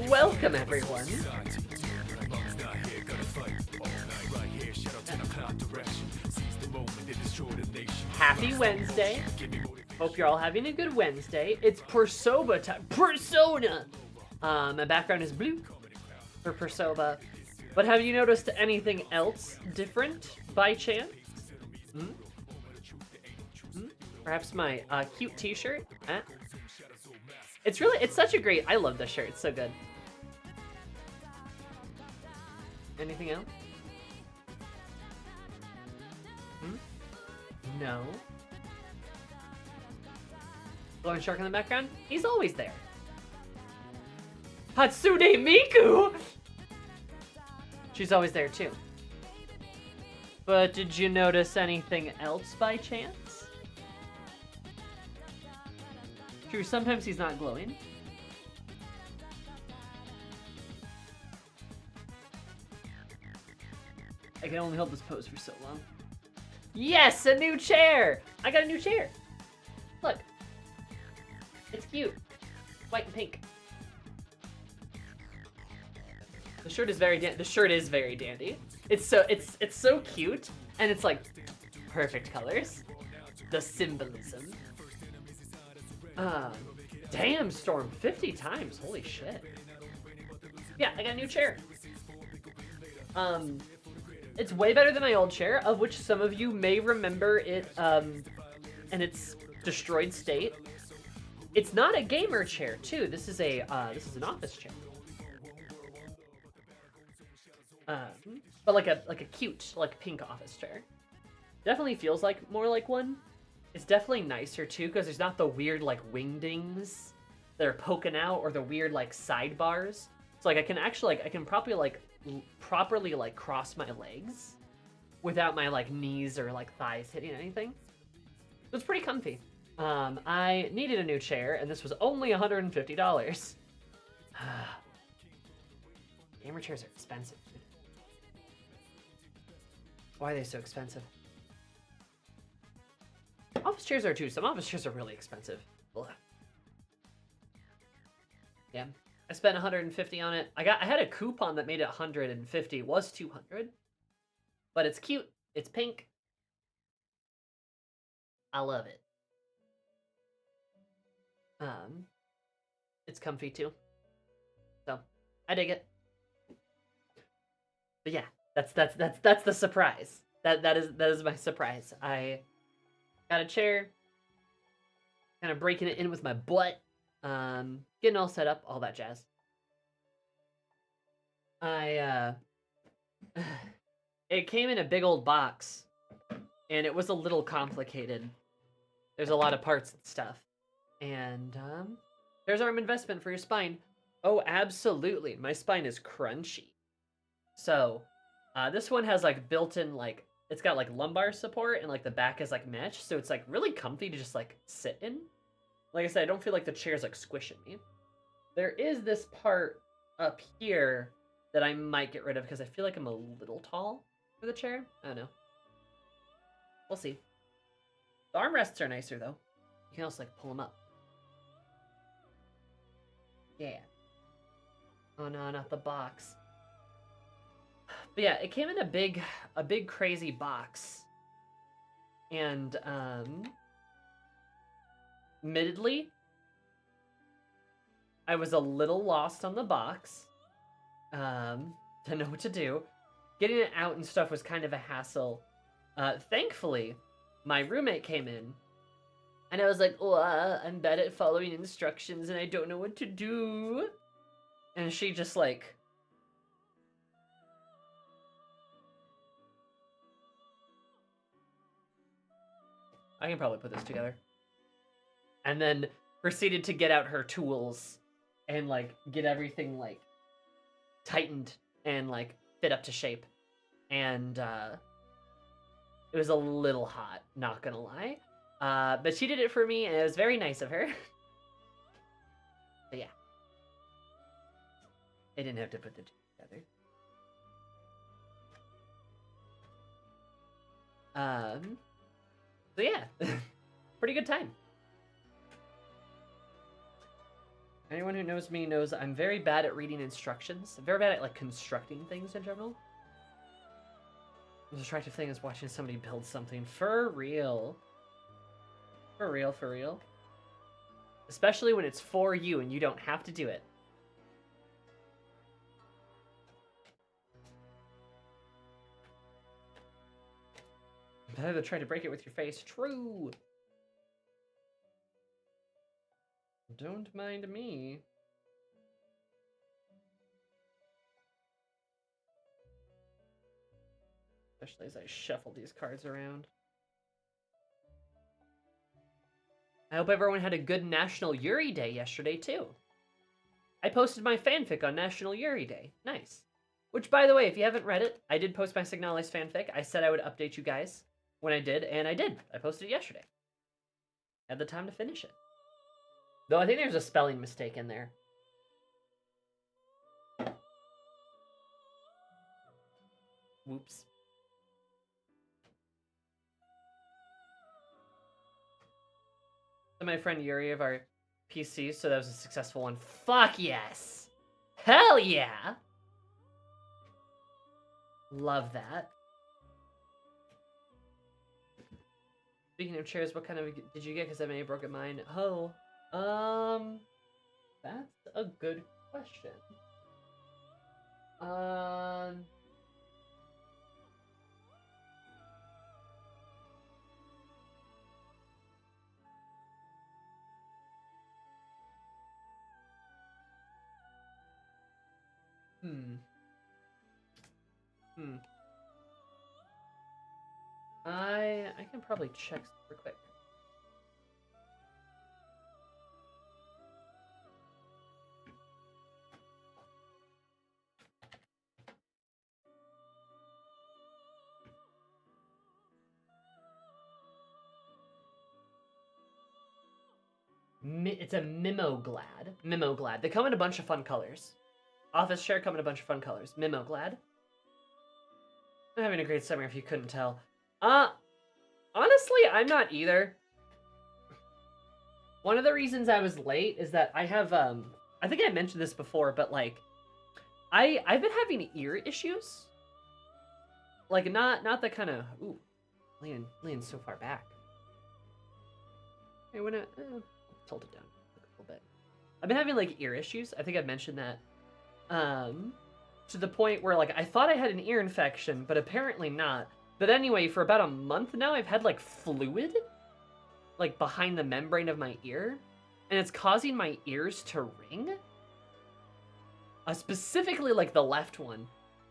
Welcome, everyone. Happy Wednesday. Hope you're all having a good Wednesday. It's Persona time. Persona! My background is blue for Persona. But have you noticed anything else different by chance? Perhaps my cute t-shirt? It's such a great, I love this shirt, it's so good. Anything else? No. Glowing shark in the background? He's always there. Hatsune Miku! She's always there too. But did you notice anything else by chance? True, sometimes he's not glowing. I can only hold this pose for so long. Yes, a new chair! I got a new chair. Look. It's cute. White and pink. The shirt is very dandy. It's so cute, and it's like perfect colors. The symbolism. Damn, Storm, 50 times. Holy shit. Yeah, I got a new chair. It's way better than my old chair, of which some of you may remember it in its destroyed state. It's not a gamer chair, too. This is an office chair. But like a cute, like pink office chair. Definitely feels like more like one. It's definitely nicer too, because there's not the weird like wingdings that are poking out, or the weird like sidebars. So like I can properly cross my legs without my like knees or like thighs hitting anything. So it's pretty comfy. I needed a new chair, and this was only $150. Gamer chairs are expensive. Why are they so expensive? Office chairs are too. Some office chairs are really expensive. Ugh. Yeah, I spent $150 on it. I had a coupon that made it $150. It was $200, but it's cute. It's pink. I love it. It's comfy too. So I dig it. But yeah, that's the surprise. That is my surprise. I got a chair. Kind of breaking it in with my butt. Getting all set up, all that jazz. It came in a big old box, and it was a little complicated. There's a lot of parts and stuff. And, there's our investment for your spine. Oh, absolutely. My spine is crunchy. So, this one has, like, built-in, like, it's got, like, lumbar support, and, like, the back is, like, mesh, so it's, like, really comfy to just, like, sit in. Like I said, I don't feel like the chair's, like, squishing me. There is this part up here that I might get rid of because I feel like I'm a little tall for the chair. I don't know. We'll see. The armrests are nicer, though. You can also, like, pull them up. Yeah. Oh, no, not the box. But yeah, it came in a big crazy box. And, admittedly, I was a little lost on the box. Didn't know what to do. Getting it out and stuff was kind of a hassle. Thankfully, my roommate came in, and I was like, oh, I'm bad at following instructions, and I don't know what to do. And she just, like... I can probably put this together. And then proceeded to get out her tools and, like, get everything, like, tightened and, like, fit up to shape. And, it was a little hot, not gonna lie. But she did it for me, and it was very nice of her. But yeah. I didn't have to put the two together. So yeah. Pretty good time. Anyone who knows me knows I'm very bad at reading instructions. I'm very bad at, like, constructing things in general. The most attractive thing is watching somebody build something. For real. For real, for real. Especially when it's for you and you don't have to do it. Better to try to break it with your face. True. Don't mind me. Especially as I shuffle these cards around. I hope everyone had a good National Yuri Day yesterday, too. I posted my fanfic on National Yuri Day. Nice. Which, by the way, if you haven't read it, I did post my Signalis fanfic. I said I would update you guys when I did, and I did. I posted it yesterday. Had the time to finish it. Though I think there's a spelling mistake in there. Whoops. So my friend Yuri of our PC, so that was a successful one. Fuck yes! Hell yeah! Love that. Speaking of chairs, what kind of did you get? Because I may have broken mine. Oh, that's a good question. I can probably check super quick. It's a Mimoglad. Mimoglad. They come in a bunch of fun colors. Office chair come in a bunch of fun colors. Mimoglad. I'm having a great summer if you couldn't tell. Honestly, I'm not either. One of the reasons I was late is that I have, I think I mentioned this before, but, like, I've been having ear issues. Like, not the kind of, ooh, laying so far back. I wanna, tilt it down a little bit. I've been having, like, ear issues. I think I've mentioned that. To the point where, like, I thought I had an ear infection, but apparently not. But anyway, for about a month now, I've had, like, fluid like behind the membrane of my ear, and it's causing my ears to ring. Specifically like the left one.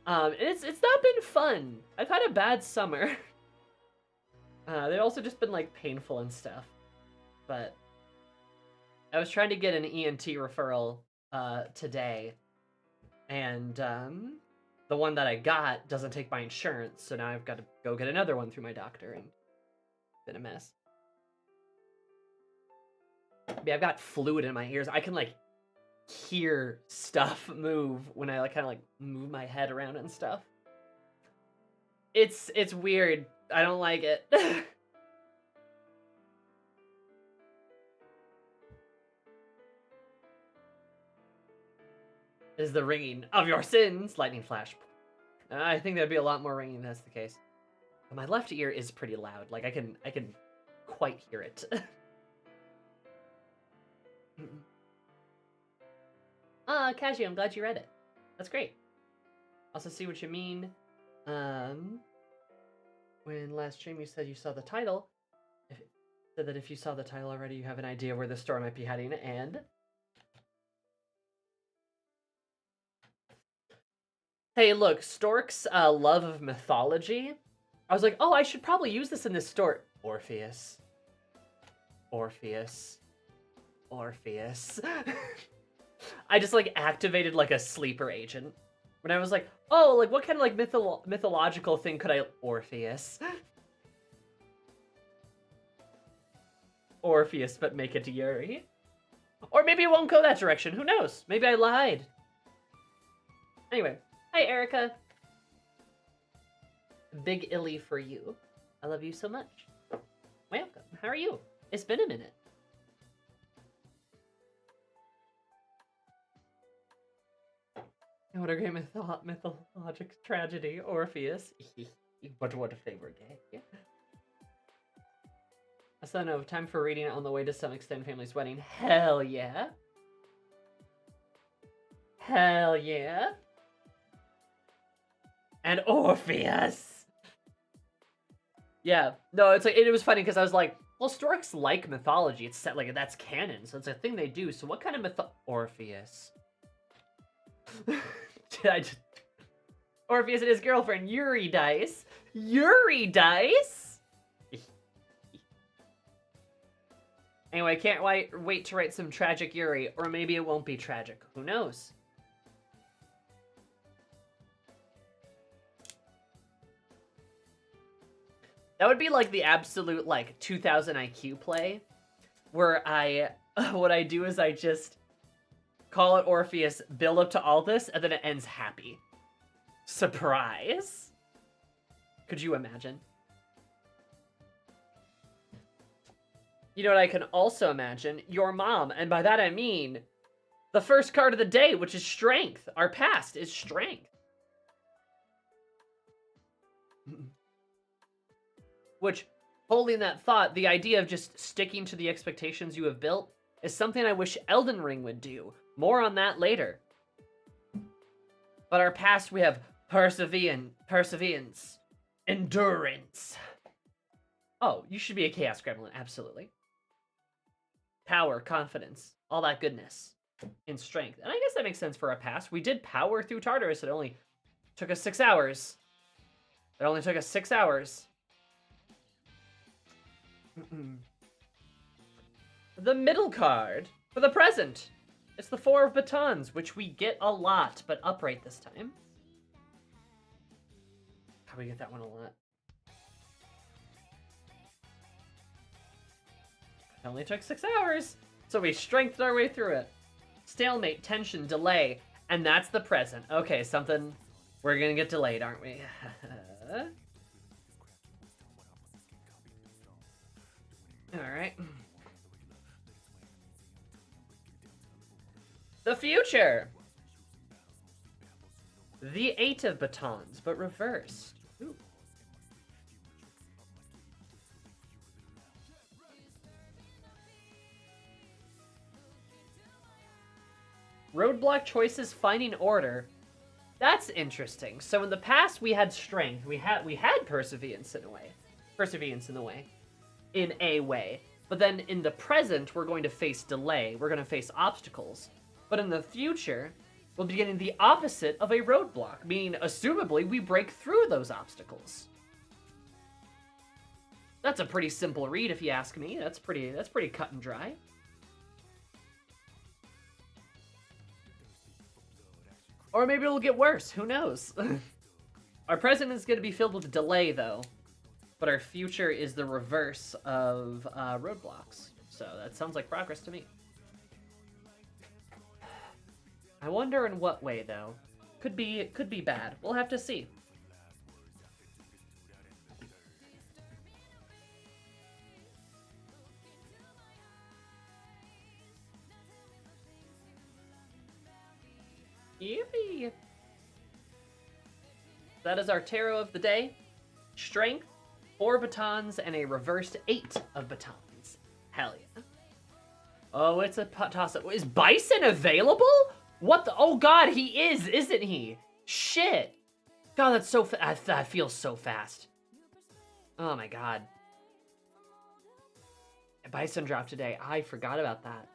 And it's not been fun. I've had a bad summer. They've also just been like painful and stuff. But I was trying to get an ENT referral today, and the one that I got doesn't take my insurance, so now I've got to go get another one through my doctor, and it's been a mess. Yeah, I've got fluid in my ears. I can like hear stuff move when I like kind of like move my head around and stuff. It's weird. I don't like it. Is the ringing of your sins, lightning flash. I think there'd be a lot more ringing if that's the case. But my left ear is pretty loud. Like I can quite hear it. Cashew, I'm glad you read it. That's great. Also see what you mean. When last stream you said you saw the title, said that if you saw the title already, you have an idea where the story might be heading, and hey, look, Stork's love of mythology. I was like, oh, I should probably use this in this story. Orpheus. I just like activated like a sleeper agent. When I was like, oh, like what kind of like mythological thing could I... Orpheus. Orpheus, but make it Yuri. Or maybe it won't go that direction. Who knows? Maybe I lied. Anyway. Hi, Erica. Big illy for you. I love you so much. Welcome. How are you? It's been a minute. What a great mythologic tragedy, Orpheus. But what a favorite game. I still know time for reading it on the way to some extended family's wedding. Hell yeah. Hell yeah. And Orpheus. Yeah. No, it's like, it was funny because I was like, well, storks like mythology. It's set like that's canon, so it's a thing they do. So what kind of Orpheus? Orpheus and his girlfriend, Eurydice. Eurydice? Anyway, I can't wait to write some tragic Yuri, or maybe it won't be tragic. Who knows? That would be like the absolute like 2000 IQ play, where what I do is I just call it Orpheus, build up to all this, and then it ends happy. Surprise! Could you imagine? You know what I can also imagine? Your mom, and by that I mean the first card of the day, which is strength. Our past is strength. Which, holding that thought, the idea of just sticking to the expectations you have built is something I wish Elden Ring would do. More on that later. But our past, we have perseverance, endurance. Oh, you should be a Chaos Gremlin, absolutely. Power, confidence, all that goodness. In strength. And I guess that makes sense for our past. We did power through Tartarus. It only took us 6 hours. It only took us 6 hours. The middle card for the present. It's the 4 of batons, which we get a lot, but upright this time. How do we get that one a lot? It only took 6 hours, so we strengthened our way through it. Stalemate, tension, delay, and that's the present. Okay, something... We're gonna get delayed, aren't we? Alright. The future! The 8 of batons, but reversed. Ooh. Roadblock choices finding order. That's interesting. So in the past we had strength. We had perseverance in a way. In a way. But then in the present, we're going to face delay. We're going to face obstacles. But in the future, we'll be getting the opposite of a roadblock, meaning, assumably, we break through those obstacles. That's a pretty simple read, if you ask me. That's pretty cut and dry. Or maybe it'll get worse. Who knows? Our present is going to be filled with delay, though. But our future is the reverse of roadblocks. So that sounds like progress to me. I wonder in what way, though. Could be bad. We'll have to see. Yippee! That is our tarot of the day. Strength, 4 batons, and a reversed 8 of batons. Hell yeah. Oh, it's a toss-up. Is Bison available? What the? Oh god, he is, isn't he? Shit. God, that's so that feels so fast. Oh my god. Bison dropped today. I forgot about that.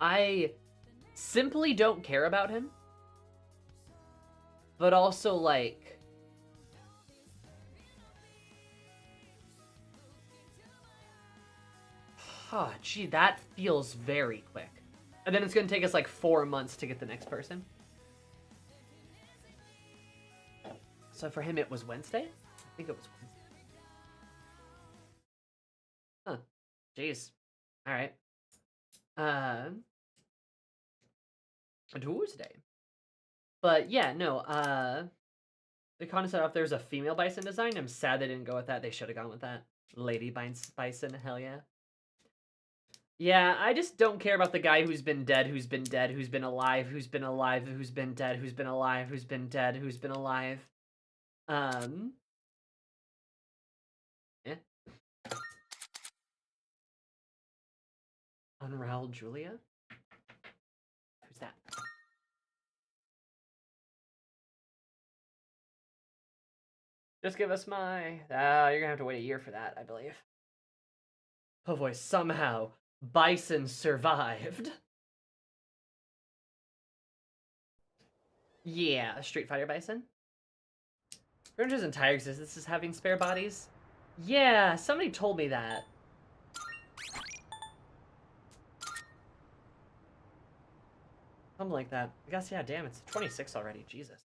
I simply don't care about him. But also, like... Oh, gee, that feels very quick. And then it's going to take us, like, 4 months to get the next person. So for him, it was Wednesday? I think it was Wednesday. Huh. Jeez. Alright. Tuesday. But yeah, no, the concept of there's a female bison design. I'm sad they didn't go with that. They should have gone with that. Lady bison, hell yeah. Yeah, I just don't care about the guy who's been dead, who's been dead, who's been alive, who's been alive, who's been dead, who's been alive, who's been dead, who's been alive. Yeah. Unravel Julia? Who's that? Just give us my... you're gonna have to wait a year for that, I believe. Oh boy, somehow, Bison survived. Yeah, a Street Fighter Bison. Grinch's entire existence is having spare bodies. Yeah, somebody told me that. Something like that. I guess, yeah, damn, it's 26 already, Jesus.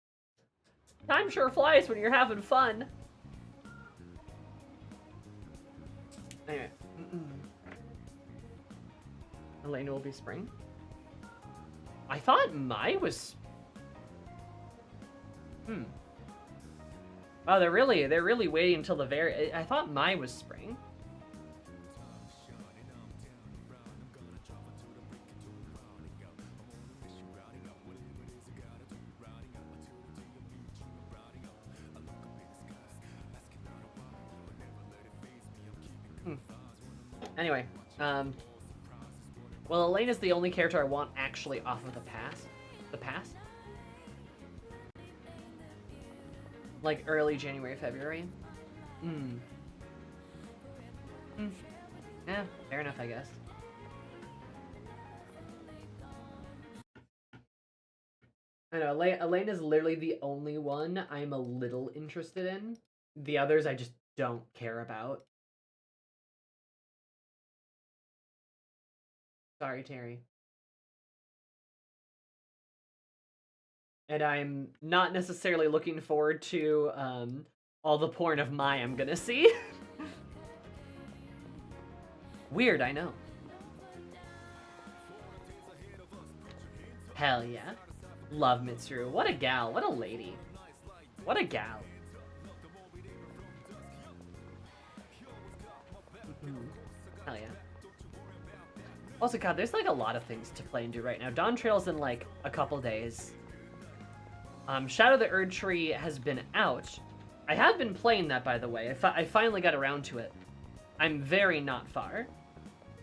Time sure flies when you're having fun. Anyway. Elena will be spring. I thought Mai was... Wow, they're really waiting until the very... I thought Mai was spring. Anyway, well, Elena's the only character I want actually off of the past. The past? Like early January, February. Yeah, fair enough, I guess. I know, Elena's literally the only one I'm a little interested in. The others I just don't care about. Sorry, Terry. And I'm not necessarily looking forward to all the porn of Mai I'm gonna see. Weird, I know. Hell yeah. Love Mitsuru. What a gal. What a lady. What a gal. Hell yeah. Also, God, there's like a lot of things to play and do right now. Dawn Trail's in like a couple days. Shadow the Erd Tree has been out. I have been playing that, by the way. I finally got around to it. I'm very not far.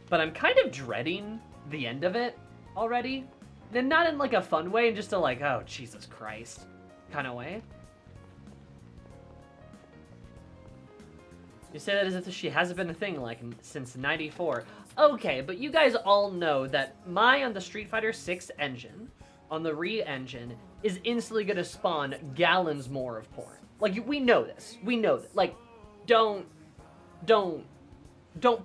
But I'm kind of dreading the end of it already. And not in like a fun way, just a like, oh, Jesus Christ kind of way. You say that as if she hasn't been a thing like since '94. Okay, but you guys all know that my on the Street Fighter 6 engine, on the re-engine, is instantly gonna spawn gallons more of porn. Like, we know this. We know that. Like, don't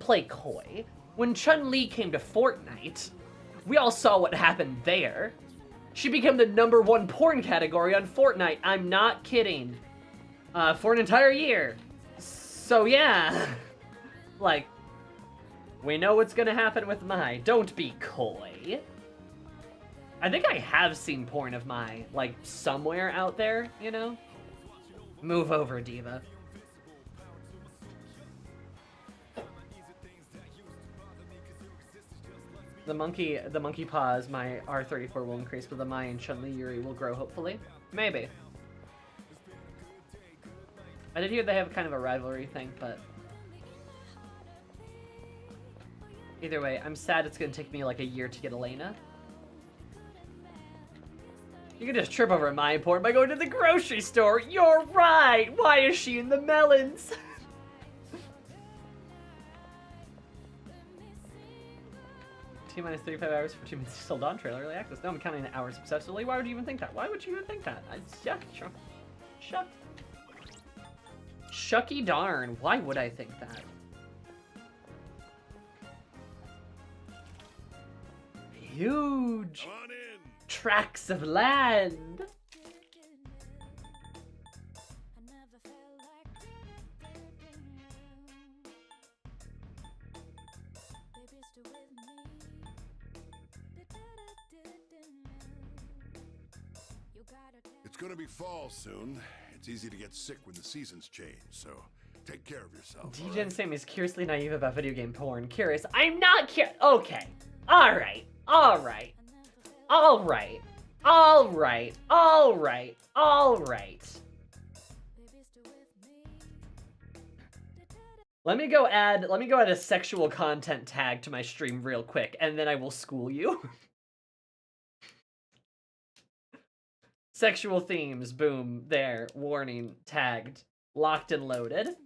play coy. When Chun-Li came to Fortnite, we all saw what happened there. She became the #1 porn category on Fortnite. I'm not kidding. For an entire year. So yeah. Like, we know what's gonna happen with Mai. Don't be coy. I think I have seen porn of Mai, like, somewhere out there, you know? Move over, Diva. The monkey paws, my R34 will increase, but the Mai and Chun-Li Yuri will grow, hopefully. Maybe. I did hear they have kind of a rivalry thing, but... Either way, I'm sad it's gonna take me like a year to get Elena. You can just trip over my porn by going to the grocery store. You're right! Why is she in the melons? T-minus 35 hours for 2 minutes still Dawn trailer early access. No, I'm counting the hours obsessively. Why would you even think that? Why would you even think that? Shucky darn. Why would I think that? Huge tracts of land. It's gonna be fall soon. It's easy to get sick when the seasons change, so take care of yourself. DJ Sam is curiously naive about video game porn. Curious. I'm not curious. Okay. Alright. Alright. Alright. Alright. Alright. Alright. Let me go add a sexual content tag to my stream real quick, and then I will school you. Sexual themes, boom, there, warning, tagged, locked and loaded.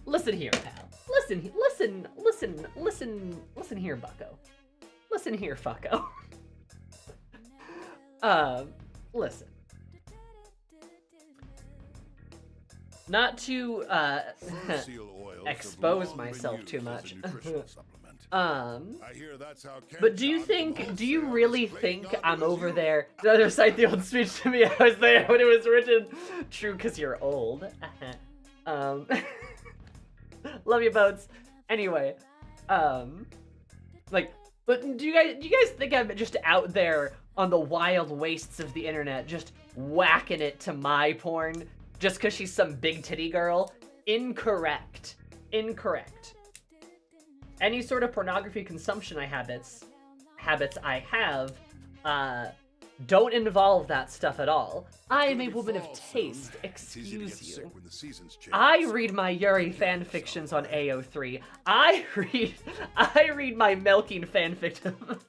Listen here, pal. Listen here, bucko. Listen here, fucko. Listen. Not to, expose myself too much. But do you really think I'm over there? The other side, the old speech to me, I was there when it was written. True, cause you're old. Love you, boats. Anyway, like, but do you guys think I'm just out there on the wild wastes of the internet, just whacking it to my porn, just cause she's some big titty girl? Incorrect. Incorrect. Any sort of pornography consumption habits I have, don't involve that stuff at all. I am a woman of taste, excuse you. I read my Yuri fanfictions on AO3. I read my milking fanfic of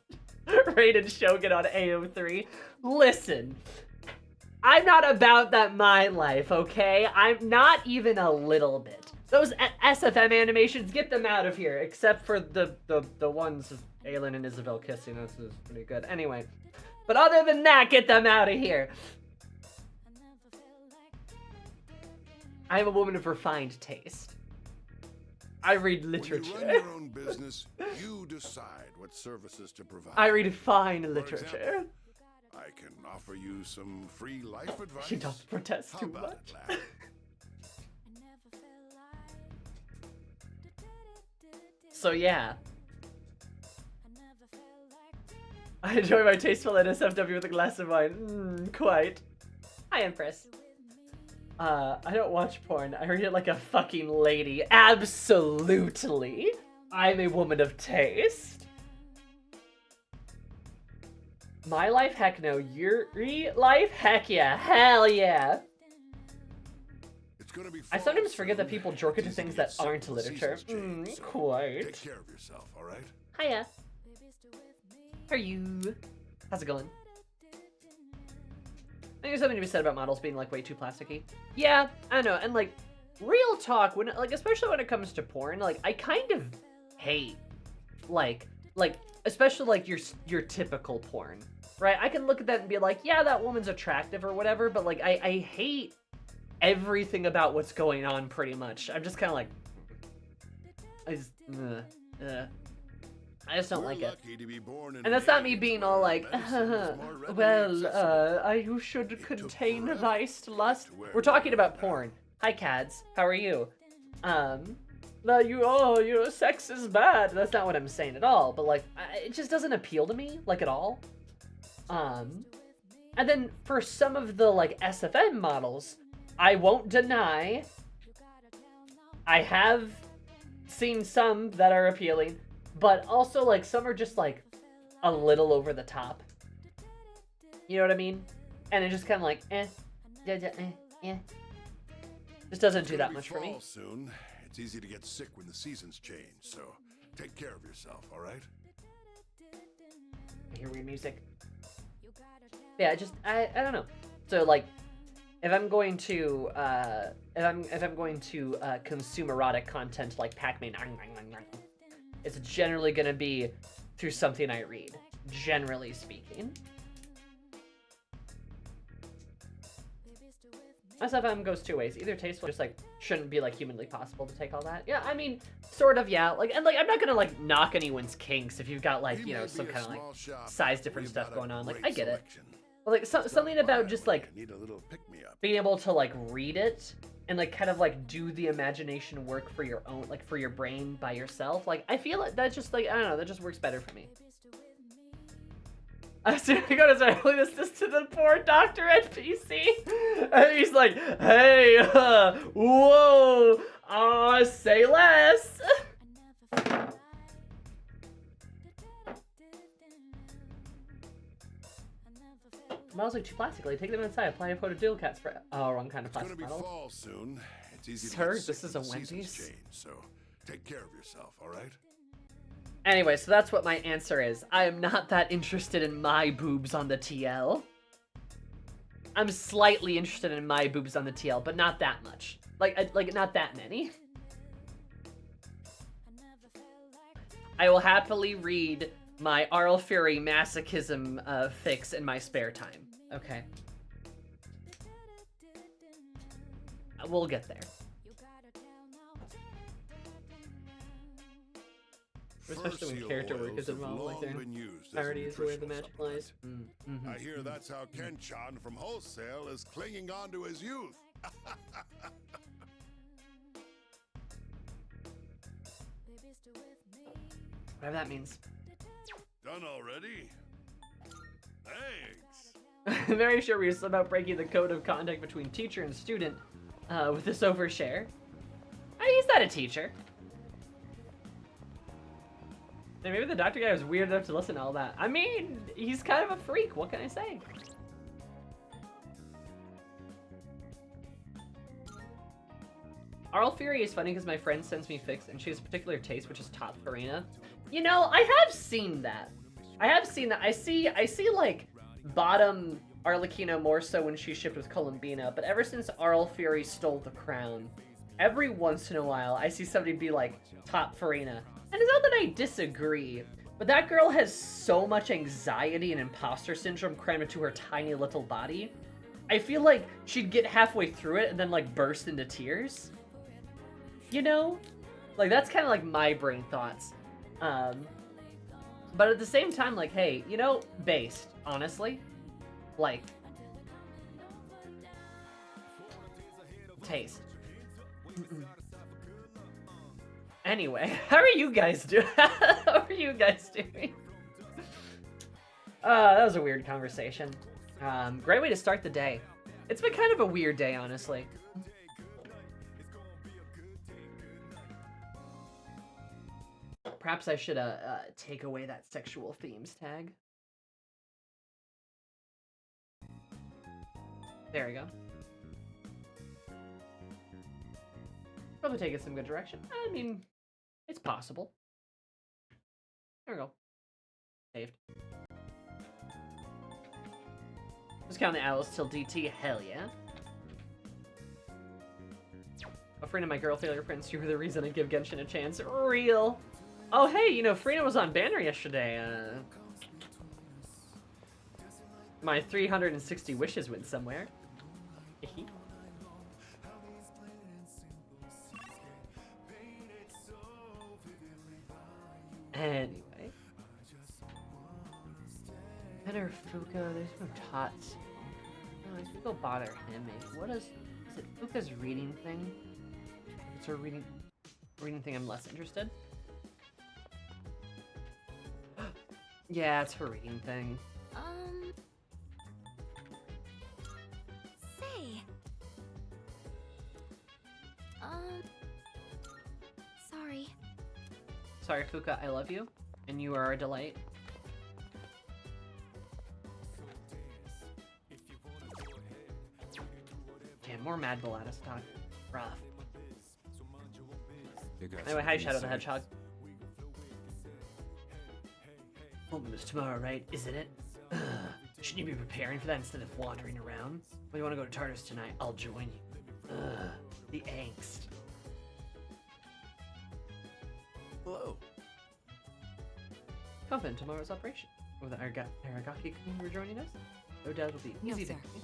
Raiden Shogun on AO3. Listen, I'm not about that mind life, okay? I'm not even a little bit. Those SFM animations, get them out of here, except for the ones of Aelin and Isabel kissing. This is pretty good. Anyway, but other than that, get them out of here. I am a woman of refined taste. I read literature. When you run your own business, you decide what services to provide. I read fine literature. Example, I can offer you some free life advice. She does protest too much. So yeah. I enjoy my tasteful NSFW with a glass of wine. Quite. Hi, Empress. I don't watch porn. I read it like a fucking lady. Absolutely. I'm a woman of taste. My life? Heck no. Your life? Heck yeah. Hell yeah. I sometimes forget that people jerk into things that aren't literature. Quite. Take care of yourself, all right? Hiya. How are you? How's it going? I think there's something to be said about models being like way too plasticky. Yeah, I know, and like, real talk, when like especially when it comes to porn, like I kind of hate like especially like your typical porn, right? I can look at that and be like, yeah, that woman's attractive or whatever, but like I hate everything about what's going on pretty much. I'm just kind of like, I just don't like it. And that's not me being all like, well, you should contain thy's lust. We're talking about porn. Hi, Cads. How are you? No, sex is bad. That's not what I'm saying at all. But like, it just doesn't appeal to me, like at all. And then for some of the like SFM models, I won't deny, I have seen some that are appealing, but also like some are just like a little over the top. You know what I mean? And it's just kind of like, Just doesn't do that much for me. Soon. It's easy to get sick when the seasons change, so take care of yourself, all right? I hear weird music. Yeah, I don't know. So like, if I'm going to consume erotic content like Pac-Man, it's generally gonna be through something I read, generally speaking. SFM goes two ways. Either tasteful, just like shouldn't be like humanly possible to take all that. Yeah, I mean, sort of, yeah. Like, and like I'm not gonna like knock anyone's kinks if you've got like, you know, some kind of like size different stuff going on. Like, I get it. But like something about just like being able to like read it and like kind of like do the imagination work for your own, like for your brain by yourself. Like I feel like that just like, I don't know, that just works better for me. I was gonna start this to the poor Dr. NPC. And he's like, hey, whoa, say less. Models look too plastic. Like, take them inside. Apply a coat of dual cats for wrong kind of plastic model. Fall soon. It's easy Sir, this is a Wendy's. Change, so take care of yourself, all right? Anyway, so that's what my answer is. I am not that interested in my boobs on the TL. I'm slightly interested in my boobs on the TL, but not that much. Like not that many. I will happily read my Arl Fury masochism fix in my spare time. Okay. We'll get there. Especially when character work is involved, like their parody is where the magic lies. I hear that's how Ken-chan from Wholesale is clinging on to his youth. Whatever that means. Done already? Thanks. I'm very sure we were about breaking the code of conduct between teacher and student with this overshare. He's not a teacher. And maybe the doctor guy was weird enough to listen to all that. I mean, he's kind of a freak. What can I say? Arl Fury is funny because my friend sends me fics and she has a particular taste, which is top Farina. You know, I have seen that. I see like bottom Arlecchino more so when she shipped with Columbina, but ever since Arl Fury stole the crown, every once in a while I see somebody be like top Farina. And it's not that I disagree, but that girl has so much anxiety and imposter syndrome crammed into her tiny little body. I feel like she'd get halfway through it and then like burst into tears. You know? Like that's kind of like my brain thoughts. But at the same time, like, hey, you know, based, honestly, like, taste. Anyway, how are you guys doing? How are you guys doing? That was a weird conversation. Great way to start the day. It's been kind of a weird day, honestly. Perhaps I should take away that sexual themes tag. There we go. Probably take it some good direction. I mean, it's possible. There we go. Saved. Just count the owls till DT. Hell yeah. A friend of my girl fingerprints. You were the reason I give Genshin a chance. Real. Oh, hey, you know, Frina was on banner yesterday. My 360 wishes went somewhere. Anyway. Better Fuka, there's no Tots. No, I should go bother him maybe. What is it Fuka's reading thing? It's her reading thing I'm less interested. Yeah, it's her reading thing. Say. Sorry. Sorry, Fuka, I love you, and you are a delight. Damn, more Mad Bull out of stock. Rough. Anyway, hi, Shadow the Hedgehog. Homecoming is tomorrow, right? Isn't it? Shouldn't you be preparing for that instead of wandering around? When you want to go to Tartarus tonight, I'll join you. The angst. Hello. Confident tomorrow's operation. Will the Aragaki were joining us? No doubt it'll be easy victory.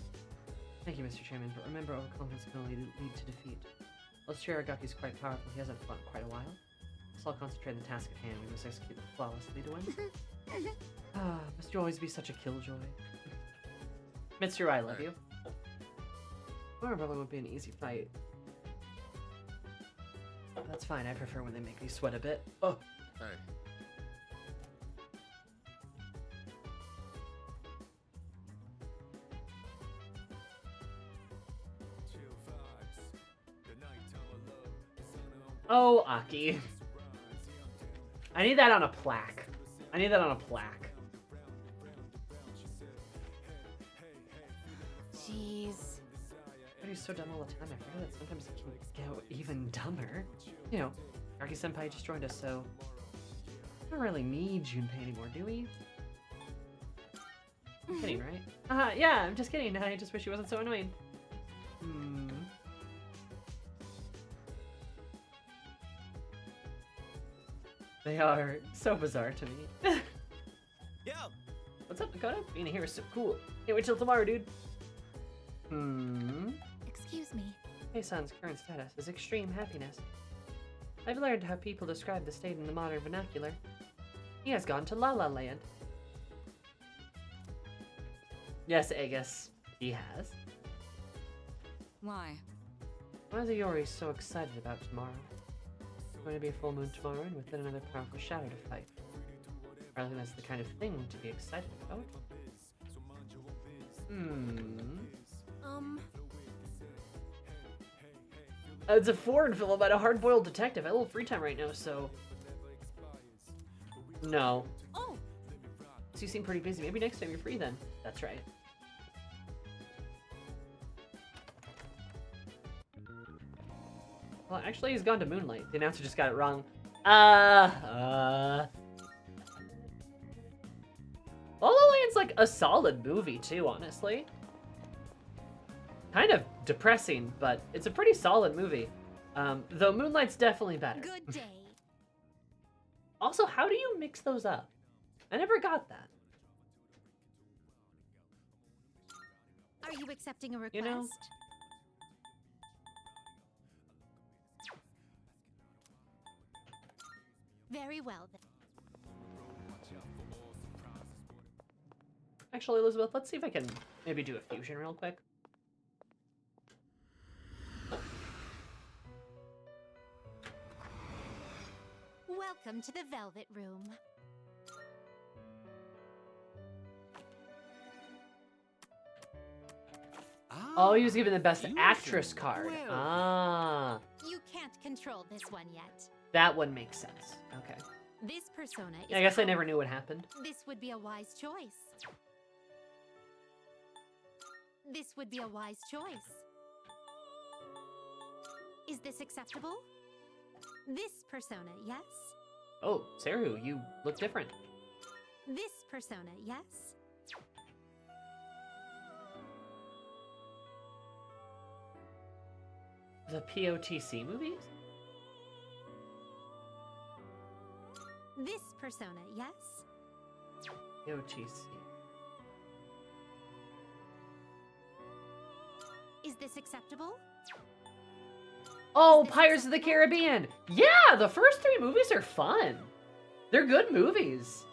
Thank you, Mr. Chairman, but remember overconfidence can only lead to defeat. Whilst Aragaki's quite powerful, he hasn't fought in quite a while. Let's all concentrate on the task at hand. We must execute it flawlessly to win. Must you always be such a killjoy? Mitsuru, I love you. Tomorrow probably won't be an easy fight. That's fine, I prefer when they make me sweat a bit. Oh! Hey. Oh, Aki. I need that on a plaque. I need that on a plaque. Jeez. But he's so dumb all the time. I forget that sometimes he can get even dumber. You know, Araki-senpai just joined us, so we don't really need Junpei anymore, do we? I'm kidding, right? Yeah, I'm just kidding. I just wish he wasn't so annoying. They are so bizarre to me. Yo! What's up, Dakota? Being here is so cool. Can't wait till tomorrow, dude. Excuse me. Heisan's current status is extreme happiness. I've learned how people describe the state in the modern vernacular. He has gone to La La Land. Yes, Aegis, he has. Why? Why is Iori so excited about tomorrow? It's going to be a full moon tomorrow, and within another powerful shadow to fight. I think that's the kind of thing to be excited about. It's a foreign film about a hard-boiled detective. I have a little free time right now, so... No. Oh! So you seem pretty busy. Maybe next time you're free then. That's right. Well, actually, he's gone to Moonlight. The announcer just got it wrong. La La Land's like a solid movie too, honestly. Kind of depressing, but it's a pretty solid movie. Though Moonlight's definitely better. Good day. Also, how do you mix those up? I never got that. Are you accepting a request? You know? Very well then. Actually, Elizabeth, let's see if I can maybe do a fusion real quick. Welcome to the Velvet Room. Oh, he was given the Best Actress card. You can't control this one yet. That one makes sense. Okay. This persona is Yeah, I guess I never knew what happened. This would be a wise choice. This would be a wise choice. Is this acceptable? This persona, yes? Oh, Seru, you look different. This persona, yes? The POTC movies? This persona, yes? POTC. Is this acceptable? Oh, Is this Pirates of the acceptable? Caribbean! Yeah, the first 3 movies are fun. They're good movies.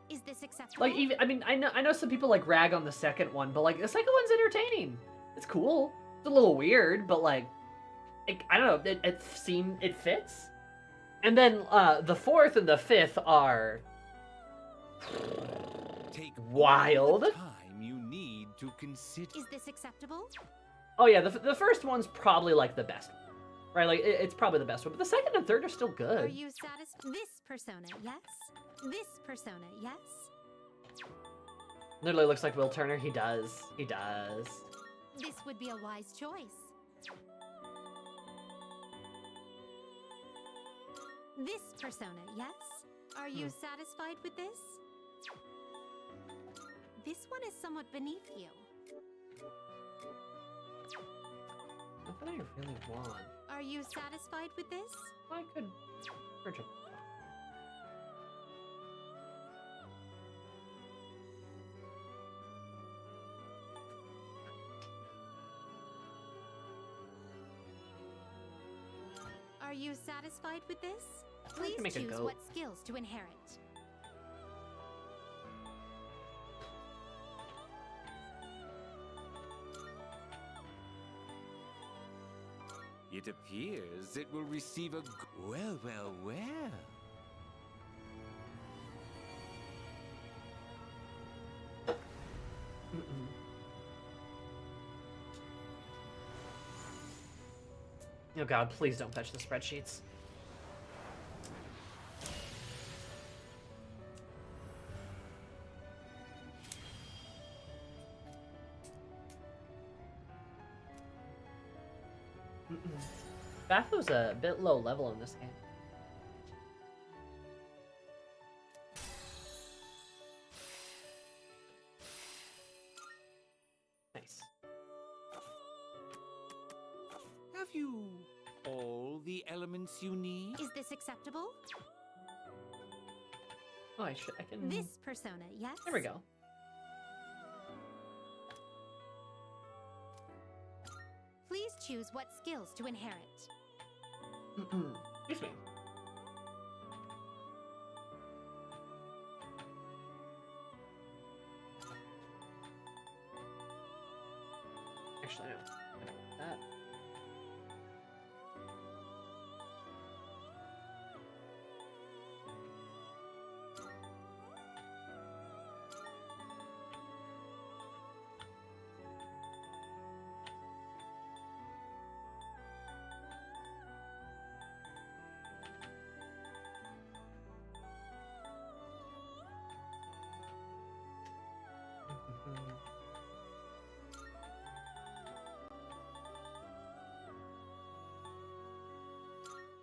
Is this acceptable? Like, even, I mean, I know some people like rag on the second one, but like the second one's entertaining. It's cool. It's a little weird, but like, I don't know, it fits. And then the 4th and the 5th are Take wild. all the time you need to consider. Is this acceptable? Oh yeah, the first one's probably like the best one, right? Like it's probably the best one, but the second and third are still Are good. you satisfied? This persona, yes? This persona, yes? Literally looks like Will Turner. He does. He does. This would be a wise choice. This persona, yes? Are you satisfied with this? This one is somewhat beneath you. Not that I really want. Are you satisfied with this? I could. Virgil. Are you satisfied with this? I Please can make a choose goat. what skills to inherit. It appears it will receive a. Well, well, well. Mm-mm. Oh god, please don't fetch the spreadsheets. Batho's a bit low level in this game. Nice. Have you all the elements you need? Is this acceptable? Oh, I can. This persona, yes? There we go. Please choose what skills to inherit. Excuse me. Actually, I don't want that.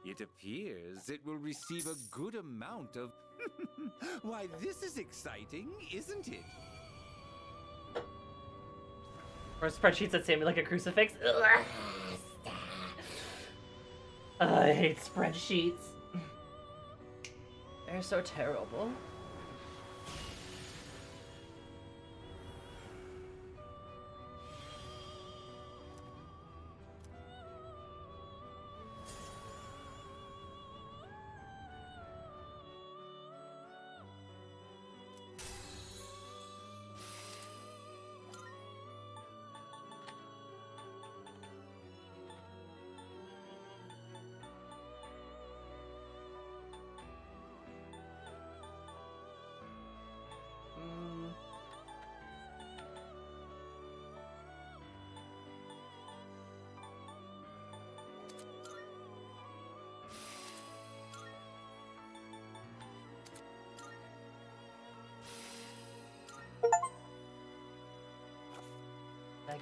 It appears it will receive a good amount of. Why, this is exciting, isn't it? Or spreadsheets that say me like a crucifix. Ugh. I hate spreadsheets. They're so terrible.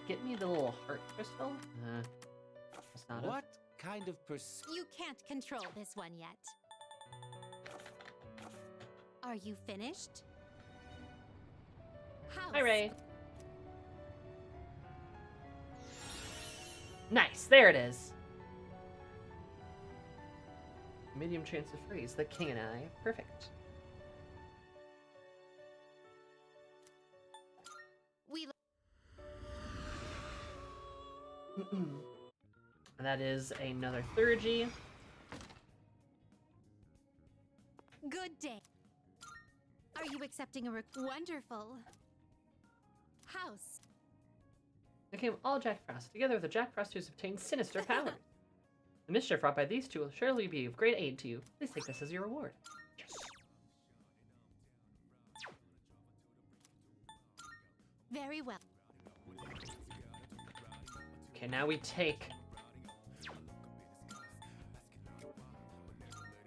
Get me the little heart crystal? That's not What kind of You can't control this one yet. Are you finished? House. Hi, Ray. Nice, there it is. medium chance of freeze. The king and I. Perfect. We And that is another Thurgy. Good day. Are you accepting a wonderful house? Became all Jack Frost, together with the Jack Frost who's obtained sinister powers. The mischief wrought by these two will surely be of great aid to you. Please take this as your reward. Yes. Very well. Okay, now we take...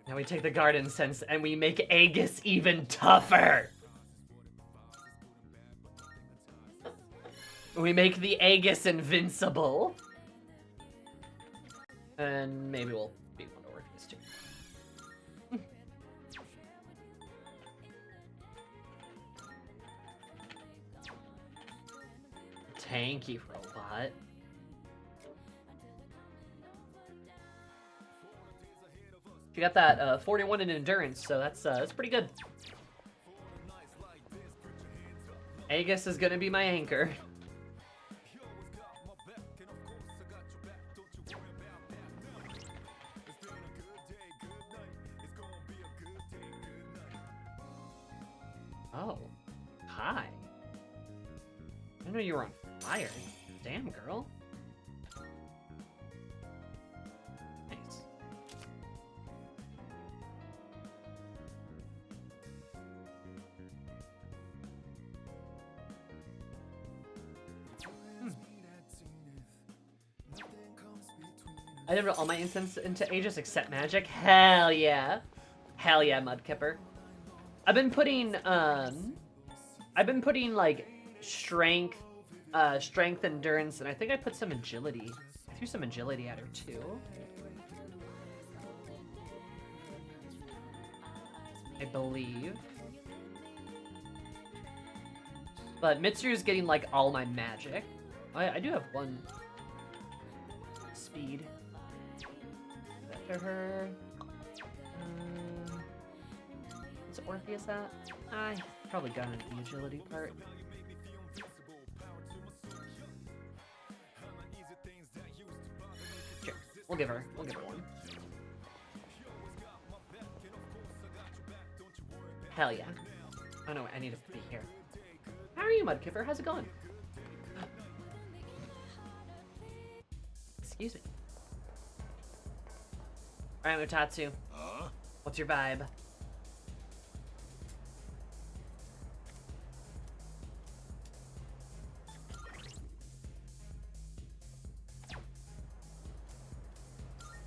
Now we take the garden sense and we make Aegis even tougher! We make the Aegis invincible. And maybe we'll beat one over this too. Tanky robot. You got that 41 in endurance, so that's pretty good. Aegis is gonna be my anchor. Oh, hi. I didn't know you were on fire. Damn, girl. Nice. I did all my instants into Aegis except magic. Hell yeah. Hell yeah, Mudkipper. I've been putting like strength, endurance, and I think I put some agility. I threw some agility at her too. I believe. But Mitsuru's getting like all my magic. I do have one speed. After her. What's Orpheus at? I probably got an agility part. Sure, we'll give her one. Hell yeah. Oh no, I need to be here. How are you, Mudkipper? How's it going? Excuse me. Alright, Mutatsu. What's your vibe?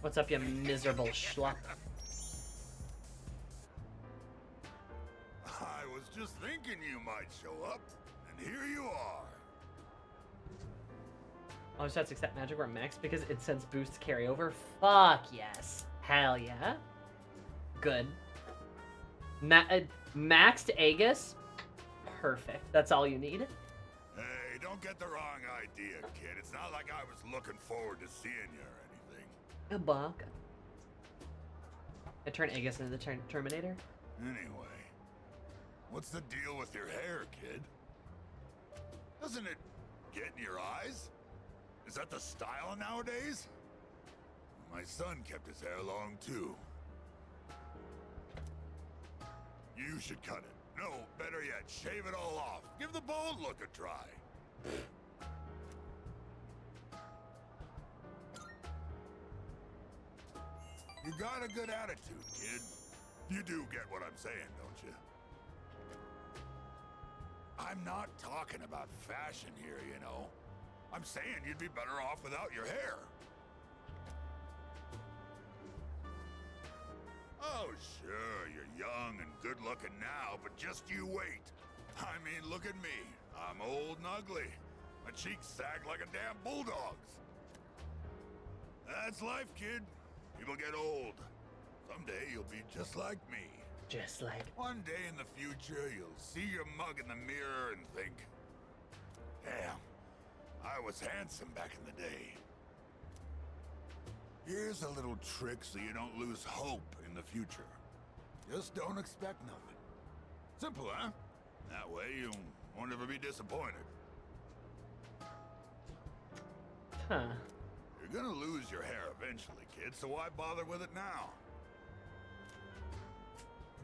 What's up, you miserable schluck? I was just thinking you might show up, and here you are. All stats except magic were maxed because it sends boosts carry over. Fuck yes. Hell yeah. Good. Maxed Aegis. Perfect. That's all you need. Hey, don't get the wrong idea, kid. It's not like I was looking forward to seeing you or anything. A buck. I turn Aegis into the Terminator. Anyway, what's the deal with your hair, kid? Doesn't it get in your eyes? Is that the style nowadays? My son kept his hair long too. You should cut it. No, better yet, shave it all off. Give the bald look a try. You got a good attitude, kid. You do get what I'm saying, don't you? I'm not talking about fashion here, you know. I'm saying you'd be better off without your hair. Oh, sure, you're young and good-looking now, but just you wait. I mean, look at me. I'm old and ugly. My cheeks sag like a damn bulldog's. That's life, kid. People get old. Someday you'll be just like me. Just like. One day in the future, you'll see your mug in the mirror and think, damn, I was handsome back in the day. Here's a little trick so you don't lose hope in the future. Just don't expect nothing. Simple, huh? That way you won't ever be disappointed. Huh. You're gonna lose your hair eventually, kid, so why bother with it now?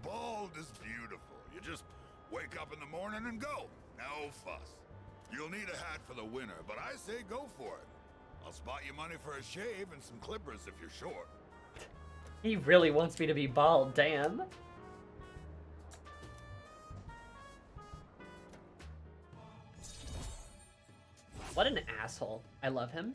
Bald is beautiful. You just wake up in the morning and go. No fuss. You'll need a hat for the winter, but I say go for it. I'll spot you money for a shave and some clippers if you're short. He really wants me to be bald, damn. What an asshole. I love him.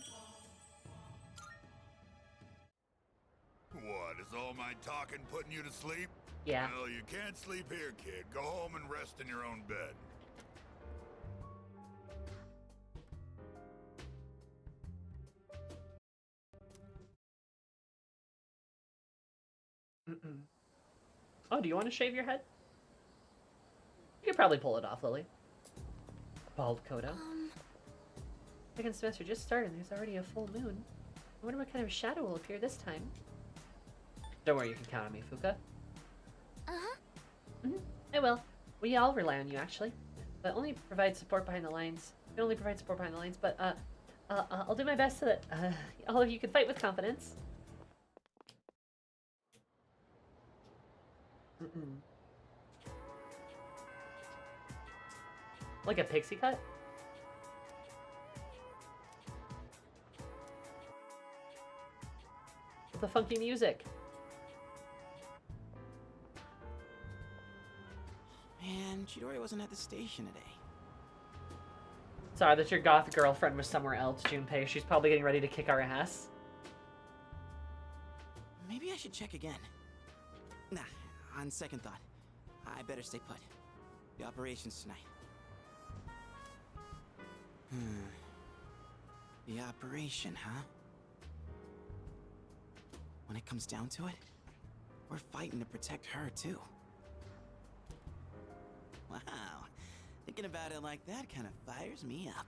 What, is all my talking putting you to sleep? Yeah. Well, you can't sleep here, kid. Go home and rest in your own bed. Mm-mm. Oh, do you want to shave your head? You could probably pull it off, Lily. Bald Kodo. Second semester just started and there's already a full moon. I wonder what kind of shadow will appear this time. Don't worry, you can count on me, Fuka. I will. We all rely on you, actually. But only provide support behind the lines. We can only provide support behind the lines, but I'll do my best so that all of you can fight with confidence. Like a pixie cut? With the funky music. Man, Chidori wasn't at the station today. Sorry that your goth girlfriend was somewhere else, Junpei. She's probably getting ready to kick our ass. Maybe I should check again. Nah, on second thought, I better stay put. The operation's tonight. The operation, huh? When it comes down to it, we're fighting to protect her, too. Wow. Thinking about it like that kind of fires me up.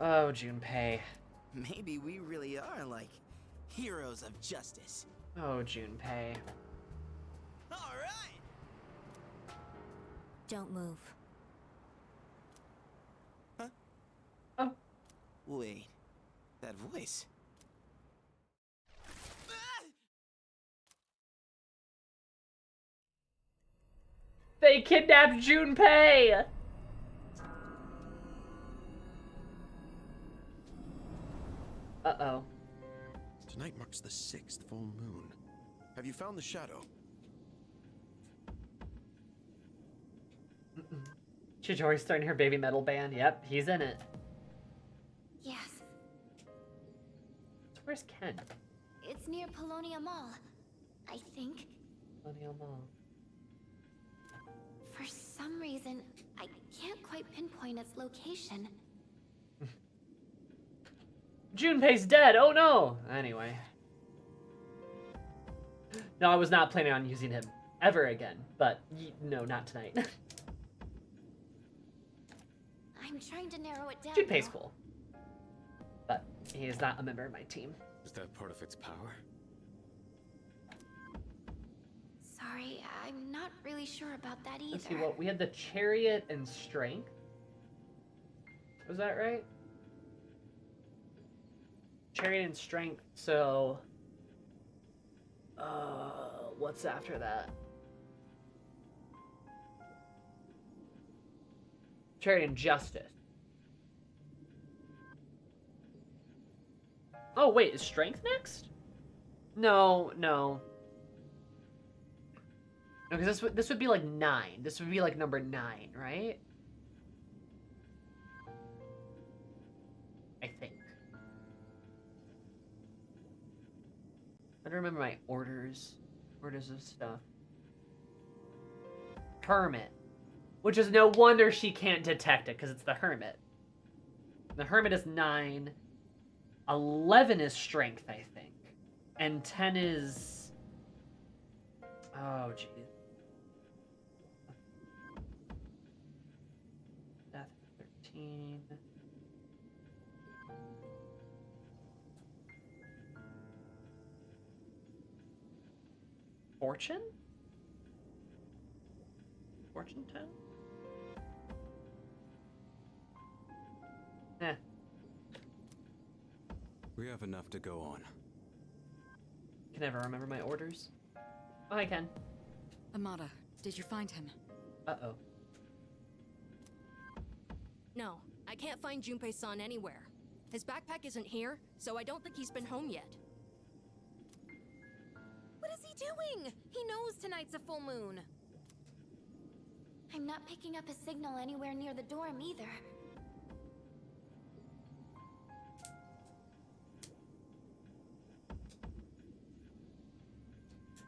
Oh, Junpei. Maybe we really are, like, heroes of justice. Oh, Junpei. All right! Don't move. Huh? Oh. Wait. That voice. They kidnapped Junpei! Uh-oh. Tonight marks the 6th full moon. Have you found the shadow? Chidori's starting her baby metal band. Yep, he's in it. Yes. So where's Ken? It's near Polonia Mall, I think. Colonial Mall. For some reason, I can't quite pinpoint its location. Junpei's dead! Oh no! Anyway. No, I was not planning on using him ever again. But, no, not tonight. I'm trying to narrow it down. Junpei's now. cool. But he is not a member of my team. Is that part of its power? Sorry, I'm not really sure about that either. Let's see what we had: the chariot and strength. Was that right? Chariot and strength, so what's after that? Chariot and justice. Oh wait, is strength next? No. No, because this would be like 9. This would be like number 9, right? I think. I don't remember my orders of stuff. Hermit. Which is no wonder she can't detect it, because it's the Hermit. The Hermit is 9. 11 is strength, I think. And 10 is... Oh, jeez. Death 13. Fortune? Fortune Town? Eh. We have enough to go on. Can never remember my orders. Oh, I can. Amada, did you find him? Uh-oh. No, I can't find Junpei-san anywhere. His backpack isn't here, so I don't think he's been home yet. What is he doing? He knows tonight's a full moon. I'm not picking up a signal anywhere near the dorm either.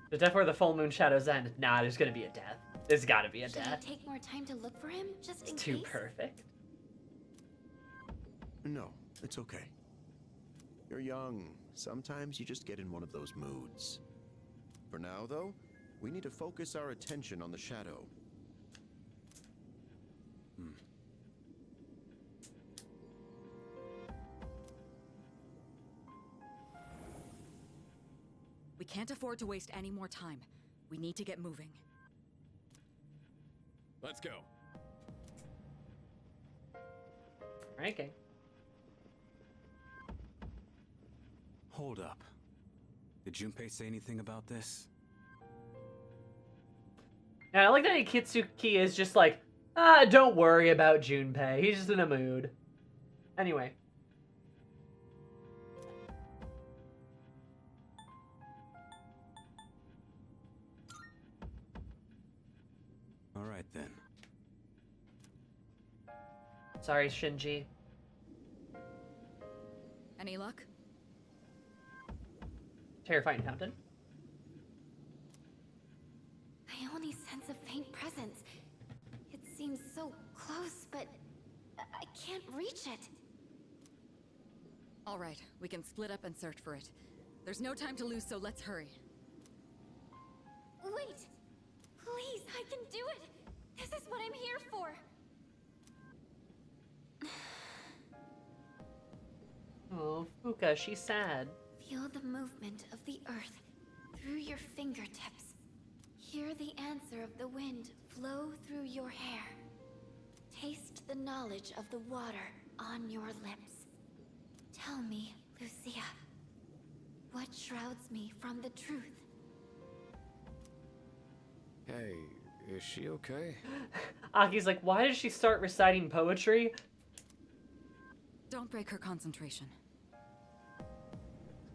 There's definitely the full moon shadows end. Nah, there's gonna be a death. There's gotta be a Should I death. take more time to look for him, just in It's case? too perfect. No, it's okay. You're young. Sometimes you just get in one of those moods. For now, though, we need to focus our attention on the shadow. We can't afford to waste any more time. We need to get moving. Let's go. Okay. Hold up. Did Junpei say anything about this? Yeah, I like that Ikitsuki is just like, don't worry about Junpei. He's just in a mood. Anyway. All right then. Sorry, Shinji. Any luck? Terrifying fountain. I only sense a faint presence. It seems so close, but I can't reach it. All right, we can split up and search for it. There's no time to lose, so let's hurry. Wait! Please, I can do it! This is what I'm here for! Oh, Fuka, she's sad. Feel the movement of the earth through your fingertips. Hear the answer of the wind flow through your hair. Taste the knowledge of the water on your lips. Tell me, Lucia, what shrouds me from the truth? Hey, is she okay? Aki's like, why did she start reciting poetry? Don't break her concentration.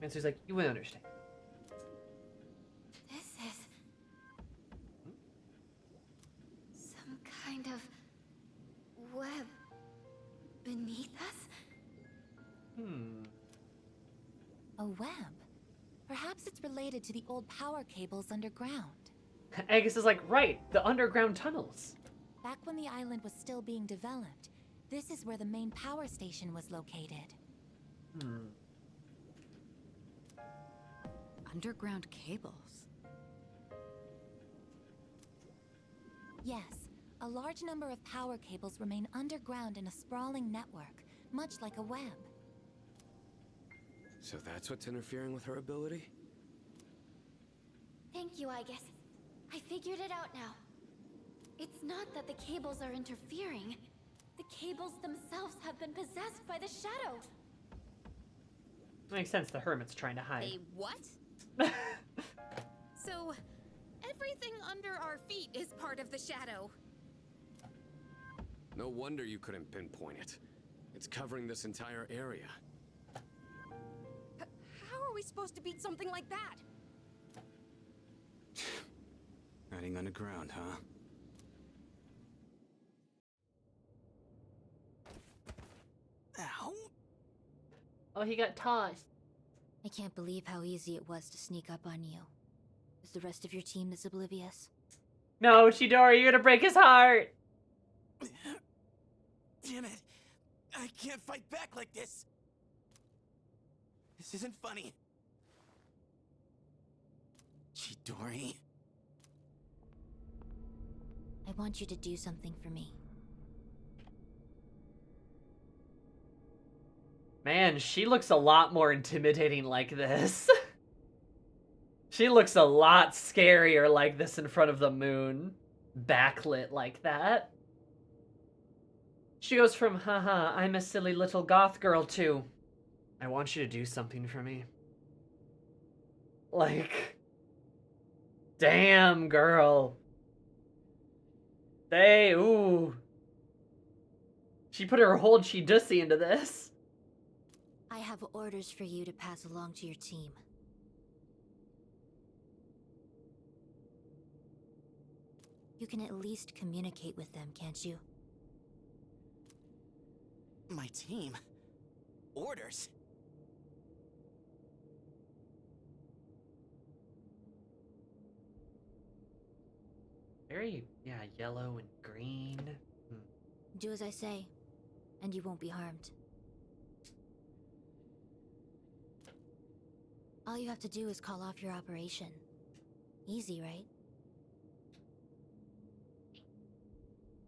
And she's like, you wouldn't understand. This is some kind of web beneath us? A web? Perhaps it's related to the old power cables underground. Agus is like, right, the underground tunnels. Back when the island was still being developed, this is where the main power station was located. Underground cables. Yes, a large number of power cables remain underground in a sprawling network, much like a web. So that's what's interfering with her ability? Thank you, I guess. I figured it out now. It's not that the cables are interfering. The cables themselves have been possessed by the shadow. Makes sense, the hermit's trying to hide. A what? So, everything under our feet is part of the shadow. No wonder you couldn't pinpoint it. It's covering this entire area. How are we supposed to beat something like that? Hiding underground, huh? Ow! Oh, he got tossed. I can't believe how easy it was to sneak up on you. Is the rest of your team this oblivious? No, Chidori, you're gonna break his heart. Damn it! I can't fight back like this! This isn't funny. Chidori. I want you to do something for me. Man, she looks a lot more intimidating like this. She looks a lot scarier like this in front of the moon. Backlit like that. She goes from, haha, I'm a silly little goth girl, to, I want you to do something for me. Like, damn, girl. Ooh. She put her whole Chidussy into this. I have orders for you to pass along to your team. You can at least communicate with them, can't you? My team? Orders? Very, yeah, yellow and green. Do as I say, and you won't be harmed. All you have to do is call off your operation. Easy, right?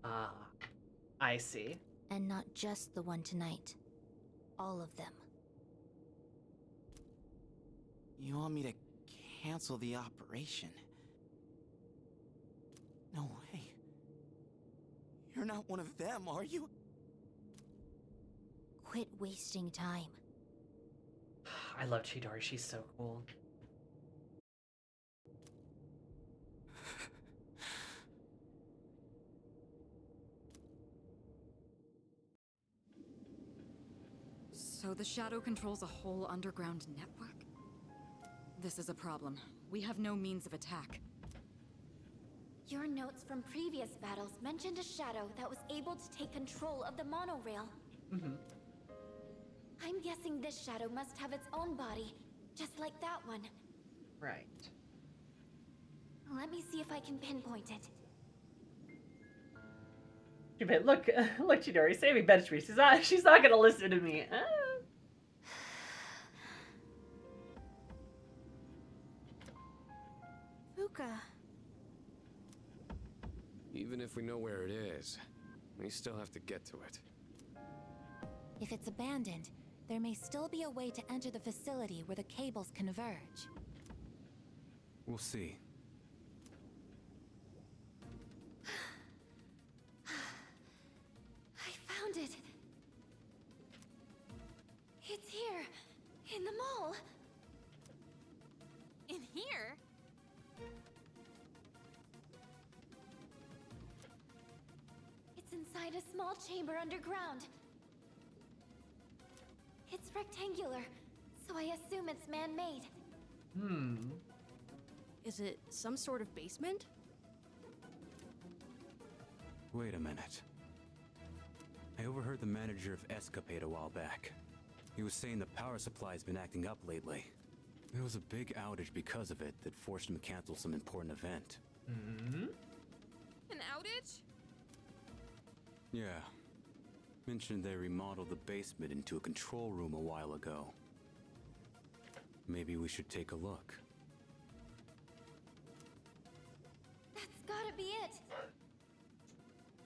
Ah, I see. And not just the one tonight. All of them. You want me to cancel the operation? No way. You're not one of them, are you? Quit wasting time. I love Chidori, she's so cool. So the Shadow controls a whole underground network? This is a problem. We have no means of attack. Your notes from previous battles mentioned a shadow that was able to take control of the monorail. I'm guessing this shadow must have its own body, just like that one. Right. Let me see if I can pinpoint it. Junpei, look, look, Chidori, Sammy benched me. She's not gonna listen to me. Fuka. Even if we know where it is, we still have to get to it. If it's abandoned, there may still be a way to enter the facility where the cables converge. We'll see. I found it. It's here, in the mall. In here? It's inside a small chamber underground. It's rectangular, so I assume it's man-made. Is it some sort of basement? Wait a minute. I overheard the manager of Escapade a while back. He was saying the power supply's been acting up lately. There was a big outage because of it that forced him to cancel some important event. An outage? Yeah. Mentioned they remodeled the basement into a control room a while ago. Maybe we should take a look. That's gotta be it.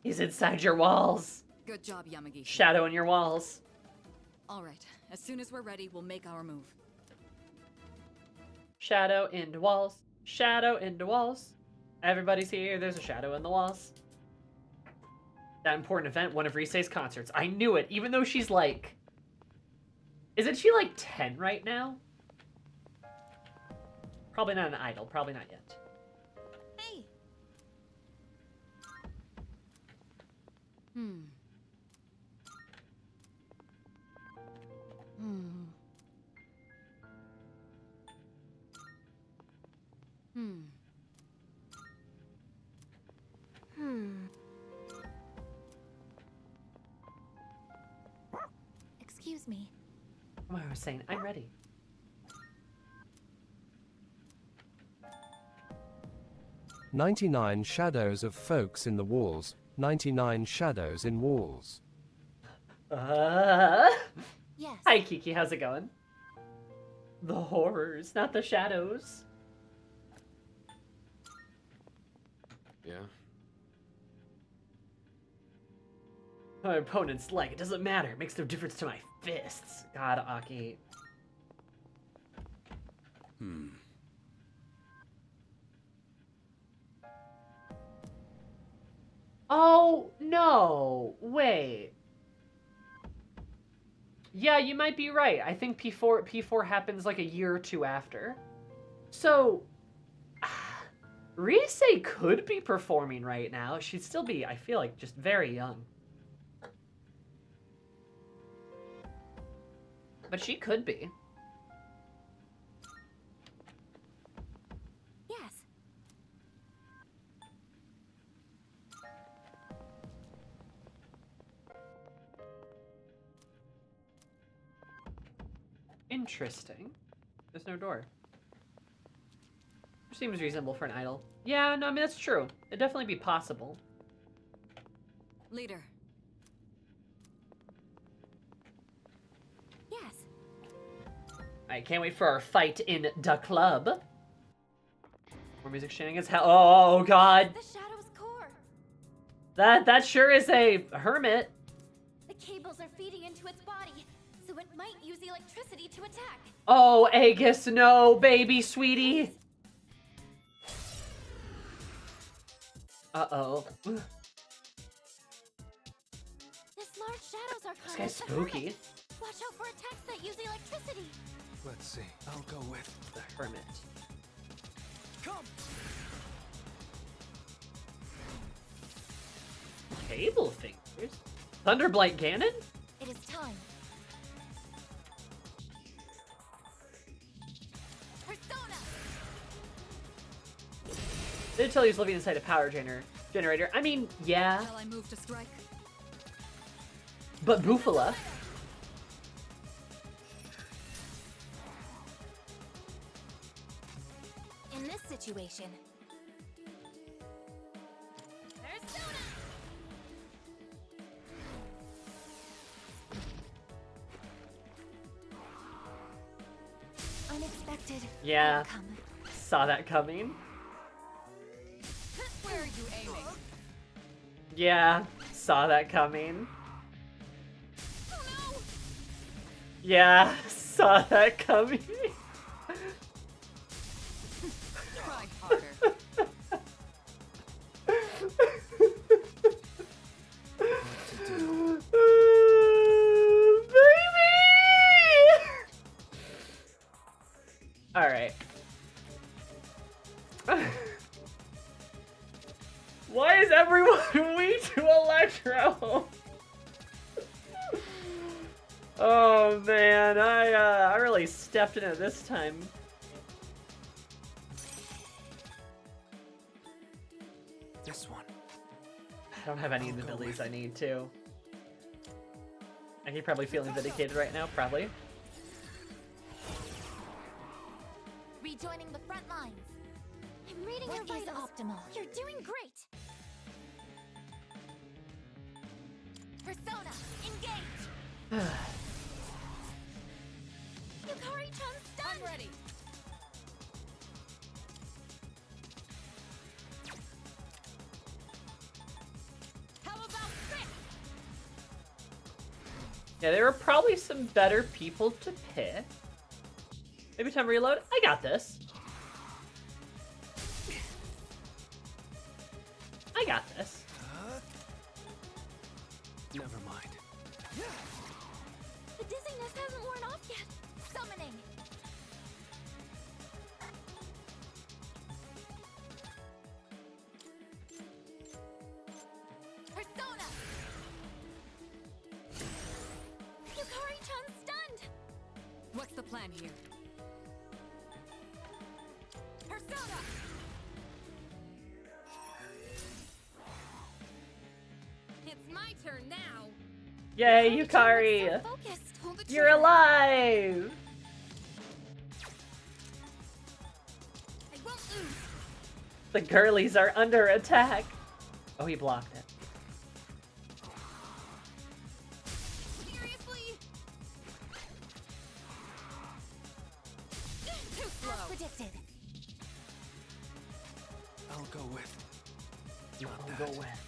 He's inside your walls. Good job, Yamagi. Shadow in your walls. All right. As soon as we're ready, we'll make our move. Shadow into walls. Shadow into walls. Everybody's here. There's a shadow in the walls. That important event, one of Risei's concerts. I knew it, even though she's like... Isn't she like 10 right now? Probably not an idol. Probably not yet. Hey. Excuse me. Oh, I was saying, I'm ready. "99 shadows of folks in the walls, 99 shadows in walls." Yes. Hi, Kiki. How's it going? The horrors, not the shadows. Yeah? My opponent's leg. It doesn't matter. It makes no difference to my fists. God, Aki. Oh, no. Wait. Yeah, you might be right. I think P4 happens like a year or two after. So, Rise could be performing right now. She'd still be, I feel like, just very young. But she could be. Yes. Interesting. There's no door. Seems reasonable for an idol. Yeah, no, I mean, that's true. It'd definitely be possible. Leader. Yes. I can't wait for our fight in the club. More music shenanigans. Oh, God. The Shadow's core. That sure is a hermit. The cables are feeding into its body, so it might use electricity to attack. Oh, Aegis, no, baby, sweetie. Uh-oh. This large shadows are This kind guy's of the hermit. spooky. Watch out for attacks that use electricity. Let's see. I'll go with. The hermit. Come! Cable fingers? Thunderblight Ganon? It is time. Persona! They tell you he's living inside a power generator. I mean, yeah. Shall I move to strike? But Bufala. In this situation, Persona! unexpected Yeah. outcome. Saw that coming. Where are you aiming? Yeah. Saw that coming. Oh no! Yeah. Saw that coming. Try harder. Baby! Alright. Why is everyone weak to Electro? Oh man, I really stepped in it this time. This one. I don't have any of the abilities I need to. I keep probably feeling vindicated right now, probably. Rejoining the front lines. I'm reading your What is vitals. optimal? You're doing great. Persona, engage. Yukari-chan's stunned. I'm ready. How about this? Yeah, there are probably some better people to pick. Maybe time to reload? I got this. I got this. Never mind. The dizziness hasn't worn off yet. Summoning. Persona! Yukari-chan's stunned. What's the plan here? Persona! It's my turn now. Yay, Yukari-chan Yukari! looks so focused. Hold the You're trigger. alive! I won't lose. The girlies are under attack. Oh, he blocked it. Seriously? Too slow. As predicted. I'll go with. Not I'll that. go with.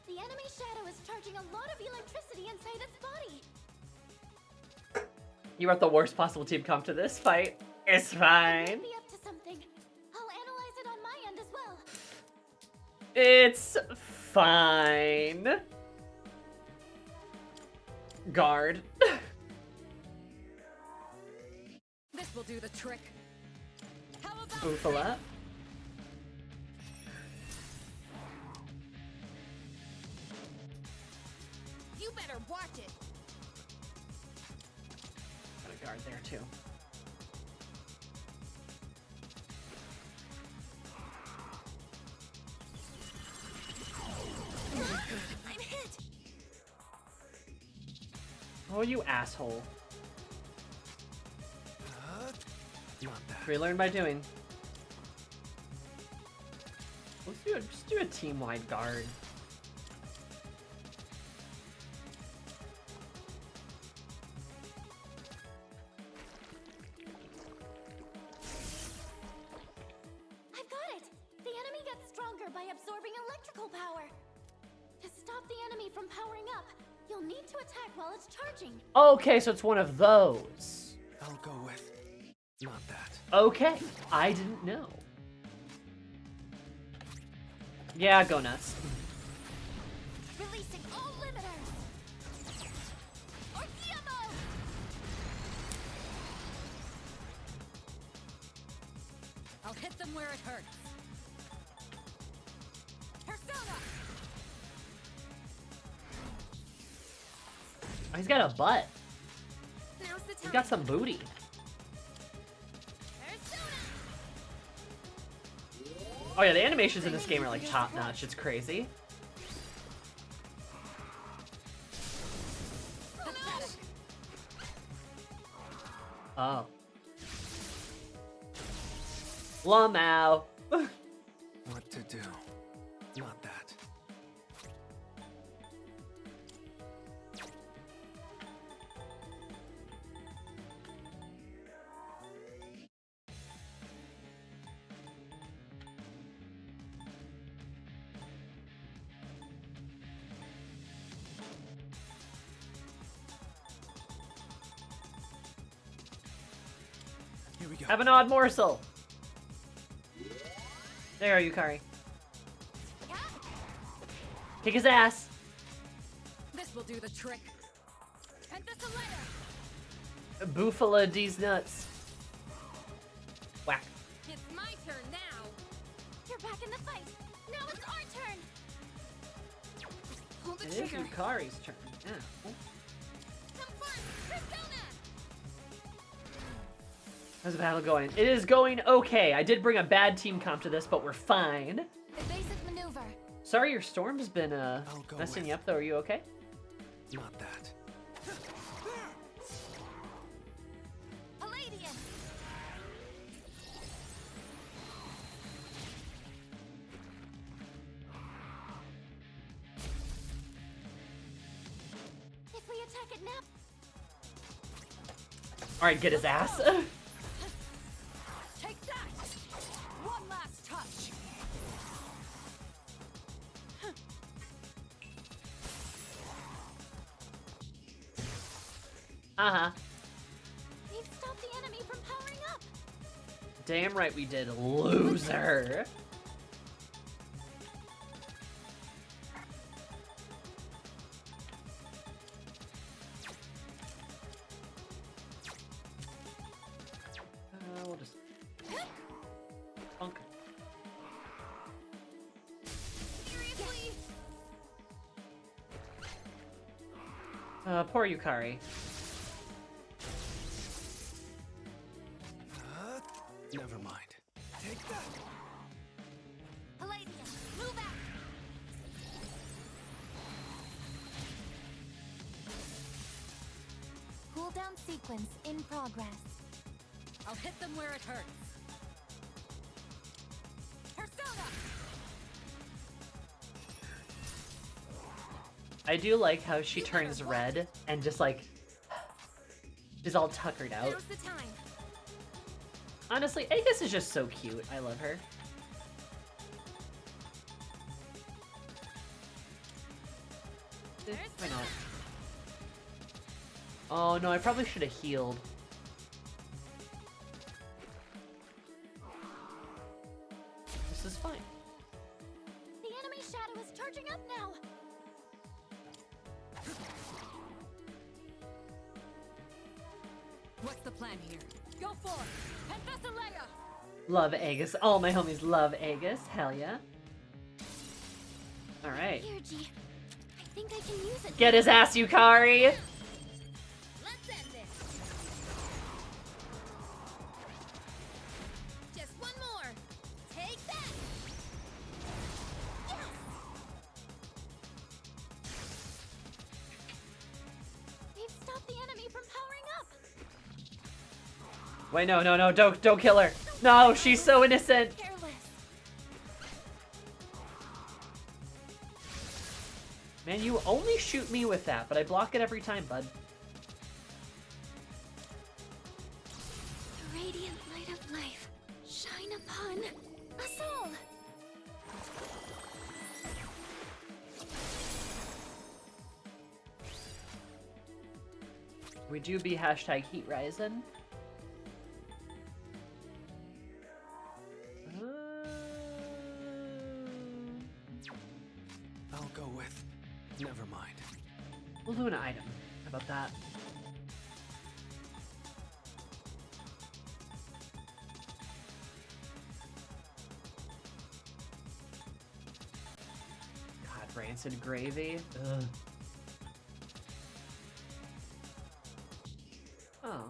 The enemy shadow is charging a lot of electricity inside its body. You brought the worst possible team comp to this fight. It's fine. Be up to something. I'll analyze it on my end as well. It's fine. Guard. This will do the trick. How about Oofala. You better watch it. Got a guard there too. I'm hit. Oh, you asshole. Not that. We learn by doing. Just do a team-wide guard. I've got it. The enemy gets stronger by absorbing electrical power. To stop the enemy from powering up, you'll need to attack while it's charging. Okay, so it's one of those. I'll go with not that. Okay, I didn't know. Yeah, go nuts. Releasing all limiters. Orkiamo! I'll hit them where it hurts. Persona! Oh, he's got a butt. Now's the time. He's got some booty. Oh yeah, the animations in this game are like top notch. It's crazy. Oh. Lamau. What to do? Not that. Here we go. Have an odd morsel. There you, Kari. Kick his ass. This will do the trick. And this a letter. Boofala D's nuts. Whack. It's my turn now. You're back in the fight. Now it's our turn. Pull the It is trigger. Yukari's turn. Yeah. Come first, Persona! How's the battle going? It is going okay. I did bring a bad team comp to this, but we're fine. Evasive maneuver. Sorry your storm's been go messing with- you up though. Are you okay? Not that. Palladian. If we attack it now, Alright, get his ass. Take that. One last touch. Uh-huh. we've stopped the enemy from powering up. Damn right we did, loser. We'll just... Funk. Seriously? Poor Yukari. Never mind. Take that. Palladian, move out. Cooldown sequence in progress. I'll hit them where it hurts. Persona! I do like how she turns red and just like is all tuckered out. Now's the time. Honestly, Aegis is just so cute. I love her. Why not? Oh no, I probably should have healed. What's the plan here? Go for it! And Thessaleia! Love Aegis. All my homies love Aegis. Hell yeah. Alright. Here, G. I think I can use it. Get his ass, Yukari! Let's end this. Just one more. Take that. Yes! They've stopped the enemy from powering up. Wait, no, don't kill her. No, she's so innocent. Careless. Man, you only shoot me with that, but I block it every time, bud. The radiant light of life shine upon us all. We do be hashtag heat rising. I'll go with. Never mind. We'll do an item. How about that? God, rancid gravy. Ugh. Oh.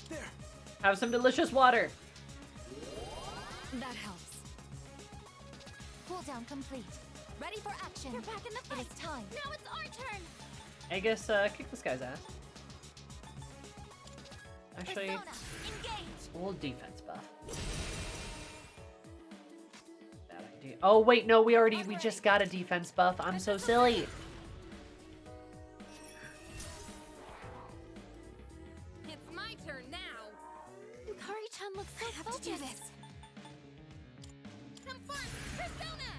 There. Have some delicious water. That helps. Cooldown complete. Ready for action. You're back in the fight. It is time. Now it's our turn. Aegis, kick this guy's ass. Actually, Persona, engage. a little defense buff. Bad idea. Oh wait, no, we just got a defense buff. I'm so silly. It's my turn now. Yukari-chan looks so I have focused. to do this. Come fun, Persona.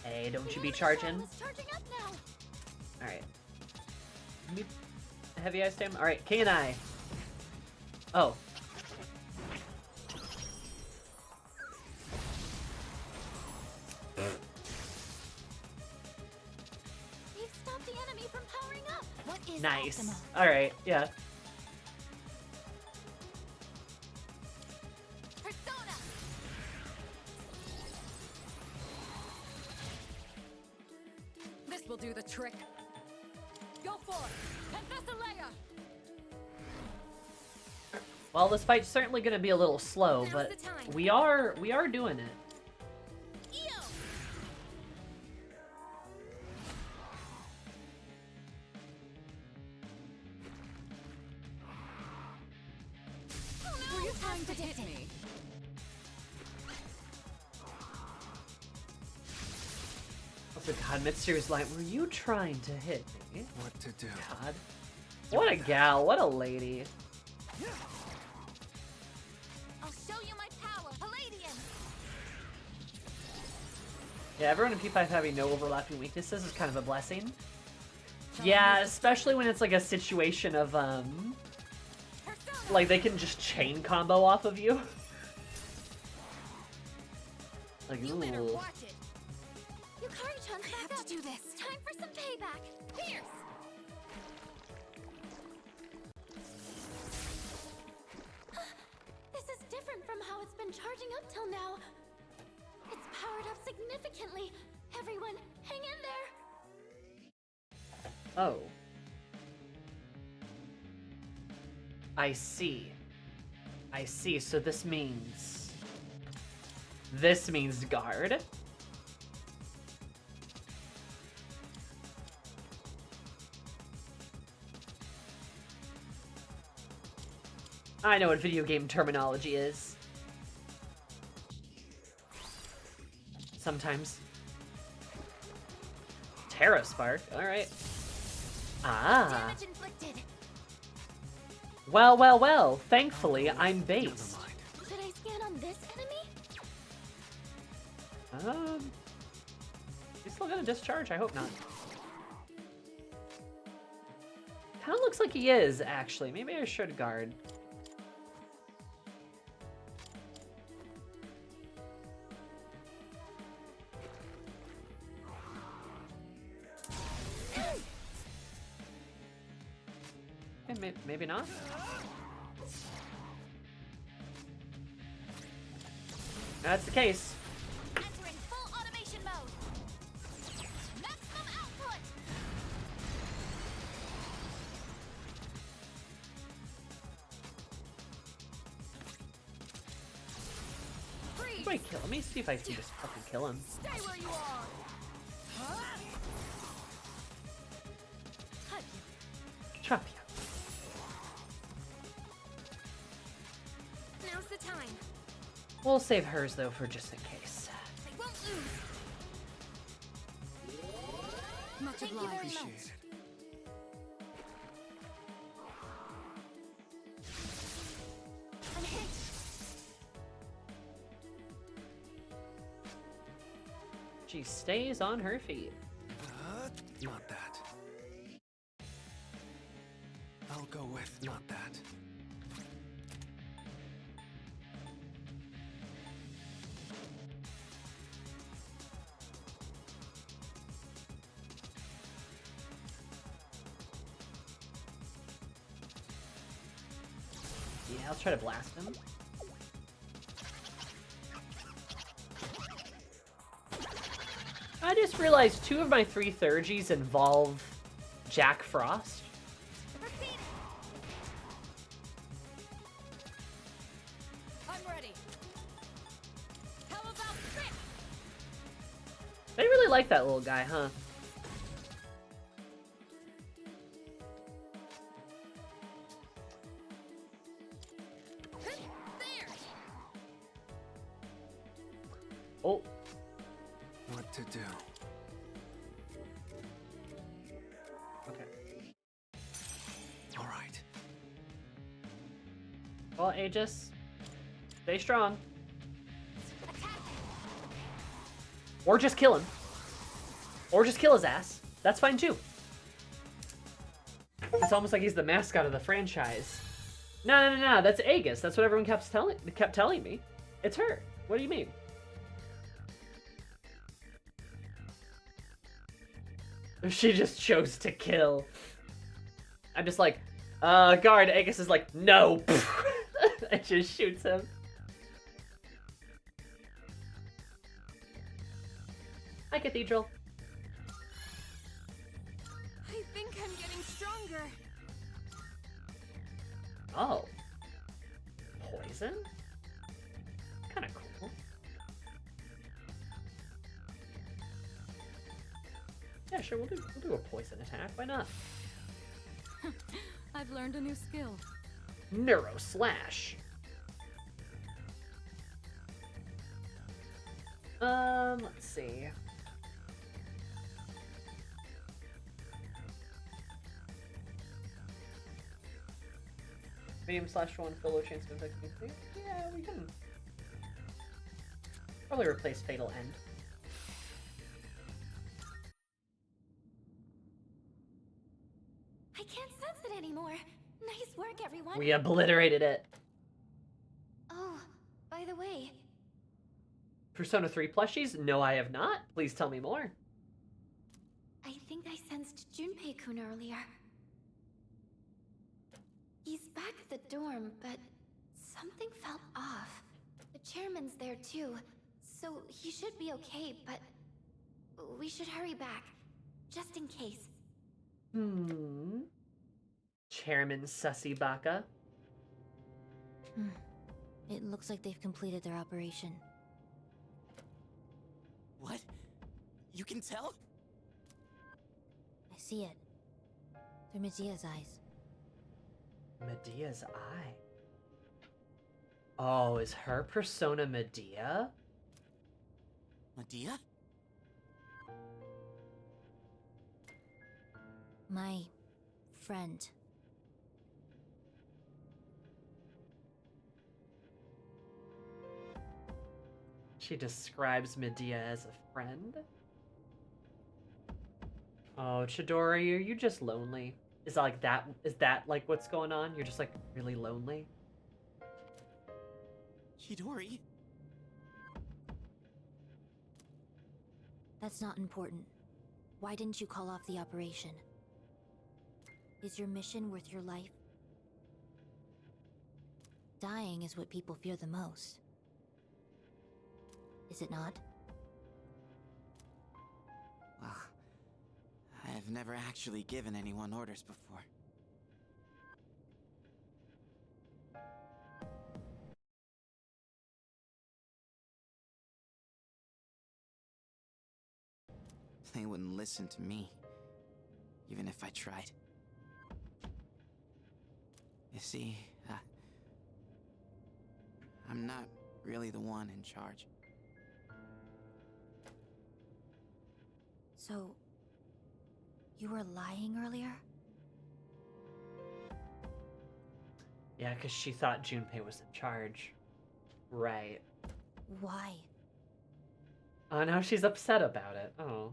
Hey, don't you The be enemy charging. battle is charging up now. Alright. Heavy ice stem? Alright, King and I. Oh. We've stopped the enemy from powering up. What is Nice. optimal? Alright, yeah. Persona. This will do the trick. Go for it! And Thessaleia! Well, this fight's certainly gonna be a little slow, Now's but the time. we are doing it. Eo. Were you trying to hit me? Also, God, Mitsuru's like, were you trying to hit me? What to do? God. What a gal, what a lady. I'll show you my power, Palladian. Yeah, everyone in P5 having no overlapping weaknesses is kind of a blessing. Yeah, especially when it's like a situation of, like they can just chain combo off of you. Like, You better ooh. watch it. Yukari-chan's I have back to up. do this. Time for some payback. Pierce. This is different from how it's been charging up till now. It's powered up significantly. Everyone, hang in there. Oh. I see. I see, so this means guard. I know what video game terminology is. Sometimes. Terra Spark, alright. Ah. Damage inflicted. Well, thankfully, I'm based. Should I scan on this enemy? He's still gonna discharge? I hope not. Kinda looks like he is, actually. Maybe I should guard. Okay, maybe not. That's the case. Entering full automation mode. Maximum output. How do I kill him? Let me see if I can just fucking kill him. Stay where you are. Chop you. Now's the time. We'll save hers though for just in case. I won't lose. Much Thank you obliged. very much. I'm hit. She stays on her feet. Not that. I'll go with not that. Yeah, I'll try to blast him. I just realized 2 of my 3 Thurgies involve Jack Frost. I'm ready. How about this? They really like that little guy, huh? There. Oh, What to do? okay. All right. Well, Aegis, stay strong. Or just kill him. Or just kill his ass. That's fine too. It's almost like he's the mascot of the franchise. No, that's Aegis. That's what everyone kept telling me. It's her. What do you mean? She just chose to kill. I'm just like, guard. Aegis is like, no. And just shoots him. Hi, Cathedral. I think I'm getting stronger. Oh. Poison? Kinda cool. Yeah, sure, we'll do a poison attack. Why not? I've learned a new skill. Neuro Slash. Let's see. Medium slash 1 for low chance of infecting me. Yeah, we can probably replace Fatal End. I can't sense it anymore. Nice work, everyone. We obliterated it. Oh, by the way, Persona 3 plushies? No, I have not. Please tell me more. I think I sensed Junpei-kun earlier. He's back at the dorm, but something felt off. The chairman's there too, so he should be okay, but we should hurry back, just in case. Chairman Sussy Baka. It looks like they've completed their operation. What? You can tell? I see it. Through Medea's eyes. Medea's eye. Oh, is her persona Medea? Medea? My friend. She describes Medea as a friend? Oh, Chidori, are you just lonely? Is that like that? Is that like what's going on? You're just like really lonely? Chidori? That's not important. Why didn't you call off the operation? Is your mission worth your life Dying is what people fear the most. Is it not? Well, I've never actually given anyone orders before. They wouldn't listen to me, even if I tried. You see, I'm not really the one in charge. So, you were lying earlier? Yeah, because she thought Junpei was in charge. Right. Why? Oh, now she's upset about it. Oh.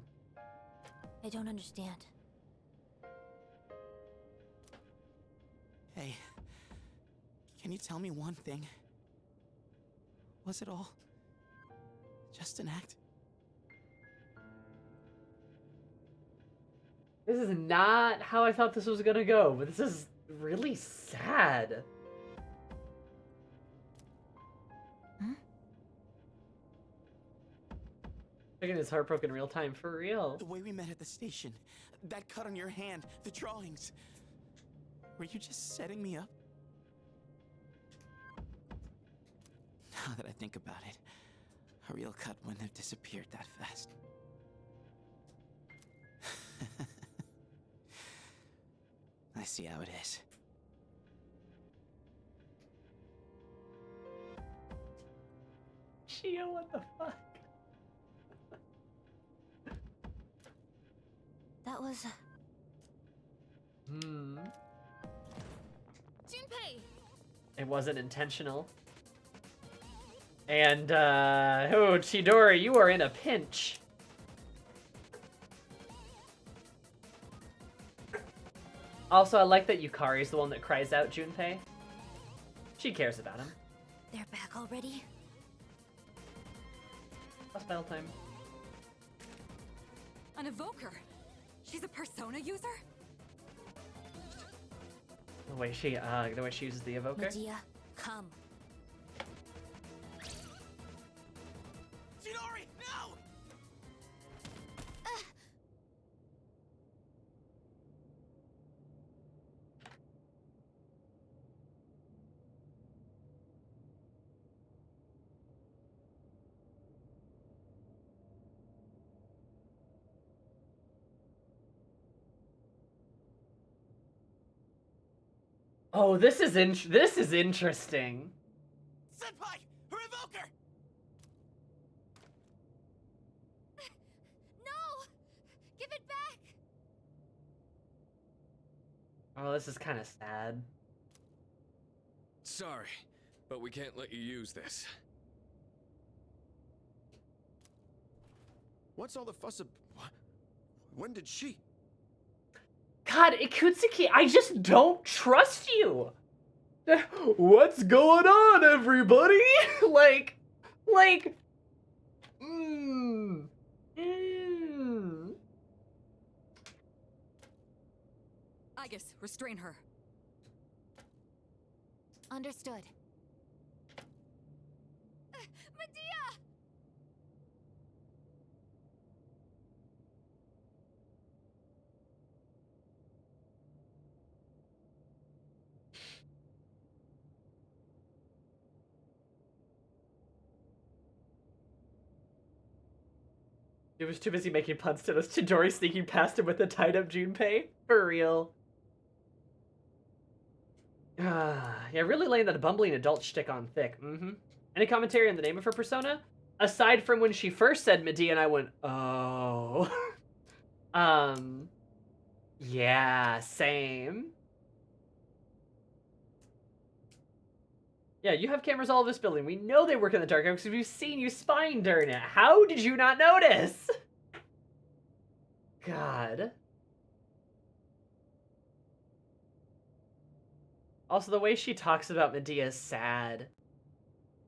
I don't understand. Hey, can you tell me one thing? Was it all just an act? This is not how I thought this was gonna go, but this is really sad. Chicken is heartbroken real time, for real. The way we met at the station, that cut on your hand, the drawings. Were you just setting me up? Now that I think about it, a real cut wouldn't have disappeared that fast. I see how it is. Shia, what the fuck? That was... Junpei! It wasn't intentional. And, oh, Chidori, you are in a pinch. Also, I like that Yukari's the one that cries out Junpei. She cares about him. They're back already? Last battle time. An evoker? She's a persona user? The way she uses the evoker. Medea, come. Chidori, no! Oh, this is interesting. Senpai! Her evoker! No! Give it back! Oh, this is kind of sad. Sorry, but we can't let you use this. What's all the fuss what? When did she? God, Ikutsuki, I just don't trust you. What's going on, everybody? like, Aegis, restrain her. Understood. Medea! He was too busy making puns to notice Chidori sneaking past him with a tied-up Junpei. For real. Yeah, really laying that bumbling adult shtick on thick. Any commentary on the name of her persona? Aside from when she first said Medea and I went, oh. Yeah, same. Yeah, you have cameras all over this building. We know they work in the dark because we've seen you spying during it. How did you not notice? God. Also, the way she talks about Medea is sad.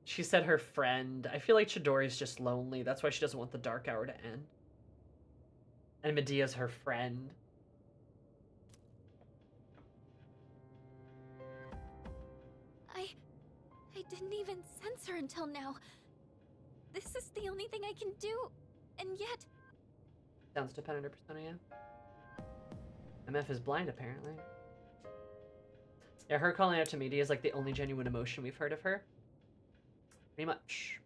She said her friend. I feel like Chidori's just lonely. That's why she doesn't want the dark hour to end. And Medea's her friend. didn't even sense her until now. This is the only thing I can do, and yet... Sounds dependent on persona, yeah. MF is blind, apparently. Yeah, her calling out to media is like the only genuine emotion we've heard of her. Pretty much.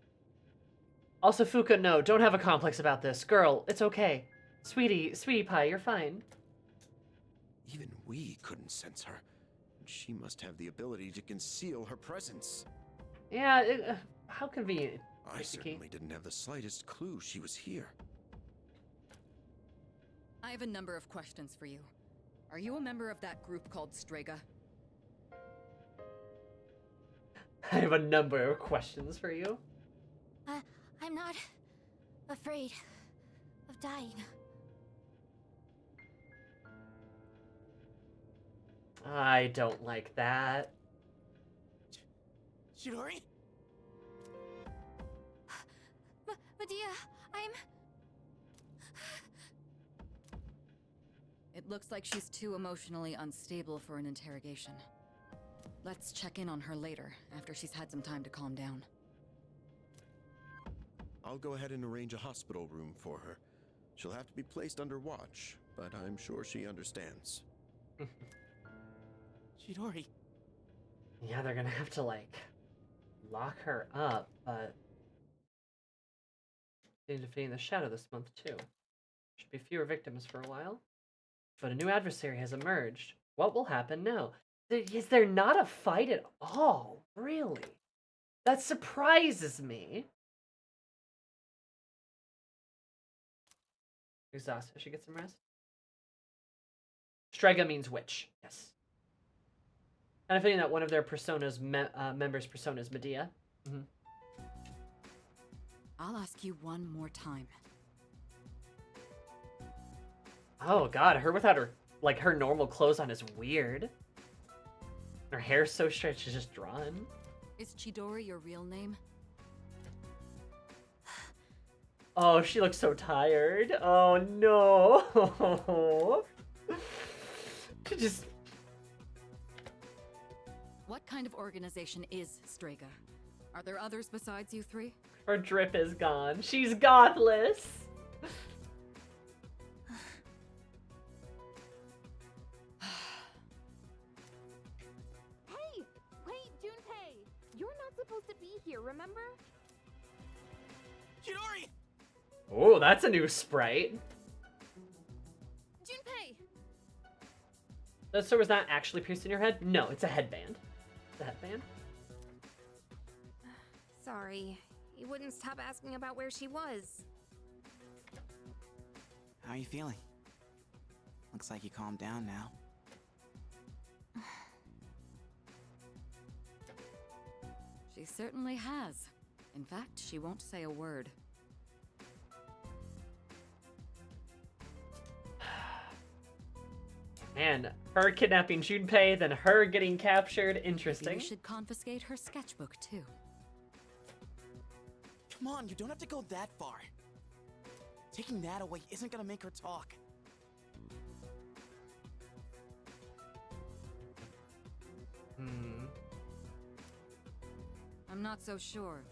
Also, Fuka, no, don't have a complex about this. Girl, it's okay. Sweetie pie, you're fine. Even we couldn't sense her. She must have the ability to conceal her presence. Yeah, how convenient. I certainly didn't have the slightest clue she was here. I have a number of questions for you. Are you a member of that group called Strega? I have a number of questions for you. I'm not afraid of dying. I don't like that. Chidori? Medea, I'm... It looks like she's too emotionally unstable for an interrogation. Let's check in on her later, after she's had some time to calm down. I'll go ahead and arrange a hospital room for her. She'll have to be placed under watch, but I'm sure she understands. Chidori. Yeah, they're gonna have to, like, lock her up, but... They're defeating the Shadow this month, too. Should be fewer victims for a while. But a new adversary has emerged. What will happen now? Is there not a fight at all? Really? That surprises me. Exhausted. She get some rest? Strega means witch. Yes. And I'm feeling that one of their personas, members' persona is Medea. Mm-hmm. I'll ask you one more time. Oh god, her without her, like, her normal clothes on is weird. Her hair's so straight, she's just drawn. Is Chidori your real name? Oh, she looks so tired. Oh no. She just... What kind of organization is Strega? Are there others besides you three? Her drip is gone. She's gothless. Hey! Wait, Junpei! You're not supposed to be here, remember? Chidori! Oh, that's a new sprite. Junpei! That sword was not actually pierced in your head? No, it's a headband. It's a headband. Sorry. He wouldn't stop asking about where she was. How are you feeling? Looks like you calmed down now. She certainly has. In fact, she won't say a word. Man, her kidnapping Junpei, then her getting captured. Interesting. You should confiscate her sketchbook, too. Come on, you don't have to go that far. Taking that away isn't gonna make her talk. I'm not so sure.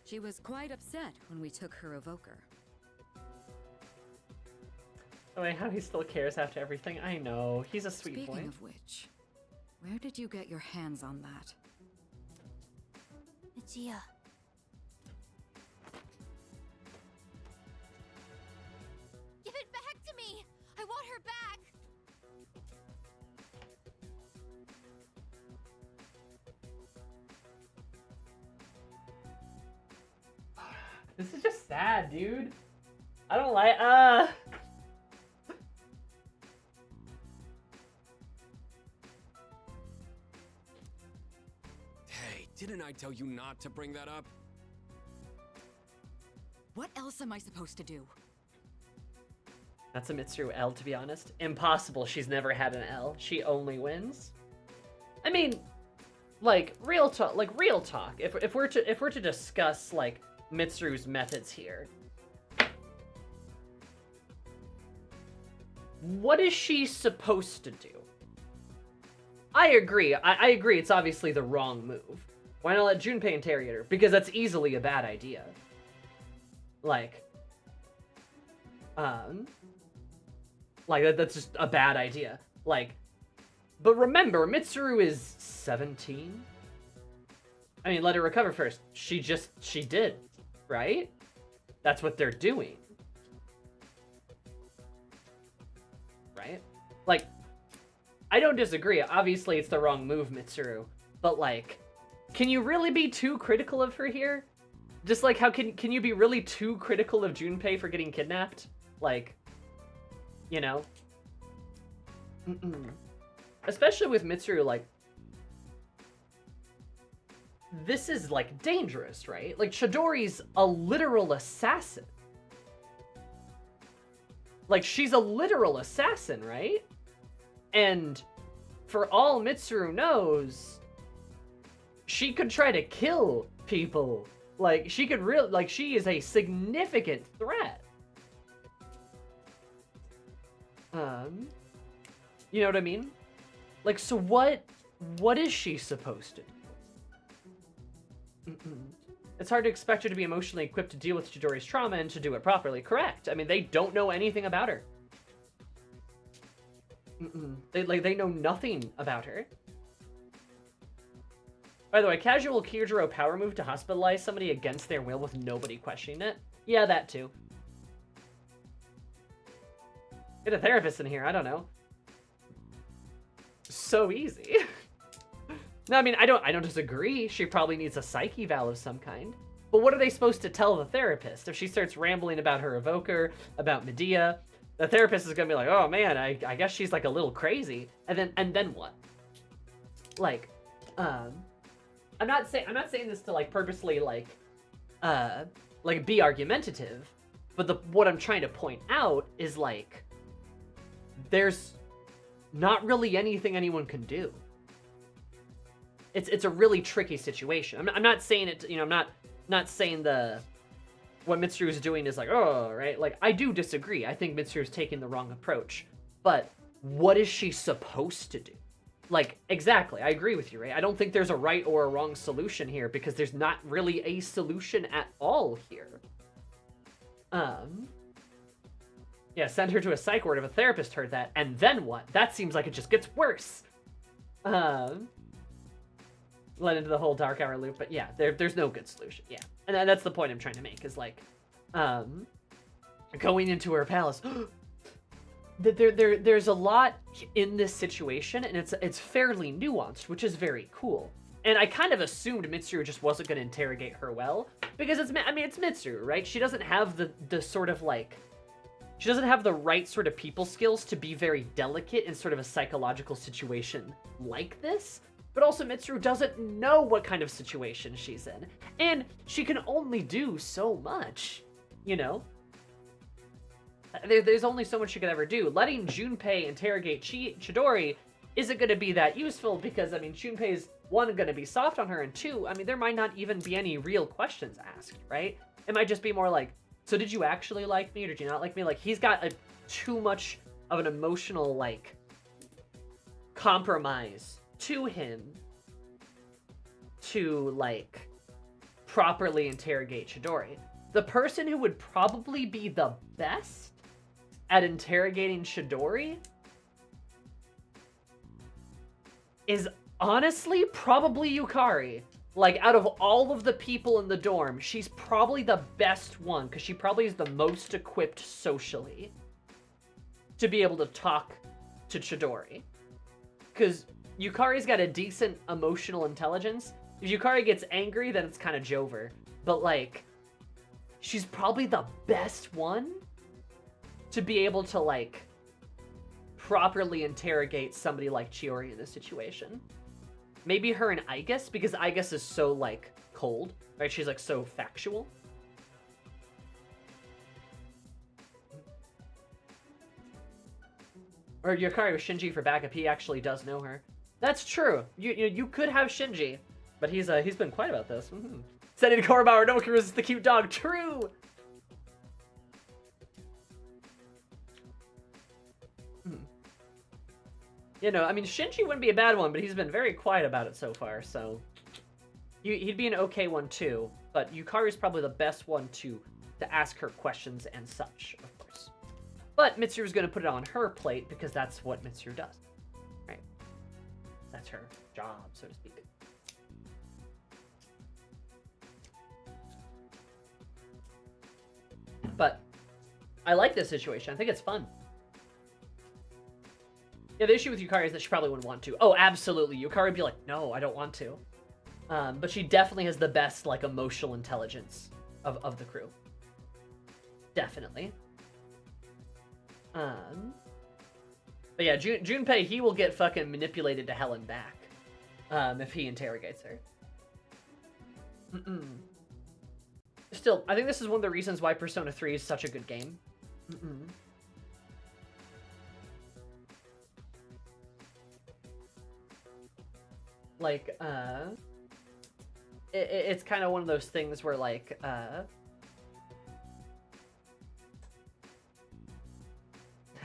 She was quite upset when we took her evoker. Oh, wait, how he still cares after everything. I know. He's a sweet boy. Speaking of which, where did you get your hands on that? Medea. Give it back to me! I want her back! This is just sad, dude. I don't like, Hey, didn't I tell you not to bring that up? What else am I supposed to do? That's a Mitsuru L, to be honest. Impossible. She's never had an L. She only wins. I mean, like, real talk. If we're to discuss, like, Mitsuru's methods here, what is she supposed to do? I agree. I agree it's obviously the wrong move. Why not let Junpei interrogate her? Because that's easily a bad idea. Like, that's just a bad idea. Like, but remember, Mitsuru is 17? I mean, let her recover first. She did, right? That's what they're doing. Right? Like, I don't disagree. Obviously, it's the wrong move, Mitsuru. But, like, can you really be too critical of her here? Just like, how can you be really too critical of Junpei for getting kidnapped? Like, you know? Especially with Mitsuru, like, this is, like, dangerous, right? Like, Chidori's a literal assassin. Like, she's a literal assassin, right? And for all Mitsuru knows, she could try to kill people. Like, she could really, like, she is a significant threat. You know what I mean? Like, so what is she supposed to do? It's hard to expect her to be emotionally equipped to deal with Chidori's trauma and to do it properly. Correct. I mean, they don't know anything about her. They know nothing about her. By the way, casual Kyojuro power move to hospitalize somebody against their will with nobody questioning it. Yeah, that too. Get a therapist in here, I don't know. So easy. No, I mean, I don't disagree. She probably needs a psyche eval of some kind. But what are they supposed to tell the therapist? If she starts rambling about her evoker, about Medea, the therapist is gonna be like, oh man, I guess she's like a little crazy. And then what? Like, I'm not saying this to like purposely like be argumentative, but what I'm trying to point out is like there's not really anything anyone can do. It's a really tricky situation. I'm not saying it, you know, I'm not saying what Mitsuru is doing is like, oh, right? Like, I do disagree. I think Mitsuru is taking the wrong approach. But what is she supposed to do? Like, exactly, I agree with you, right? I don't think there's a right or a wrong solution here because there's not really a solution at all here. Yeah, send her to a psych ward if a therapist heard that, and then what? That seems like it just gets worse. Led into the whole dark hour loop, but yeah, there's no good solution, yeah. And that's the point I'm trying to make, is like, going into her palace, there's a lot in this situation, and it's fairly nuanced, which is very cool. And I kind of assumed Mitsuru just wasn't going to interrogate her well, because it's Mitsuru, right? She doesn't have the sort of like, she doesn't have the right sort of people skills to be very delicate in sort of a psychological situation like this. But also Mitsuru doesn't know what kind of situation she's in. And she can only do so much, you know? There's only so much she could ever do. Letting Junpei interrogate Chidori isn't going to be that useful because, I mean, Junpei's, one, going to be soft on her, and two, I mean, there might not even be any real questions asked, right? It might just be more like, so did you actually like me or did you not like me? Like, he's got too much of an emotional, like, compromise to him to, like, properly interrogate Chidori. The person who would probably be the best at interrogating Chidori is honestly probably Yukari. Like, out of all of the people in the dorm, she's probably the best one, because she probably is the most equipped socially to be able to talk to Chidori. Because Yukari's got a decent emotional intelligence. If Yukari gets angry, then it's kind of Jover. But, like, she's probably the best one to be able to, like, properly interrogate somebody like Chiori in this situation. Maybe her and Aigis, because Aigis is so, like, cold, right? She's, like, so factual. Or Yukari with Shinji for backup. He actually does know her. That's true. You could have Shinji, but he's been quiet about this. Sending Korobauer, no one can resist the cute dog. True. You know, I mean, Shinji wouldn't be a bad one, but he's been very quiet about it so far, so... He'd be an okay one, too. But Yukari's probably the best one to ask her questions and such, of course. But Mitsuru's going to put it on her plate, because that's what Mitsuru does. Right? That's her job, so to speak. But I like this situation. I think it's fun. Yeah, the issue with Yukari is that she probably wouldn't want to. Oh, absolutely. Yukari would be like, no, I don't want to. But she definitely has the best, like, emotional intelligence of the crew. Definitely. But yeah, Junpei, he will get fucking manipulated to hell and back. If he interrogates her. Still, I think this is one of the reasons why Persona 3 is such a good game. Like, it's kind of one of those things where, like,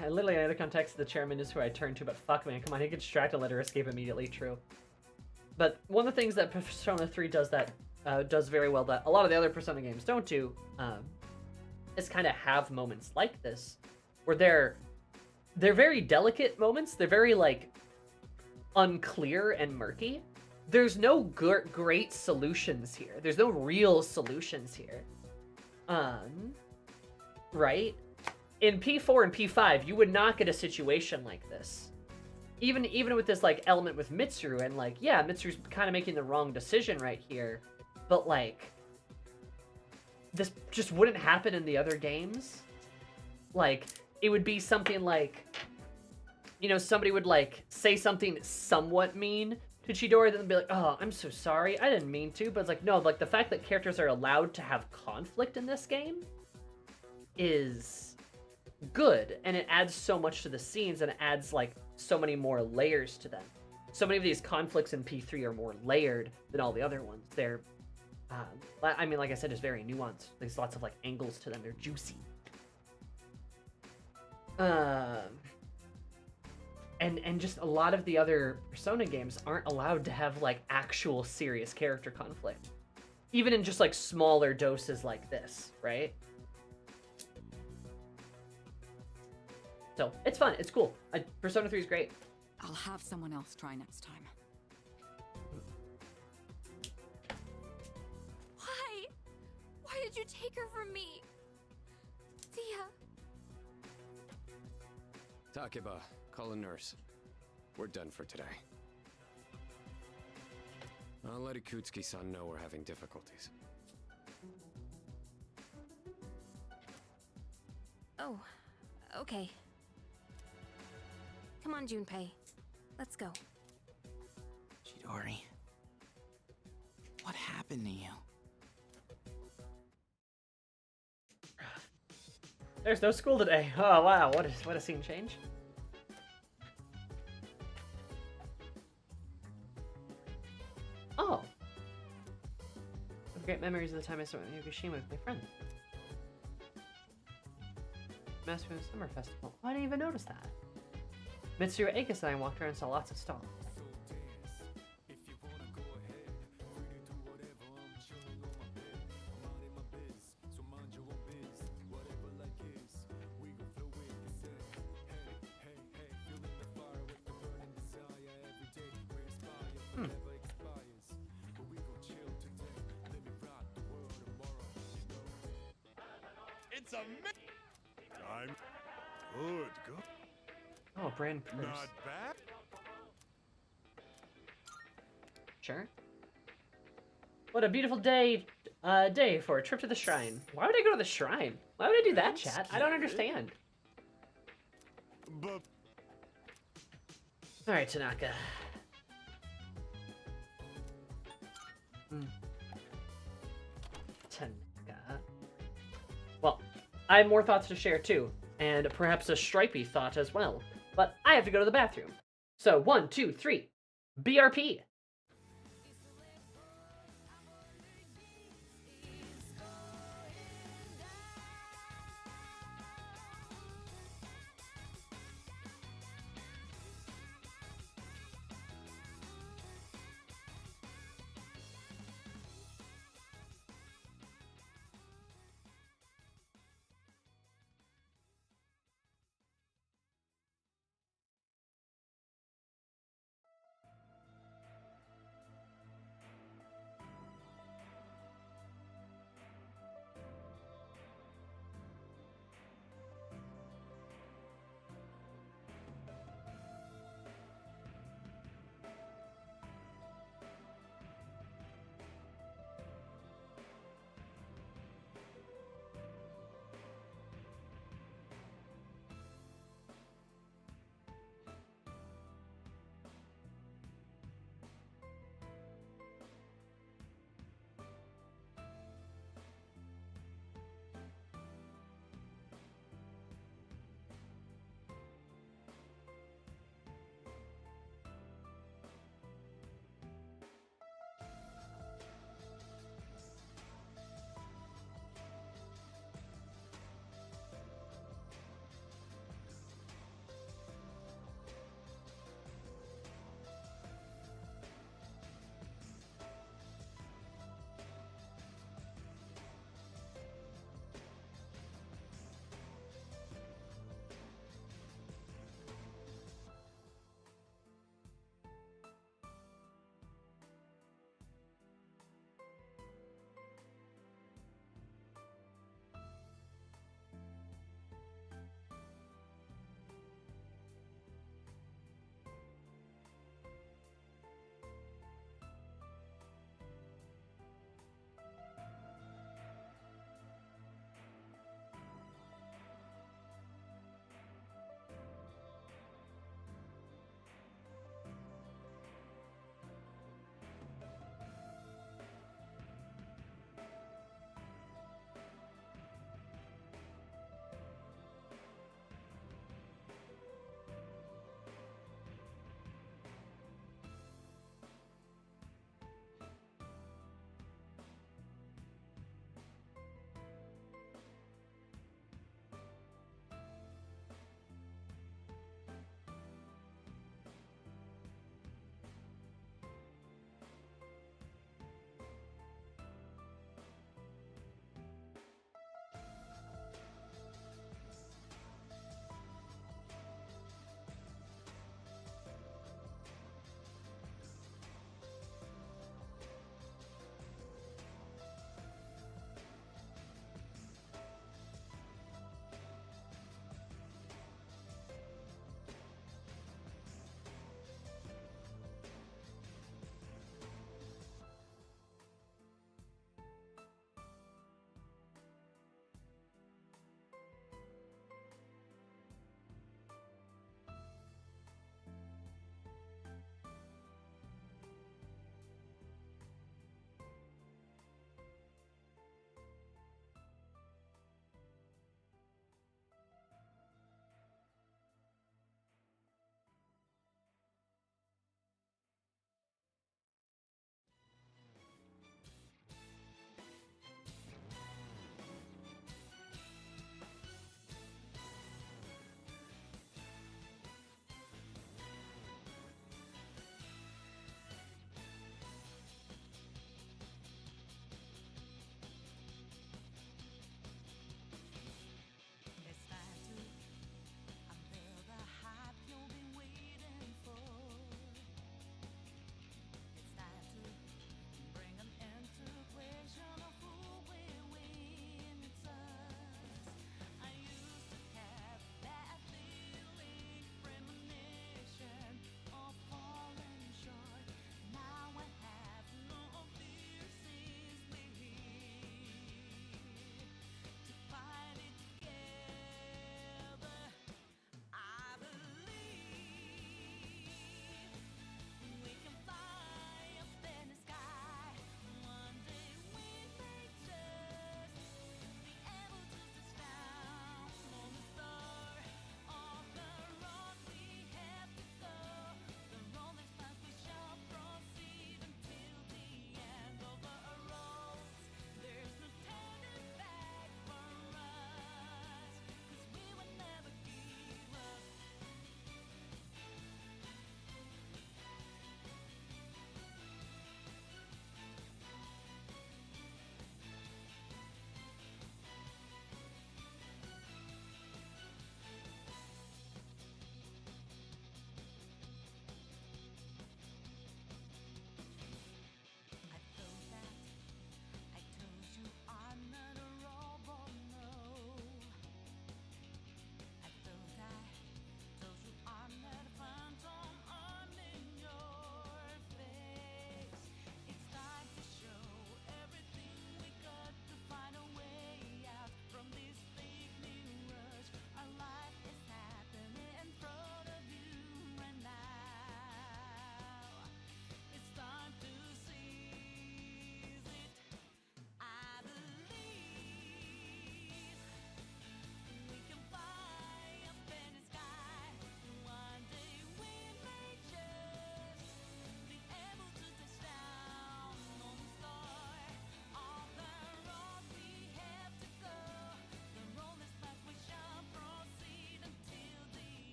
literally, out of context, the chairman is who I turn to, but fuck, man, come on, he gets distracted, let her escape immediately, true. But one of the things that Persona 3 does that, does very well that a lot of the other Persona games don't do, is kind of have moments like this, where they're very delicate moments, they're very, like, unclear and murky. There's no great solutions here. There's no real solutions here. Right? In P4 and P5, you would not get a situation like this. Even with this, like, element with Mitsuru, and, like, yeah, Mitsuru's kind of making the wrong decision right here, but, like, this just wouldn't happen in the other games. Like, it would be something like, you know, somebody would, like, say something somewhat mean to Chidori, then be like, oh, I'm so sorry, I didn't mean to, but it's like, no, like, the fact that characters are allowed to have conflict in this game is good, and it adds so much to the scenes, and it adds, like, so many more layers to them. So many of these conflicts in P3 are more layered than all the other ones. They're, I mean, like I said, just very nuanced. There's lots of, like, angles to them. They're juicy. And just a lot of the other Persona games aren't allowed to have, like, actual serious character conflict. Even in just, like, smaller doses like this, right? So, it's fun. It's cool. Persona 3 is great. I'll have someone else try next time. Why? Why did you take her from me? Tia. Takeba, call a nurse. We're done for today. I'll let Ikutsuki-san know we're having difficulties. Oh, okay. Come on, Junpei. Let's go. Chidori. What happened to you? There's no school today. Oh, wow. What a scene change. Oh. I have great memories of the time I spent with Yokoshima with my friends. Master of the Summer Festival. Oh, I didn't even notice that. Mitsuru Akis and I walked around and saw lots of stalls. It's a I'm good. Oh, brand purse. Not bad. Sure. What a beautiful day for a trip to the shrine. Why would I go to the shrine? Why would I do that, chat? I don't understand. But Alright, Tanaka. Tanaka. Well, I have more thoughts to share too, and perhaps a stripey thought as well. But I have to go to the bathroom. So 1, 2, 3. BRP.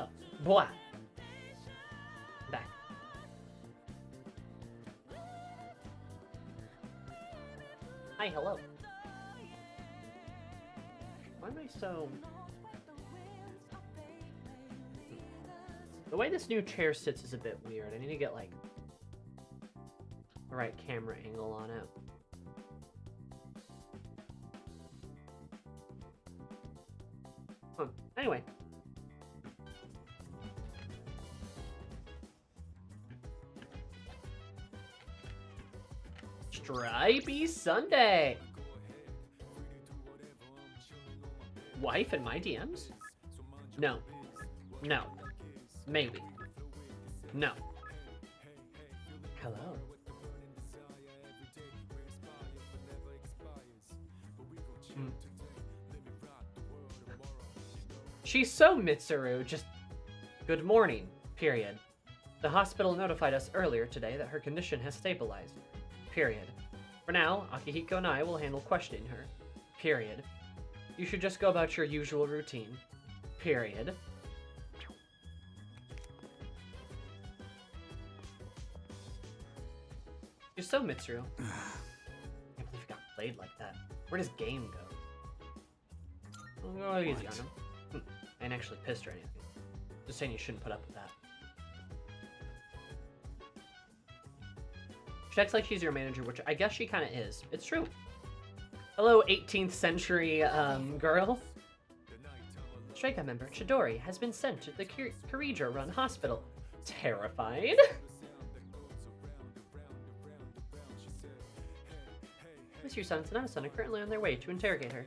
Oh, boy. Back. Hi, hello. Why am I so... The way this new chair sits is a bit weird. I need to get, like, the right camera angle on it. Huh. Anyway. Stripey Sunday. Wife in my DMs? No. No. Maybe. No. Hello. She's so Mitsuru, just good morning, period. The hospital notified us earlier today that her condition has stabilized, period. For now, Akihiko and I will handle questioning her, period. You should just go about your usual routine, period. You're so Mitsuru. I can't believe it got played like that. Where does game go? Oh, easy on him. I ain't actually pissed or anything. Just saying you shouldn't put up with that. She acts like she's your manager, which I guess she kind of is. It's true. Hello, 18th century girl. Strika member Chidori has been sent to the Kirijo-run hospital. Terrified. Mr. Sun and Sonata-san are currently on their way to interrogate her.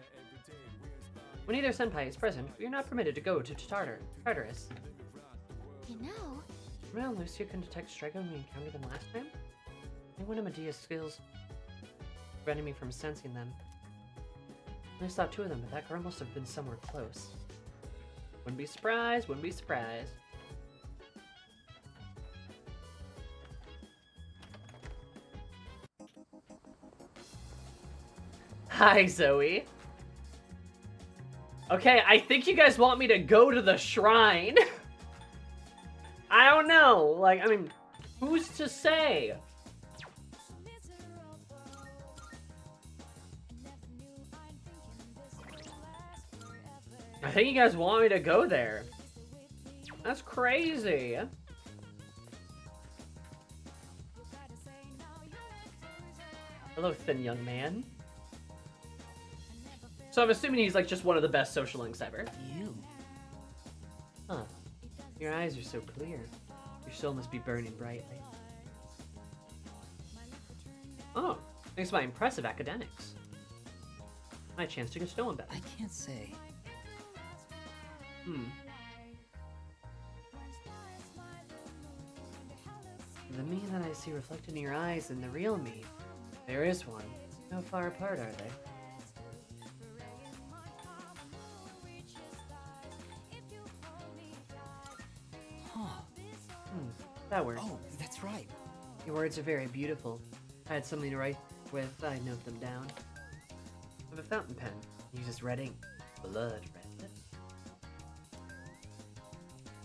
When either senpai is present, we are not permitted to go to Tartarus. You know... Remember how Lucio can detect Strega when we encountered them last time? I think one of Medea's skills prevented me from sensing them. I saw two of them, but that girl must have been somewhere close. Wouldn't be surprised, wouldn't be surprised. Hi, Zoe. Okay, I think you guys want me to go to the shrine. I don't know. Like, I mean, who's to say? I think you guys want me to go there. That's crazy. Hello, thin young man. So I'm assuming he's like just one of the best social links ever. You. Huh. Your eyes are so clear. Your soul must be burning brightly. Oh, thanks to my impressive academics. My chance to get to know him better. I can't say. The me that I see reflected in your eyes and the real me. There is one. How far apart are they? That word. Oh, that's right. Your words are very beautiful. If I had something to write with, I'd note them down. I have a fountain pen. It uses red ink. Blood red.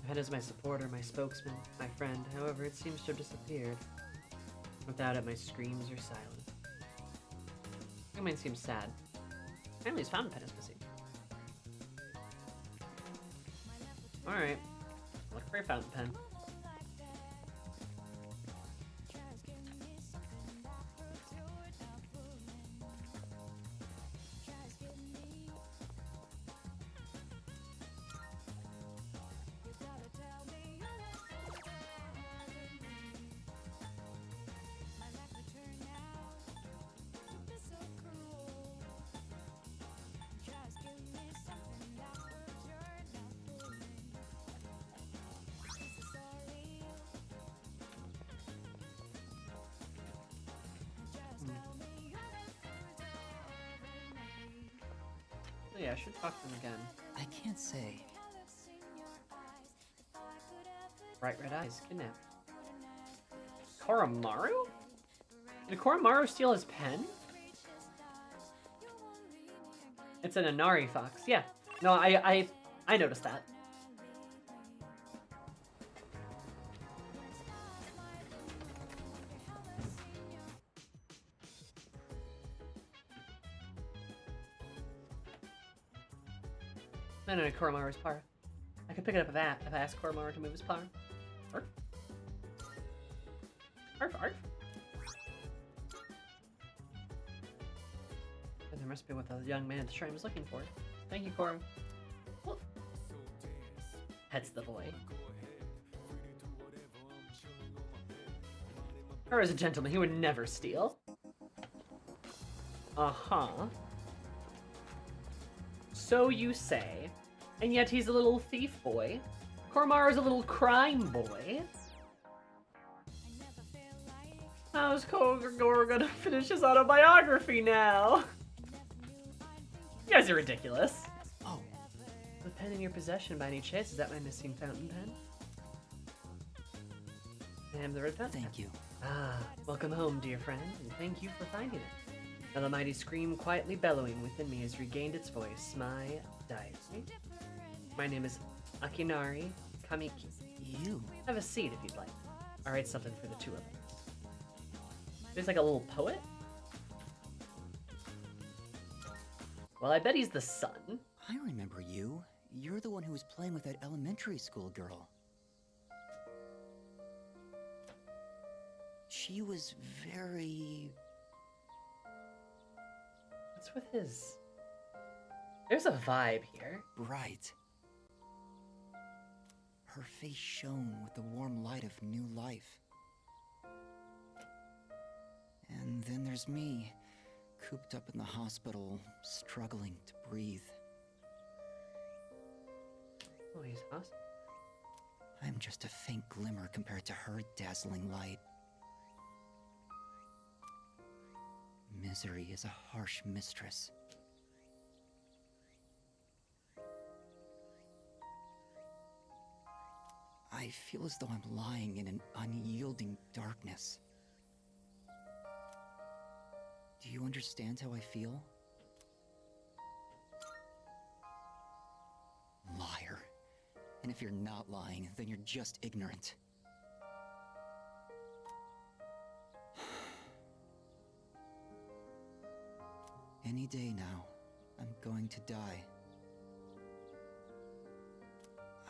Pen is my supporter, my spokesman, my friend. However, it seems to have disappeared. Without it, my screams are silent. Your mind seems sad. Apparently his fountain pen is missing. Alright. Look for your fountain pen. Yeah, I should talk to them again. I can't say. Bright red eyes, kidnapped. Koromaru? Did Koromaru steal his pen? It's an Inari fox. Yeah. No, I noticed that. No, Koromaru's power. I could pick it up with that if I asked Koromaru to move his power. Arf. Arf, arf. And there must be what the young man at the shrine was looking for. Thank you, Koro. Whoop. Pets the boy. Or as a gentleman, he would never steal. Uh-huh. So you say. And yet he's a little thief boy. Koromaru's a little crime boy. How's Kogoro gonna finish his autobiography now? You guys are ridiculous. Oh. The pen in your possession by any chance? Is that my missing fountain pen? And the red pen? Thank you. Ah, welcome home, dear friend, and thank you for finding it. Now the mighty scream quietly bellowing within me has regained its voice, my deity. My name is Akinari Kamiki. You? Have a seat if you'd like. I'll write something for the two of us. He's like a little poet? Well, I bet he's the son. I remember you. You're the one who was playing with that elementary school girl. She was very... What's with his... There's a vibe here. bright. Her face shone with the warm light of new life. And then there's me, cooped up in the hospital, struggling to breathe. Oh, he's awesome. I'm just a faint glimmer compared to her dazzling light. Misery is a harsh mistress. I feel as though I'm lying in an unyielding darkness. Do you understand how I feel? Liar. And if you're not lying, then you're just ignorant. Any day now, I'm going to die.